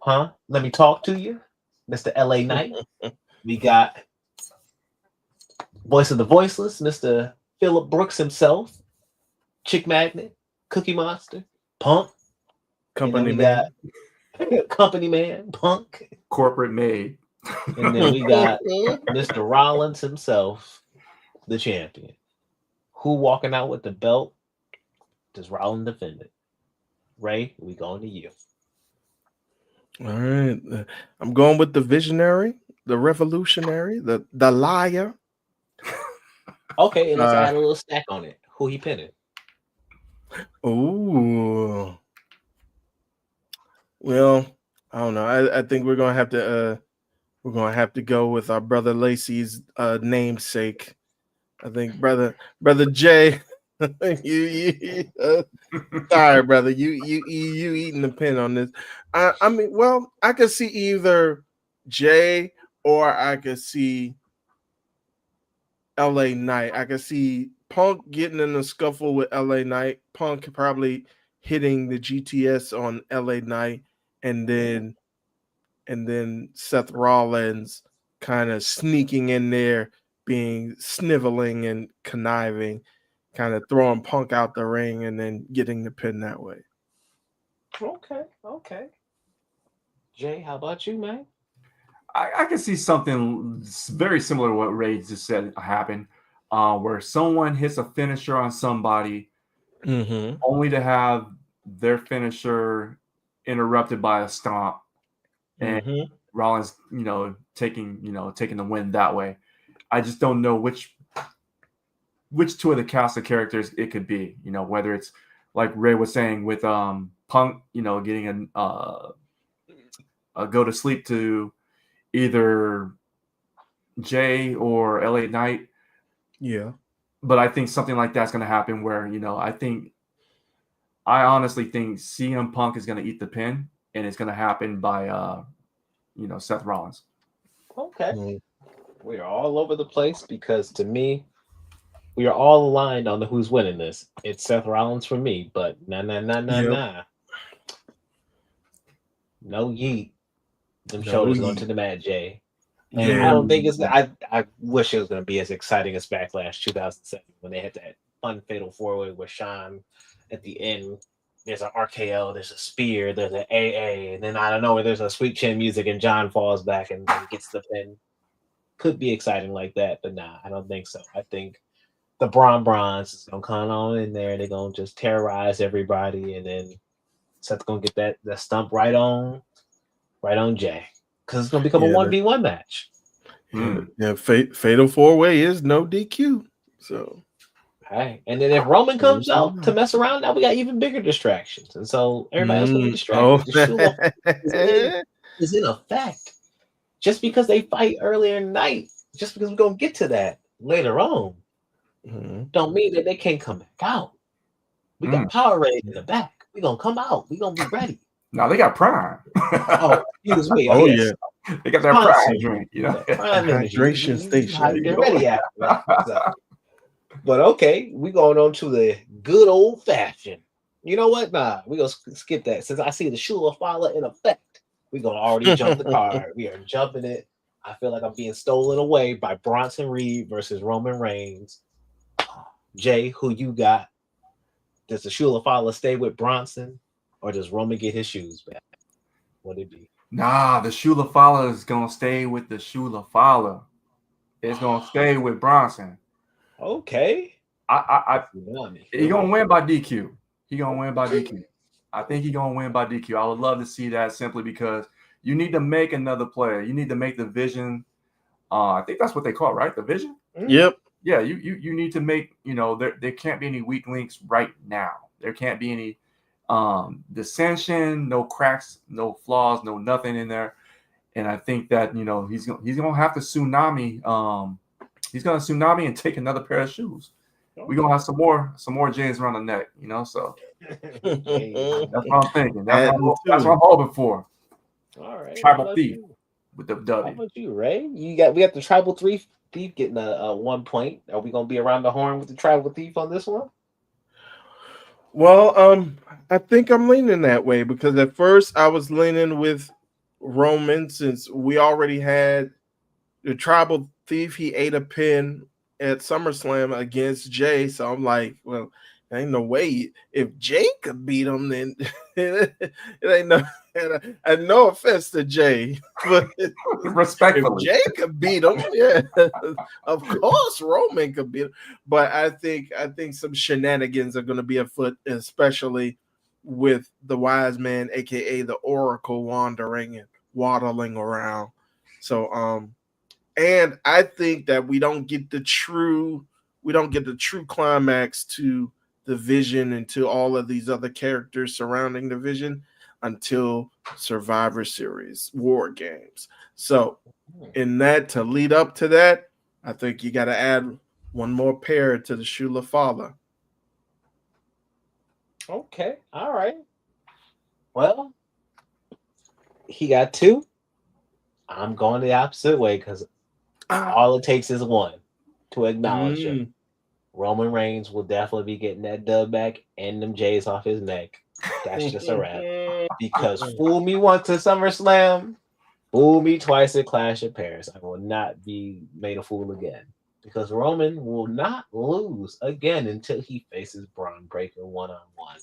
Speaker 4: let me talk to you, Mr. LA Knight. We got voice of the voiceless, Mr. Phillip Brooks himself, Chick Magnet, Cookie Monster, Punk,
Speaker 6: Company man,
Speaker 4: Company Man, Punk,
Speaker 7: corporate made,
Speaker 4: and then we got Mr. Rollins himself, the champion. Who walking out with the belt? Does Rollins defend it? Ray, we going to you.
Speaker 6: All right, I'm going with the visionary, the revolutionary, the liar.
Speaker 4: Okay, and let's add a little stack on it. Who he pinning?
Speaker 6: Ooh. Well, I don't know. I think we're gonna have to go with our brother Lacey's namesake. I think brother Jay. Sorry, brother. You eating the pin on this. I mean, well, I could see either Jay or I could see LA Knight. I could see Punk getting in a scuffle with LA Knight. Punk probably hitting the GTS on LA Knight, and then Seth Rollins kind of sneaking in there, being sniveling and conniving, kind of throwing Punk out the ring and then getting the pin that way.
Speaker 4: Okay. Jay, how about you, man?
Speaker 7: I can see something very similar to what Ray just said happen, where someone hits a finisher on somebody, only to have their finisher interrupted by a stomp, and Rollins, taking the win that way. I just don't know which 2 of the cast of characters it could be. Whether it's like Ray was saying with Punk, getting a go to sleep to either Jay or LA Knight.
Speaker 6: Yeah.
Speaker 7: But I think something like that's going to happen where, I honestly think CM Punk is going to eat the pin, and it's going to happen by, Seth Rollins.
Speaker 4: Okay. We are all over the place because to me, We are all aligned on the who's winning this. It's Seth Rollins for me, but nah. No yeet. Them shoulders going to the mat, Jay. And I don't think it's. I wish it was going to be as exciting as Backlash 2007 when they had that unfatal 4-way with Sean at the end. There's an RKO, there's a spear, there's an AA, and then I don't know where there's a sweet chin music and John falls back and gets the pin. Could be exciting like that, but nah, I don't think so. I think the Bronze is gonna come on in there. They're gonna just terrorize everybody, and then Seth's gonna get that stump right on Jay, because it's gonna become a 1v1 match.
Speaker 6: Yeah, fatal 4-way is no DQ. So,
Speaker 4: hey, and then if Roman comes out to mess around, now we got even bigger distractions, and so everybody else will be distracted. The is in effect. Just because they fight earlier in the night, just because we're gonna get to that later on, don't mean that they can't come back out. We got Power Raid in the back. We're gonna come out. We're gonna be ready.
Speaker 7: No, they got Prime.
Speaker 4: Oh, excuse me.
Speaker 6: Oh,
Speaker 4: yes.
Speaker 6: yeah.
Speaker 7: They got that Prime drink, you know.
Speaker 4: Prime
Speaker 6: hydration station.
Speaker 4: Get ready after that. So. But okay, we going on to the good old fashioned. You know what? Nah, we gonna skip that since I see the Shula Fala in effect. We're gonna already jump the card. We are jumping it. I feel like I'm being stolen away by Bronson Reed versus Roman Reigns. Jay, who you got? Does the Shula Fala stay with Bronson, or does Roman get his shoes back? What'd it be?
Speaker 7: Nah, the Shula Fala is gonna stay with the Shula Fala. It's gonna stay with Bronson.
Speaker 4: Okay.
Speaker 7: He gonna win by DQ. He gonna win by DQ. I think he's gonna win by DQ. I would love to see that simply because you need to make another player. You need to make the vision. I think that's what they call it, right? The vision.
Speaker 6: Yep.
Speaker 7: Yeah. You need to make. You know, there can't be any weak links right now. There can't be any dissension, no cracks, no flaws, no nothing in there. And I think that he's gonna have to tsunami. He's gonna tsunami and take another pair of shoes. We're gonna have some more J's around the neck, so that's what I'm thinking. That's what I'm hoping for.
Speaker 4: All right.
Speaker 7: Tribal Thief with the W.
Speaker 4: How about you, Ray? We got the Tribal Thief getting a 1 point. Are we gonna be around the horn with the Tribal Thief on this one?
Speaker 6: Well, I think I'm leaning that way because at first I was leaning with Roman since we already had the Tribal Thief. He ate a pin at SummerSlam against Jay, so I'm like, well, there ain't no way. If Jay could beat him, then it ain't no. And no offense to Jay, but
Speaker 7: respectfully,
Speaker 6: if Jay could beat him, yeah, of course Roman could beat him. But I think some shenanigans are going to be afoot, especially with the Wise Man, aka the Oracle, wandering and waddling around. So, and I think that we don't get the true climax to the Vision and to all of these other characters surrounding the Vision until Survivor Series War Games. So in that, to lead up to that, I think you got to add one more pair to the Shula Fala.
Speaker 4: Okay. All right. Well, he got 2. I'm going the opposite way because all it takes is 1 to acknowledge him. Roman Reigns will definitely be getting that dub back and them J's off his neck. That's just a wrap. Because fool me once at SummerSlam, fool me twice at Clash in Paris. I will not be made a fool again. Because Roman will not lose again until he faces Braun Breaker 1-on-1.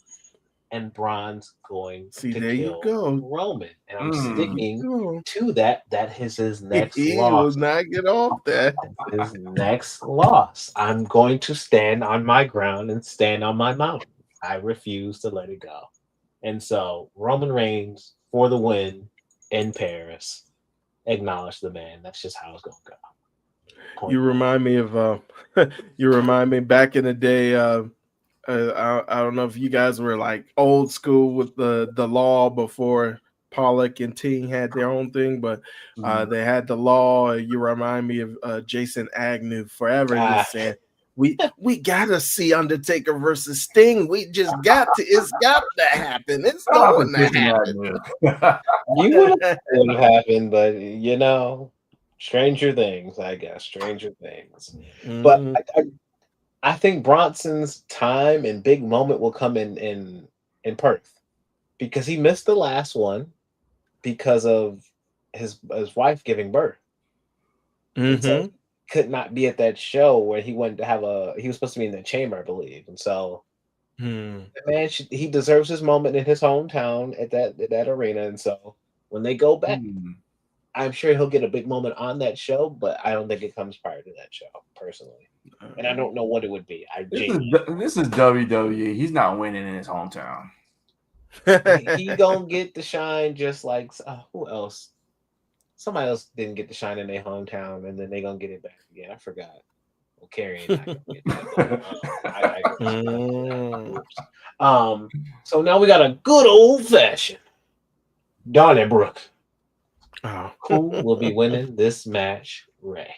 Speaker 4: And Braun's going to kill Roman. And I'm sticking to that. That is his next loss. He will
Speaker 6: not get off that.
Speaker 4: His next loss. I'm going to stand on my ground and stand on my mountain. I refuse to let it go. And so Roman Reigns for the win in Paris. Acknowledge the man. That's just how it's going to go.
Speaker 6: You remind me of back in the day. I don't know if you guys were like old school with the law before Pollock and Ting had their own thing, but they had the law. You remind me of Jason Agnew forever just saying, we gotta see Undertaker versus Sting. We just it's got to happen. It's going to happen.
Speaker 4: You would have happened, but stranger things, I guess. Stranger things. But I think Bronson's time and big moment will come in Perth because he missed the last one because of his wife giving birth. And so could not be at that show where he went to have he was supposed to be in the chamber, I believe. And so the man he deserves his moment in his hometown at that arena. And so when they go back, I'm sure he'll get a big moment on that show, but I don't think it comes prior to that show, personally. And I don't know what it would be.
Speaker 7: This is WWE. He's not winning in his hometown.
Speaker 4: He gonna get the shine just like who else? Somebody else didn't get the shine in their hometown, and then they gonna get it back again. I forgot. Well, Carrie ain't not gonna get that. So now we got a good old fashioned Donnybrook. Who will be winning this match, Ray?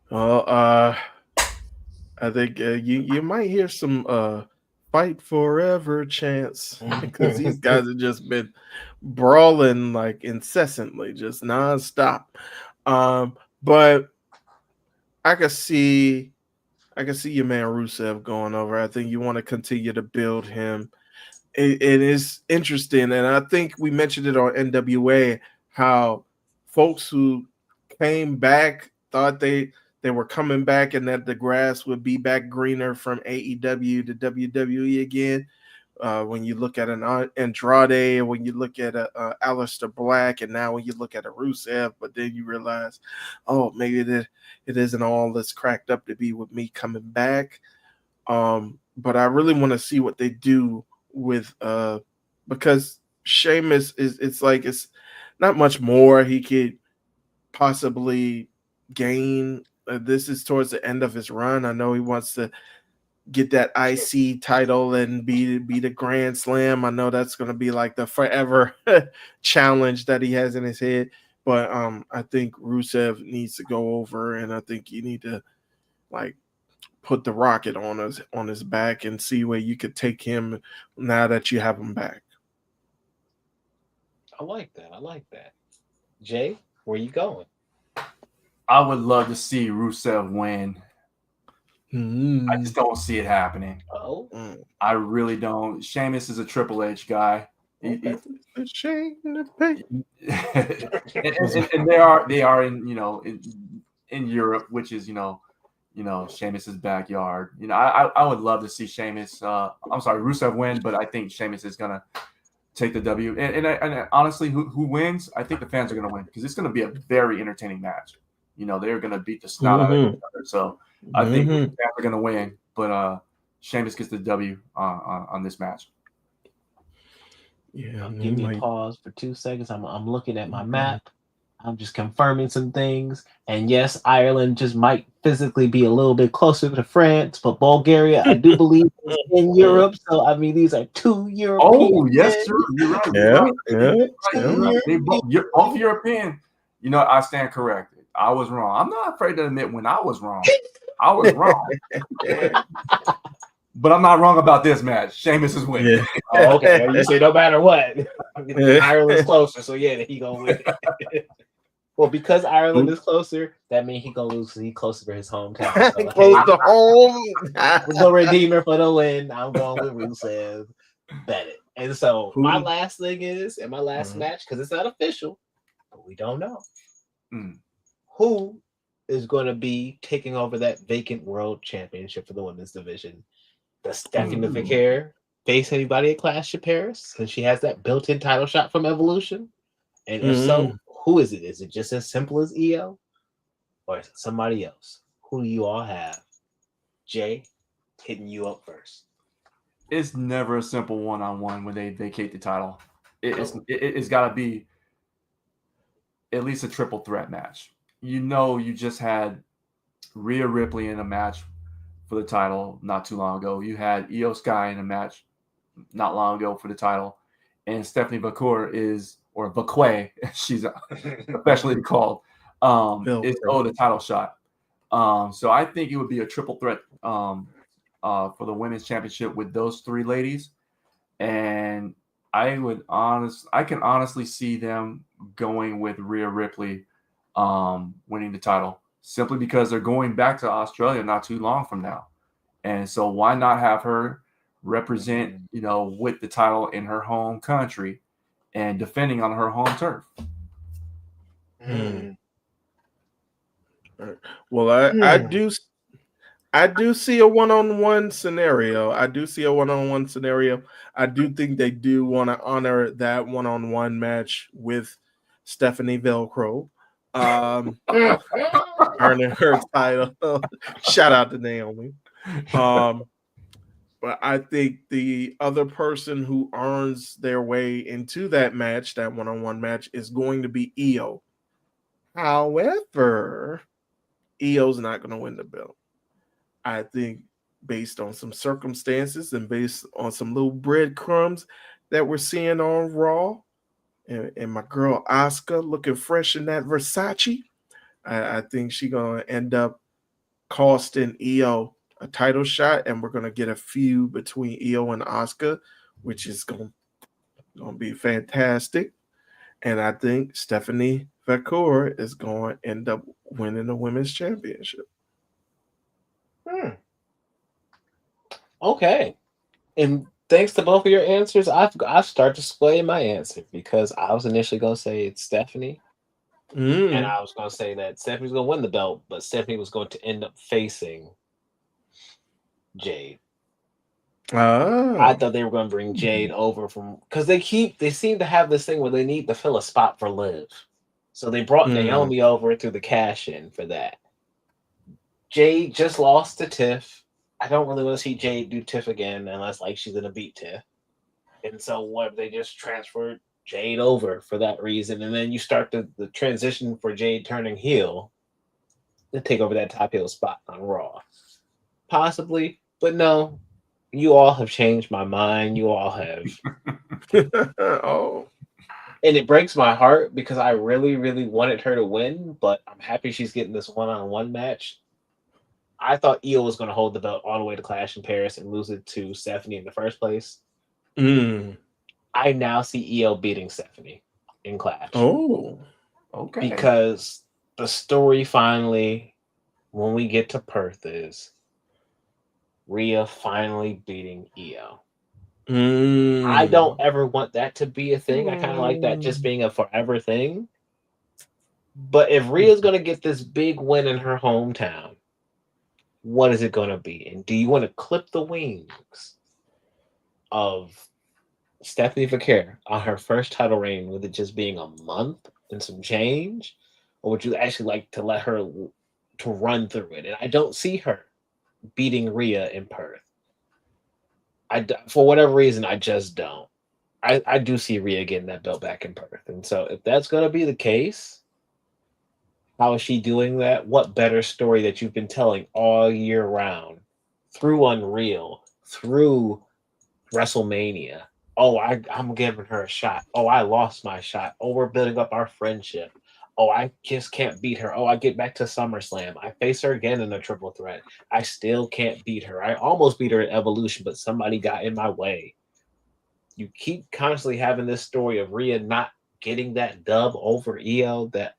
Speaker 6: Well, I think you might hear some fight forever chants because these guys have just been brawling like incessantly, just nonstop. But I can see your man Rusev going over. I think you want to continue to build him. It is interesting, and I think we mentioned it on NWA how folks who came back thought they were coming back and that the grass would be back greener from AEW to WWE again. When you look at an Andrade, when you look at a Aleister Black, and now when you look at a Rusev, but then you realize, oh, maybe it isn't all that's cracked up to be with me coming back. But I really want to see what they do with because Sheamus it's not much more he could possibly gain. This is towards the end of his run. I know he wants to get that IC title and be the Grand Slam. I know that's going to be like the forever challenge that he has in his head. But I think Rusev needs to go over, and I think you need to like put the rocket on his back and see where you could take him now that you have him back.
Speaker 4: I like that. Jay, where you going?
Speaker 7: I would love to see Rusev win. I just don't see it happening. I really don't. Sheamus is a Triple H guy. And they are in Europe, which is Sheamus's backyard. I would love to see Rusev win, but I think Sheamus is gonna take the W. And honestly, who wins? I think the fans are gonna win because it's gonna be a very entertaining match. They're gonna beat the snot out of each other. So I think the fans are gonna win, but Sheamus gets the W on this match.
Speaker 4: Yeah, give me a pause for 2 seconds. I'm looking at my map. I'm just confirming some things. And yes, Ireland just might physically be a little bit closer to France, but Bulgaria, I do believe, is in Europe. So I mean, these are 2 European.
Speaker 7: Oh yes, sir. You're right. You're both European. I stand corrected. I was wrong. I'm not afraid to admit when I was wrong. I was wrong. But I'm not wrong about this match. Sheamus is winning.
Speaker 4: Yeah. Oh, okay. You say no matter what, Ireland's closer, so yeah, he gonna win. Well, because Ireland is closer, that means he gonna lose. He's closer to his hometown. So,
Speaker 6: close to home.
Speaker 4: The redeemer for the win. I'm going with Rusev. Bet it. And so my last thing is, and my last match, because it's not official, but we don't know who is going to be taking over that vacant world championship for the women's division. Does Stephanie McIntyre face anybody at Clash in Paris since she has that built-in title shot from Evolution? And if so, who is it? Is it just as simple as EO? Or is it somebody else? Who do you all have? Jay, hitting you up first.
Speaker 7: It's never a simple one-on-one when they vacate the title. It's got to be at least a triple threat match. You just had Rhea Ripley in a match for the title not too long ago. You had Io Sky in a match not long ago for the title. And Stephanie Vacque, she's affectionately called, is owed a title shot. So I think it would be a triple threat for the women's championship with those 3 ladies. And I can honestly see them going with Rhea Ripley winning the title. simply because they're going back to Australia not too long from now. And so why not have her represent, with the title in her home country and defending on her home turf?
Speaker 6: Well, I do see a one-on-one scenario. I do think they do want to honor that one-on-one match with Stephanie Velcro. Earning her title. Shout out to Naomi. But I think the other person who earns their way into that match, that one-on-one match, is going to be Io. However, Io's not going to win the belt. I think based on some circumstances and based on some little breadcrumbs that we're seeing on Raw, and my girl Asuka looking fresh in that Versace, I think she's going to end up costing Io a title shot, and we're going to get a feud between Io and Asuka, which is going to be fantastic. And I think Stephanie Vacour is going to end up winning the women's championship.
Speaker 4: Okay. And thanks to both of your answers, I've started to sway my answer, because I was initially going to say it's Stephanie. And I was going to say that Stephanie's going to win the belt, but Stephanie was going to end up facing Jade. I thought they were going to bring Jade over because they seem to have this thing where they need to fill a spot for Liv. So they brought Naomi over through the cash-in for that. Jade just lost to Tiff. I don't really want to see Jade do Tiff again unless she's going to beat Tiff. And so what, they just transferred Jade over for that reason, and then you start the transition for Jade turning heel to take over that top heel spot on Raw. Possibly, but no. You all have changed my mind. You all have. And it breaks my heart because I really, really wanted her to win, but I'm happy she's getting this one-on-one match. I thought Io was going to hold the belt all the way to Clash in Paris and lose it to Stephanie in the first place. I now see Io beating Stephanie in Clash.
Speaker 7: Oh, okay.
Speaker 4: Because the story finally, when we get to Perth, is Rhea finally beating Io. I don't ever want that to be a thing. I kind of like that just being a forever thing. But if Rhea's going to get this big win in her hometown, what is it going to be? And do you want to clip the wings of Stephanie Vaquer on her first title reign with it just being a month and some change? Or would you actually like to let her to run through it? And I don't see her beating Rhea in Perth. For whatever reason, I just don't. I do see Rhea getting that belt back in Perth. And so if that's going to be the case, how is she doing that? What better story that you've been telling all year round through Unreal, through WrestleMania? Oh, I'm giving her a shot. Oh, I lost my shot. Oh, we're building up our friendship. Oh, I just can't beat her. Oh, I get back to SummerSlam. I face her again in a triple threat. I still can't beat her. I almost beat her at Evolution, but somebody got in my way. You keep constantly having this story of Rhea not getting that dub over Io, that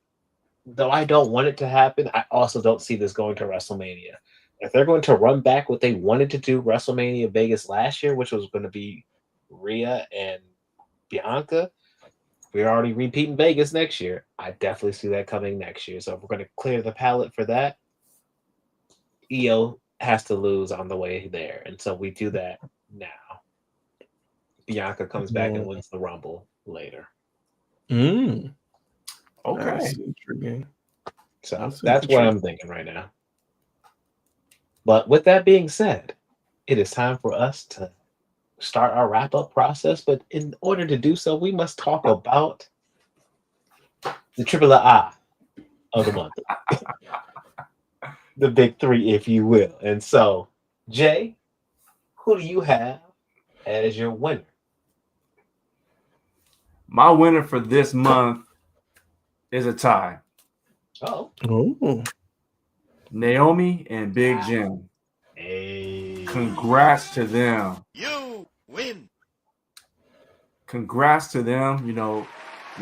Speaker 4: though I don't want it to happen, I also don't see this going to WrestleMania. If they're going to run back what they wanted to do WrestleMania Vegas last year, which was going to be Rhea and Bianca, we're already repeating Vegas next year. I definitely see that coming next year. So if we're going to clear the palette for that, Io has to lose on the way there. And so we do that now. Bianca comes back and wins the Rumble later.
Speaker 7: Okay.
Speaker 4: So that's what I'm thinking right now. But with that being said, it is time for us to start our wrap-up process. But in order to do so, we must talk about the Triple-Ahh of the month. The big three, if you will. And so, Jay, who do you have as your winner?
Speaker 7: My winner for this month is a tie.
Speaker 4: Oh.
Speaker 7: Naomi and Big Jim.
Speaker 4: Hey.
Speaker 7: Congrats to them.
Speaker 8: You win.
Speaker 7: Congrats to them.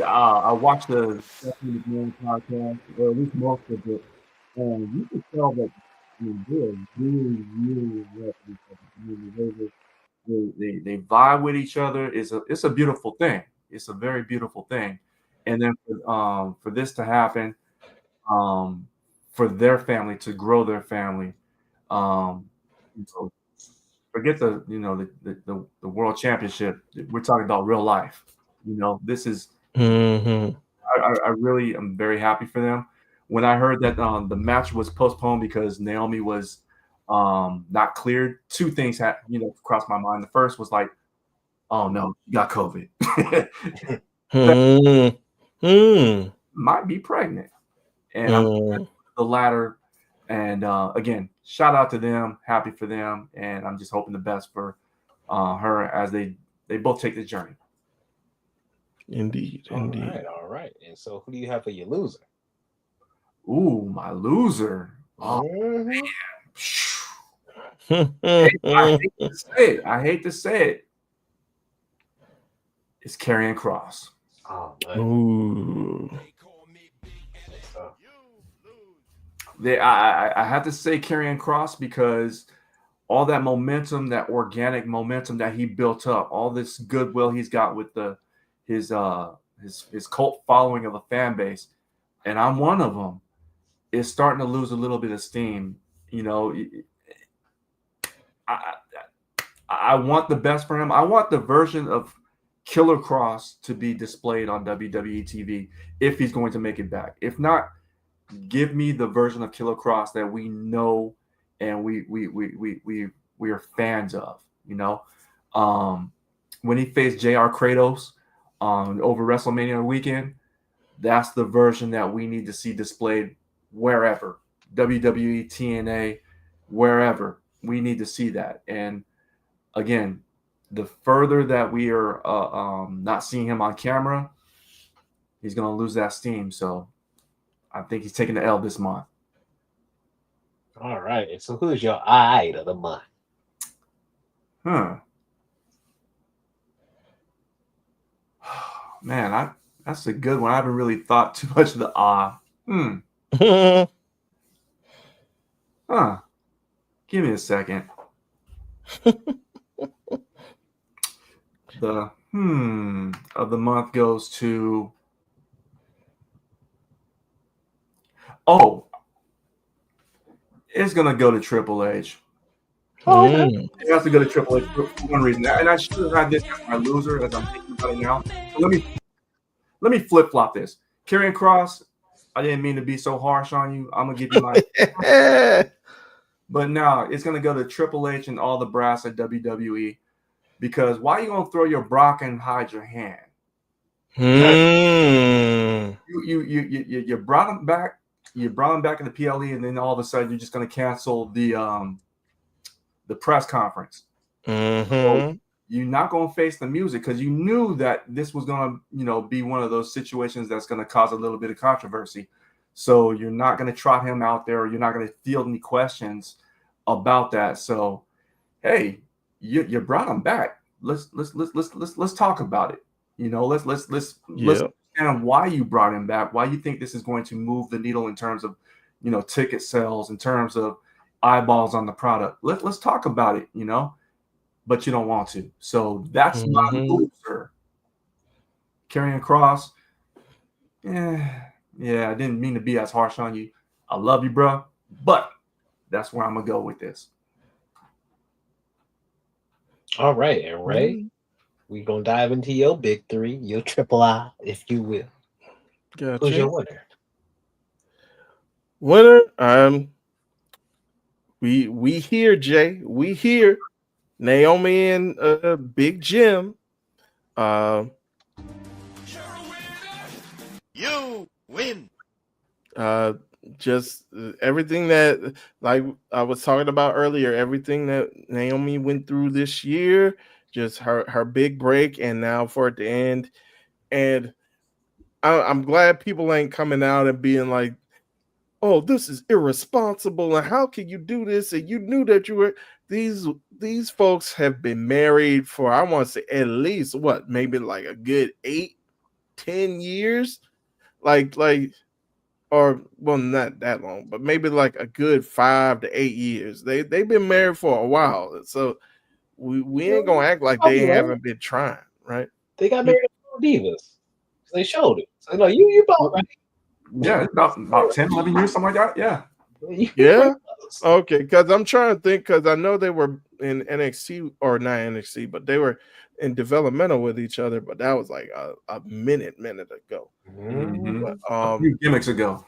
Speaker 7: I watched the podcast, or at least most of it, And you can tell that they're really, really well with each other. They vibe with each other. It's a beautiful thing. It's a very beautiful thing. And then for this to happen, for their family to grow their family, so forget the world championship. We're talking about real life. This is I really am very happy for them. When I heard that the match was postponed because Naomi was not cleared, two things had crossed my mind. The first was like, oh no, you got COVID. Might be pregnant. And I'm the latter. And again, shout out to them. Happy for them. And I'm just hoping the best for her as they both take the journey.
Speaker 6: Indeed.
Speaker 4: All right. And so who do you have for your loser?
Speaker 7: Ooh, my loser. Oh, man. I hate to say it. It's Karrion Kross.
Speaker 4: Oh, man.
Speaker 6: Ooh.
Speaker 7: I have to say Karrion Kross because all that momentum, that organic momentum that he built up, all this goodwill he's got with his cult following of a fan base, and I'm one of them, is starting to lose a little bit of steam. I want the best for him. I want the version of Killer Kross to be displayed on WWE TV if he's going to make it back. If not, give me the version of Killer Kross that we know and we are fans of. When he faced JR Kratos over WrestleMania weekend, that's the version that we need to see displayed wherever, WWE, TNA, wherever. We need to see that. And again, the further that we are not seeing him on camera, he's going to lose that steam. So I think he's taking the L this month.
Speaker 4: All right. And so who's your eye of the month?
Speaker 7: Man, that's a good one. I haven't really thought too much of the Give me a second. The of the month goes to it's gonna go to Triple-Ahh. It has to go to Triple-Ahh for one reason, and I should have had this as my loser as I'm thinking about it now. So let me flip flop this. Karrion Kross, I didn't mean to be so harsh on you. I'm gonna give you my, but now it's gonna go to Triple-Ahh and all the brass at WWE. Because why are you gonna throw your Brock and hide your hand? You brought him back. You brought him back in the PLE, and then all of a sudden you're just gonna cancel the press conference. So you're not gonna face the music because you knew that this was gonna be one of those situations that's gonna cause a little bit of controversy. So you're not gonna trot him out there. Or you're not gonna field any questions about that. So hey. You brought him back. Let's talk about it. Let's understand why you brought him back. Why you think this is going to move the needle in terms of ticket sales, in terms of eyeballs on the product. Let's talk about it. But you don't want to. So that's my loser. Karrion Kross. Yeah. I didn't mean to be as harsh on you. I love you, bro. But that's where I'm gonna go with this.
Speaker 4: All right, and Ray, we're going to dive into your big three, your Triple-Ahh, if you will.
Speaker 6: Gotcha.
Speaker 4: Who's your winner?
Speaker 6: We here, Jay. We here. Naomi and Big Jim.
Speaker 8: You win.
Speaker 6: Just everything that, like I was talking about earlier, everything that Naomi went through this year, just her big break, and now for it to end. And I'm glad people ain't coming out and being like, oh, this is irresponsible, and how can you do this? And you knew that you were these folks have been married for, I want to say, at least maybe like a good 8-10 years. Like or well, not that long, but maybe like a good 5 to 8 years. They've been married for a while, so we ain't gonna act like they haven't been trying, right?
Speaker 4: They got married at Divas. They showed it. So like you both right.
Speaker 7: Yeah, it's about 10, 11 years, something like that. Yeah.
Speaker 6: Yeah. Okay, because I'm trying to think, because I know they were in NXT, or not NXT, but they were in developmental with each other, but that was like a minute ago.
Speaker 7: Mm-hmm.
Speaker 6: But,
Speaker 7: a few gimmicks ago.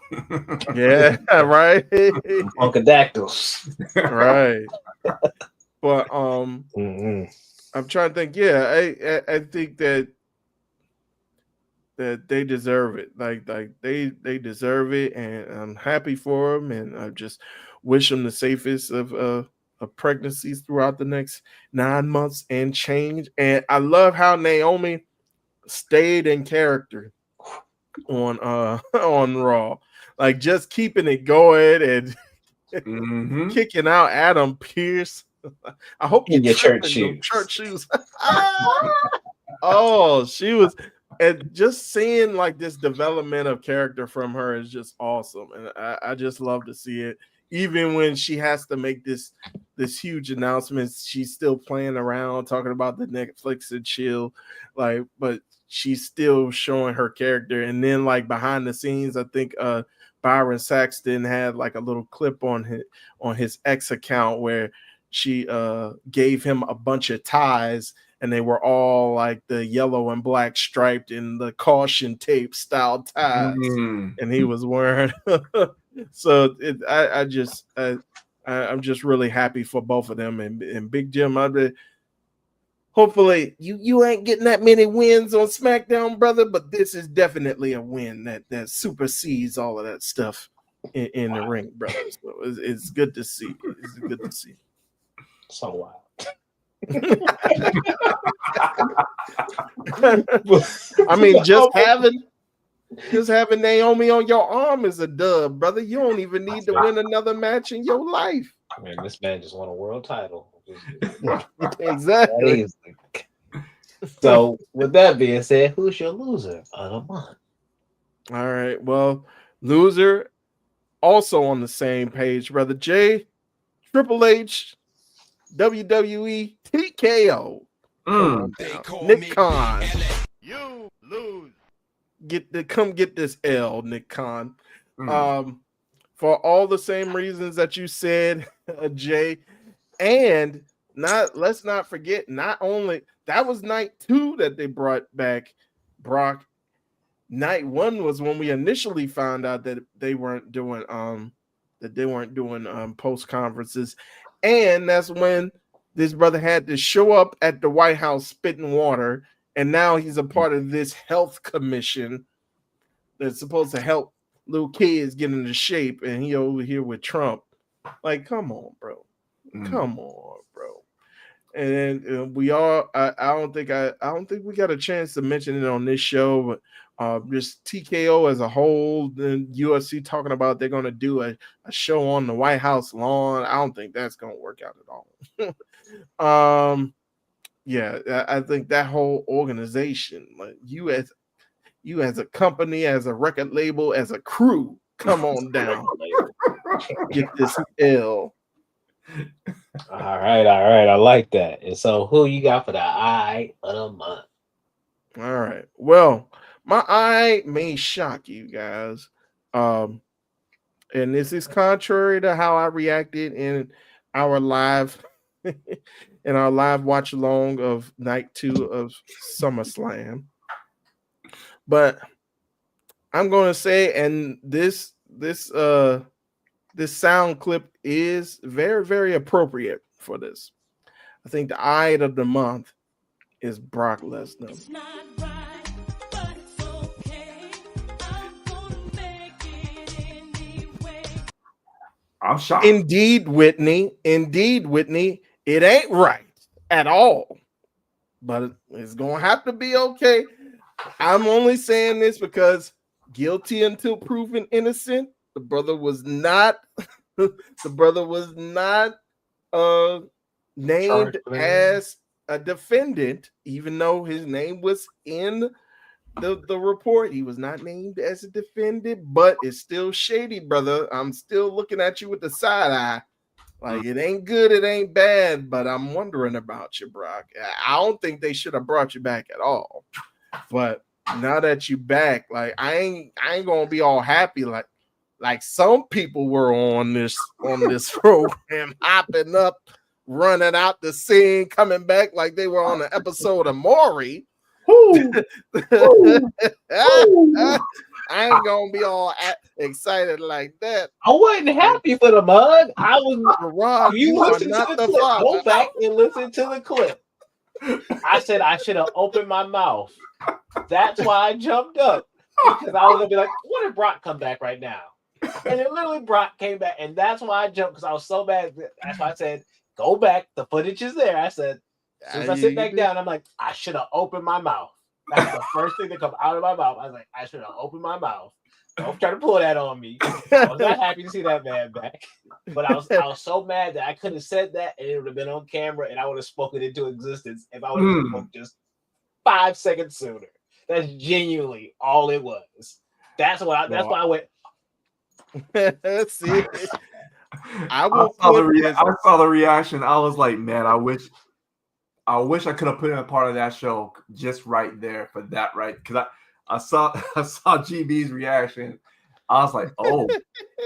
Speaker 6: Yeah, right.
Speaker 4: Funkadactyls.
Speaker 6: Right. But I'm trying to think. Yeah, I think that they deserve it. Like they deserve it, and I'm happy for them, and I just wish them the safest of pregnancies throughout the next 9 months and change. And I love how Naomi stayed in character on on Raw, like just keeping it going and kicking out Adam Pearce. I hope
Speaker 4: in your church
Speaker 6: shoes. Oh, she was, and just seeing like this development of character from her is just awesome, and I just love to see it. Even when she has to make this huge announcement, she's still playing around, talking about the Netflix and chill, like, but she's still showing her character. And then like behind the scenes, I think Byron Saxton had like a little clip on his X account where she gave him a bunch of ties, and they were all like the yellow and black striped in the caution tape style ties, and he was wearing. So I'm just really happy for both of them, and Big Jim. Hopefully you ain't getting that many wins on SmackDown, brother, but this is definitely a win that supersedes all of that stuff in the ring, brother. So it's good to see. It's good to see.
Speaker 4: So wild.
Speaker 6: I mean, just having Naomi on your arm is a dub, brother. You don't even need to win another match in your life.
Speaker 4: I mean, this man just won a world title.
Speaker 6: Exactly.
Speaker 4: So, with that being said, who's your loser of the month?
Speaker 6: All right. Well, loser, also on the same page, brother Jay, Triple H, WWE, TKO. Nick Khan.
Speaker 1: You lose.
Speaker 6: Come get this L, Nick Khan. For all the same reasons that you said, Jay, and let's not forget, not only that was night 2 that they brought back Brock. Night 1 was when we initially found out that they weren't doing post conferences, and that's when this brother had to show up at the White House spitting water, and now he's a part of this health commission that's supposed to help little kids get into shape, and he over here with Trump. Like, come on, bro. Come on, bro. And we all, I don't think we got a chance to mention it on this show, but just TKO as a whole, then UFC talking about they're going to do a show on the White House lawn. I don't think that's going to work out at all. Yeah, I think that whole organization, like you as a company, as a record label, as a crew, come on down. Get this L.
Speaker 4: All right. I like that. And so, who you got for the eye of the month?
Speaker 6: All right. Well, my eye may shock you guys. And this is contrary to how I reacted in our live watch along of night 2 of SummerSlam. But I'm going to say, and this sound clip is very, very appropriate for this. I think the eye of the month is Brock Lesnar.
Speaker 2: It's not right, but it's okay. I'm gonna make it anyway.
Speaker 7: I'm shocked.
Speaker 6: Indeed, Whitney. It ain't right at all. But it's going to have to be okay. I'm only saying this because guilty until proven innocent. The brother was not named as a defendant, even though his name was in the report. He was not named as a defendant, but it's still shady, brother. I'm still looking at you with the side eye. Like, it ain't good, it ain't bad, but I'm wondering about you, Brock. I don't think they should have brought you back at all. But now that you back, like, I ain't gonna be all happy like some people were on this program, hopping up, running out the scene, coming back like they were on an episode of Maury. I ain't gonna be all excited like that.
Speaker 4: I wasn't happy for the mug. I was.
Speaker 6: Rod,
Speaker 4: You
Speaker 6: are
Speaker 4: listen to
Speaker 6: not
Speaker 4: the
Speaker 6: the
Speaker 4: clip.
Speaker 6: father.
Speaker 4: Go back and listen to the clip. I said I should have opened my mouth. That's why I jumped up, because I was gonna be like, "What if Brock come back right now?" And then literally Brock came back, and that's why I jumped, because I was so bad. That's why I said, "Go back. The footage is there." I said, as soon as I sit back down, I'm like, I should have opened my mouth. That's the first thing that come out of my mouth. I was like, I should have opened my mouth. Don't try to pull that on me. I was not happy to see that man back, but I was so mad that I could have said that, and it would have been on camera, and I would have spoken into existence if I would have spoken just 5 seconds sooner. That's genuinely all it was. That's why I went.
Speaker 6: See, I
Speaker 7: saw the reaction. I was like, man, I wish I could have put in a part of that show just right there for that, right? Because I saw GB's reaction. I was like, oh,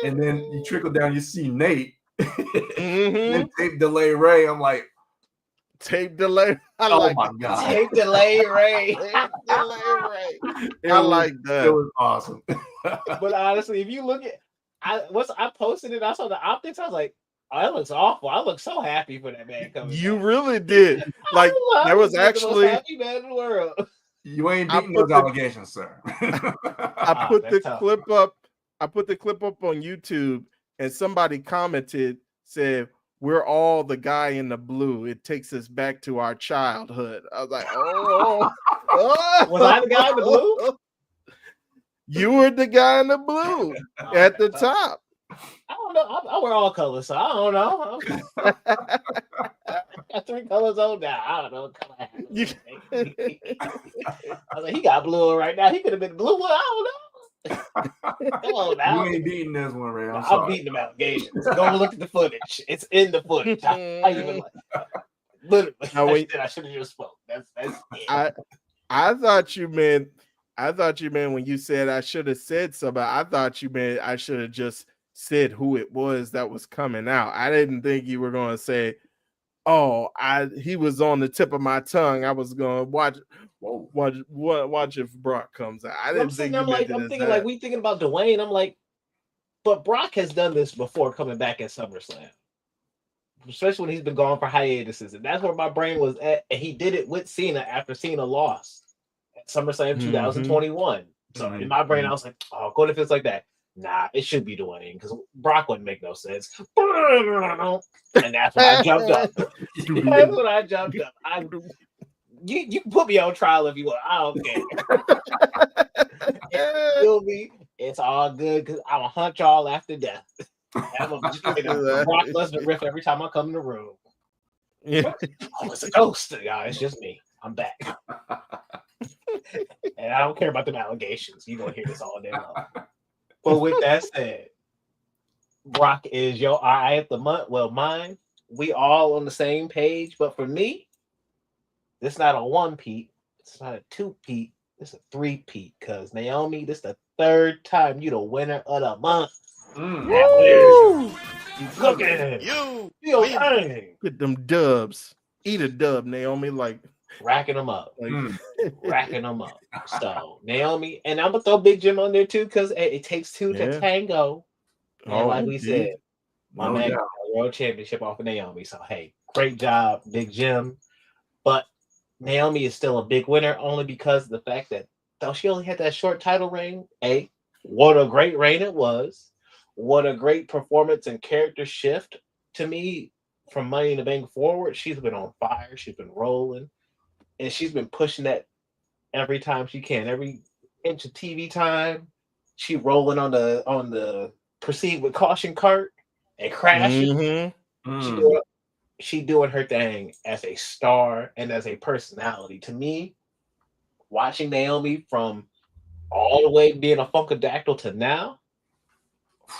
Speaker 7: and then you trickle down, you see Nate, then tape delay Ray. I'm like,
Speaker 6: tape delay.
Speaker 7: Oh my god,
Speaker 4: tape delay Ray.
Speaker 6: Tape delay Ray. I like that.
Speaker 7: It was awesome.
Speaker 4: But honestly, if you look at, I posted it. I saw the optics. I was like, oh, that looks awful. I look so happy for that man coming.
Speaker 6: You
Speaker 4: back.
Speaker 6: Really did. Like, there was actually
Speaker 4: the most happy man in the world.
Speaker 7: You ain't beating those allegations, sir.
Speaker 6: I put the clip up. I put the clip up on YouTube, and somebody commented, said, "We're all the guy in the blue. It takes us back to our childhood." I was like, "Oh,
Speaker 4: was I the guy in the blue?"
Speaker 6: You were the guy in the blue at the top.
Speaker 4: I don't know. I wear all colors, so I don't know. I got 3 colors on now. I don't know what color I was like, he got blue right now. He could have been blue. I don't know. Come on now.
Speaker 7: You ain't beating this one, Ray.
Speaker 4: I'm beating them allegations. Go look at the footage. It's in the footage. I even literally. I should have just spoke. That's it.
Speaker 6: I thought you meant when you said I should have said something. I thought you meant I should have just said who it was that was coming out. I didn't think you were going to say, "Oh, he was on the tip of my tongue. I was going to watch if Brock comes out." I didn't think. I'm
Speaker 4: thinking like we thinking about Dwayne. I'm like, but Brock has done this before, coming back at SummerSlam, especially when he's been gone for hiatuses, and that's where my brain was at. And he did it with Cena after Cena lost at SummerSlam 2021. So in my brain, I was like, "Oh, what if it's like that?" Nah, it should be Dwayne, because Brock wouldn't make no sense. And that's when I jumped up. That's when I jumped up. You can put me on trial if you want. I don't care. It's all good, because I'm going to hunt y'all after death. I'm going to make a Brock Lesnar riff every time I come in the room.
Speaker 6: Yeah.
Speaker 4: Oh, it's a ghost. Y'all. It's just me. I'm back. And I don't care about them allegations. You're going to hear this all day long. But with that said, Brock is your eye at the month. Well, mine, we all on the same page. But for me, this not a 1-peat. It's not a 2-peat. It's a 3-peat. Because Naomi, this the 3rd time you the winner of the month.
Speaker 6: Woo!
Speaker 4: You cooking.
Speaker 1: You
Speaker 6: Get them dubs. Eat a dub, Naomi. Like,
Speaker 4: racking them up. Racking them up. So Naomi, and I'm gonna throw Big Jim on there too, because it takes 2 to tango. And like we said, my man got a world championship off of Naomi. So hey, great job, Big Jim. But Naomi is still a big winner, only because of the fact that though she only had that short title reign, what a great reign it was. What a great performance and character shift to me from Money in the Bank forward. She's been on fire. She's been rolling. And she's been pushing that every time she can. Every inch of TV time, she rolling on the proceed with caution cart and crashing. She doing her thing as a star and as a personality. To me, watching Naomi from all the way being a Funkadactyl to now,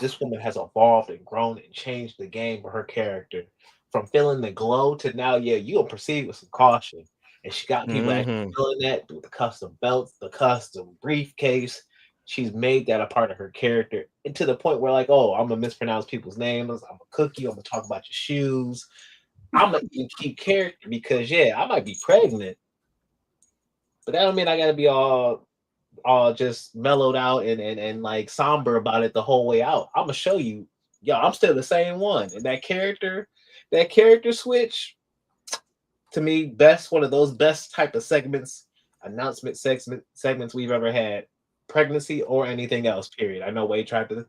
Speaker 4: this woman has evolved and grown and changed the game for her character. From feeling the glow to now, yeah, you gonna proceed with some caution. And she got people actually feeling that with the custom belts, the custom briefcase. She's made that a part of her character, and to the point where, like, oh, I'm gonna mispronounce people's names. I'm gonna cook you. I'm gonna talk about your shoes. I'm gonna even keep character because, yeah, I might be pregnant, but that don't mean I gotta be all just mellowed out and like somber about it the whole way out. I'm gonna show you, yo, I'm still the same one. And that character switch, to me, one of those best type of announcement segments we've ever had. Pregnancy or anything else, period. I know Wade tried to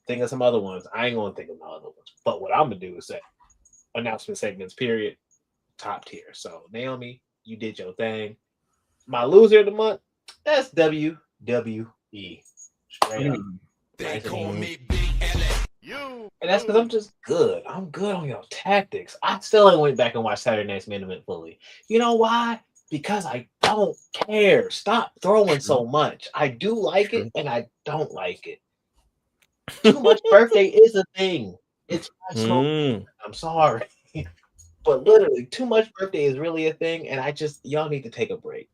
Speaker 4: think of some other ones. I ain't gonna think of no other ones. But what I'm gonna do is say announcement segments, period, top tier. So Naomi, you did your thing. My loser of the month, that's WWE. Straight up.
Speaker 1: They call me you.
Speaker 4: And that's because I'm just good. I'm good on your tactics. I still ain't went back and watched Saturday Night's Main Event fully. You know why? Because I don't care. Stop throwing so much. I do like it, and I don't like it. Too much birthday is a thing. It's I'm sorry. But literally, too much birthday is really a thing, and y'all need to take a break.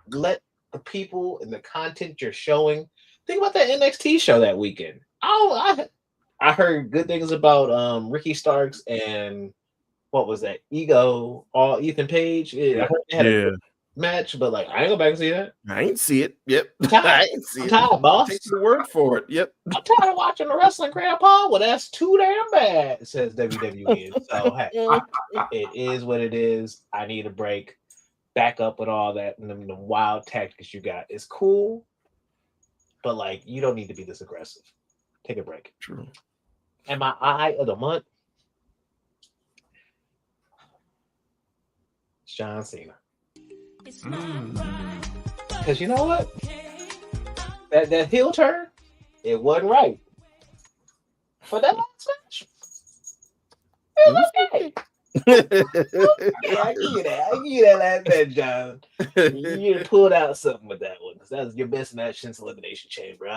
Speaker 4: Let the people and the content you're showing. Think about that NXT show that weekend. I heard good things about Ricky Starks and what was that? Ethan Page. Yeah, I heard they had a good match, but like I ain't go back and see that.
Speaker 6: I ain't see it. Yep.
Speaker 4: I ain't see it. I'm tired, boss.
Speaker 6: Take the word for it. Yep.
Speaker 4: I'm tired of watching the wrestling, Grandpa. Well, that's too damn bad, says WWE. So hey, it is what it is. I need a break. Back up with all that and the wild tactics you got. It's cool, but like you don't need to be this aggressive. Take a break.
Speaker 6: True.
Speaker 4: And my eye of the month, John Cena. Because you know what? That heel turn, it wasn't right. But that last match, it was okay. I give you that last match, John. You pulled out something with that one. Because that was your best match since Elimination Chamber.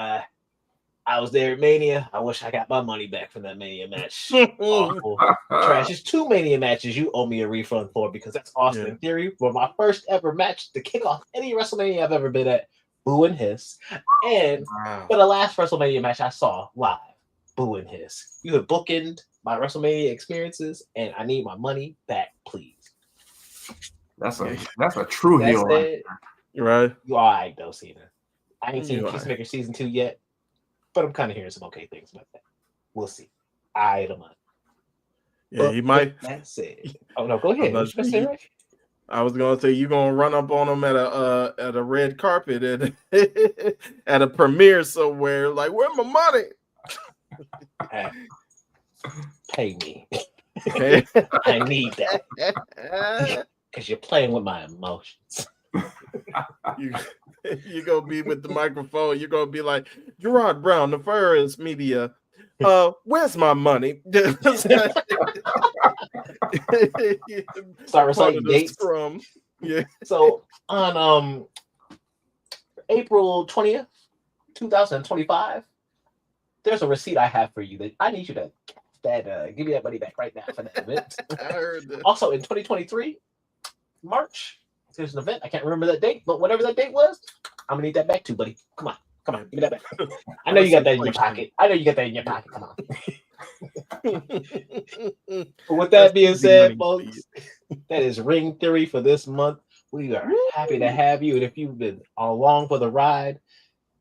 Speaker 4: I was there at Mania. I wish I got my money back from that Mania match. Awful. Trash. It's 2 Mania matches you owe me a refund for because that's Austin Theory for my first ever match to kick off any WrestleMania I've ever been at. Boo and hiss. And for the last WrestleMania match I saw live, boo and hiss. You have bookended my WrestleMania experiences, and I need my money back, please.
Speaker 7: That's a true heel.
Speaker 6: Right.
Speaker 4: You all right, though, Cena. I ain't seen Peacemaker Season 2 yet. But I'm kind of hearing some okay things about that. We'll see. I don't know.
Speaker 6: Yeah, but he might.
Speaker 4: That's it. Oh no, go ahead. What you say, right?
Speaker 6: I was gonna say you're gonna run up on him at a red carpet at a premiere somewhere. Like, where's my money?
Speaker 4: Pay me. I need that because you're playing with my emotions.
Speaker 6: You're gonna be with the microphone. You're gonna be like, Gerard Brown, Nefarious Media. Where's my money?
Speaker 4: Start reciting dates.
Speaker 6: Yeah.
Speaker 4: So on April 20th, 2025, there's a receipt I have for you that I need you to give me that money back right now for that event.
Speaker 6: I heard that.
Speaker 4: Also in 2023, March. There's an event. I can't remember that date, but whatever that date was, I'm gonna need that back too, buddy. Come on, give me that back. I know you got that in your pocket. Come on. But with that being said, folks, that is Ring Theory for this month. We are happy to have you, and if you've been along for the ride,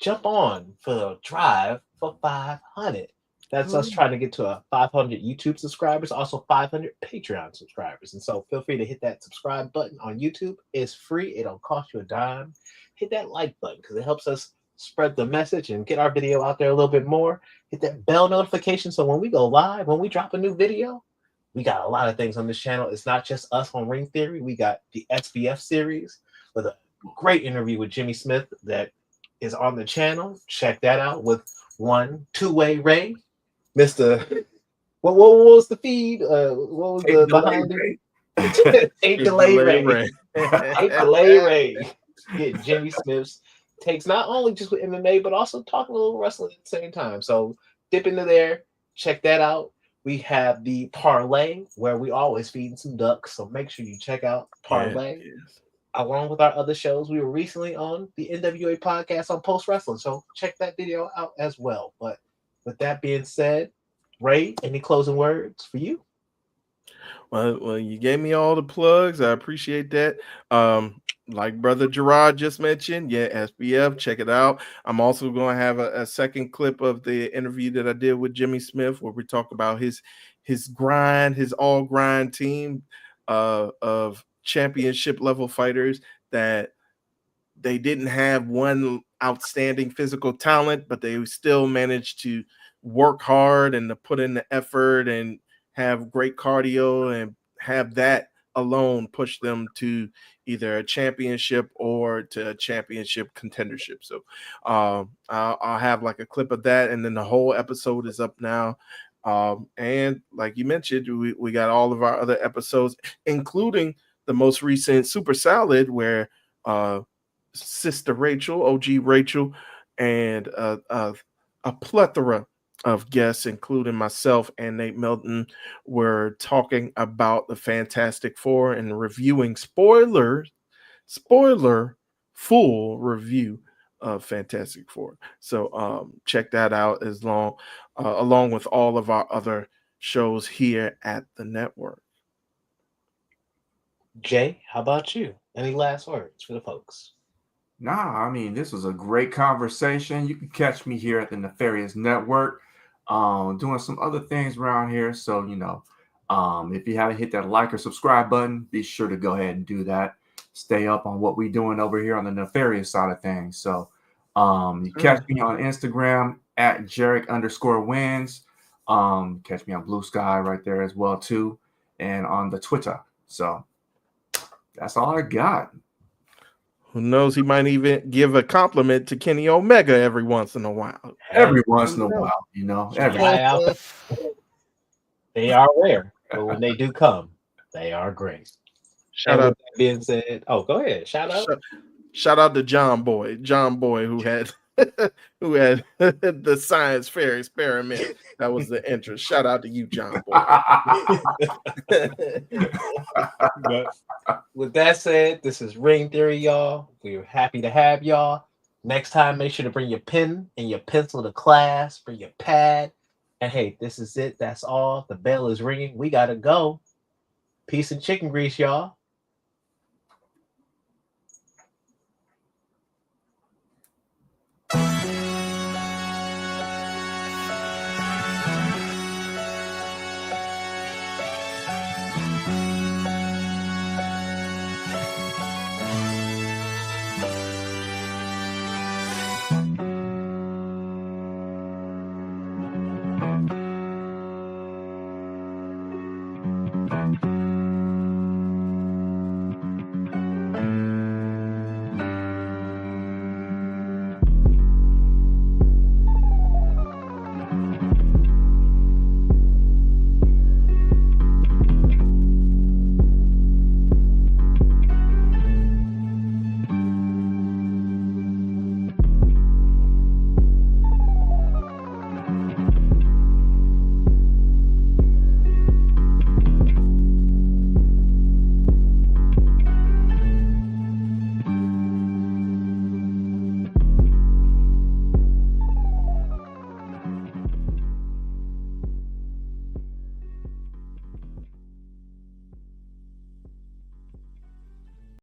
Speaker 4: jump on for the drive for 500. That's us trying to get to 500 YouTube subscribers, also 500 Patreon subscribers. And so feel free to hit that subscribe button on YouTube. It's free. It don't cost you a dime. Hit that like button because it helps us spread the message and get our video out there a little bit more. Hit that bell notification so when we go live, when we drop a new video, we got a lot of things on this channel. It's not just us on Ring Theory. We got the SBF series with a great interview with Jimmy Smith that is on the channel. Check that out with Two-Way Ray. Mr. What was the feed? What was the behind it? Take delay Ray. Take delay Ray. getting Jimmy Smith's takes, not only just with MMA, but also talking a little wrestling at the same time. So dip into there, check that out. We have the Parlay, where we always feed some ducks. So make sure you check out Parlay.
Speaker 6: Yes.
Speaker 4: Along with our other shows. We were recently on the NWA podcast on Post Wrestling. So check that video out as well. But with that being said, Ray, any closing words for you?
Speaker 6: Well, you gave me all the plugs. I appreciate that. Like Brother Gerard just mentioned, yeah, SBF, check it out. I'm also going to have a second clip of the interview that I did with Jimmy Smith, where we talk about his grind, his all grind team of championship level fighters that they didn't have one outstanding physical talent, but they still managed to work hard and to put in the effort and have great cardio, and have that alone push them to either a championship or to a championship contendership. So I'll have like a clip of that, and then the whole episode is up now. And like you mentioned, we got all of our other episodes, including the most recent Super Salad, where Sister Rachel, OG Rachel, and a plethora of guests, including myself and Nate Milton, were talking about the Fantastic Four and reviewing spoiler full review of Fantastic Four. So check that out along with all of our other shows here at the network.
Speaker 4: Jay, how about you? Any last words for the folks?
Speaker 7: Nah, I mean, this was a great conversation. You can catch me here at the Nefarious Network, doing some other things around here. So, if you haven't hit that like or subscribe button, be sure to go ahead and do that. Stay up on what we're doing over here on the Nefarious side of things. So, you catch me on Instagram at Jarek_wins. Catch me on Blue Sky right there as well, too, and on the Twitter. So, that's all I got.
Speaker 6: Who knows? He might even give a compliment to Kenny Omega every once in a while.
Speaker 7: Every once in a while,
Speaker 4: They are rare, but when they do come, they are great.
Speaker 6: Shout out.
Speaker 4: That being said, go ahead. Shout
Speaker 6: out to John Boy, who had the science fair experiment. That was the interest. Shout out to you, John Boy.
Speaker 4: But with that said, this is Ring Theory, y'all. We're happy to have y'all. Next time, make sure to bring your pen and your pencil to class, bring your pad. And hey, this is it. That's all. The bell is ringing. We got to go. Peace and chicken grease, y'all.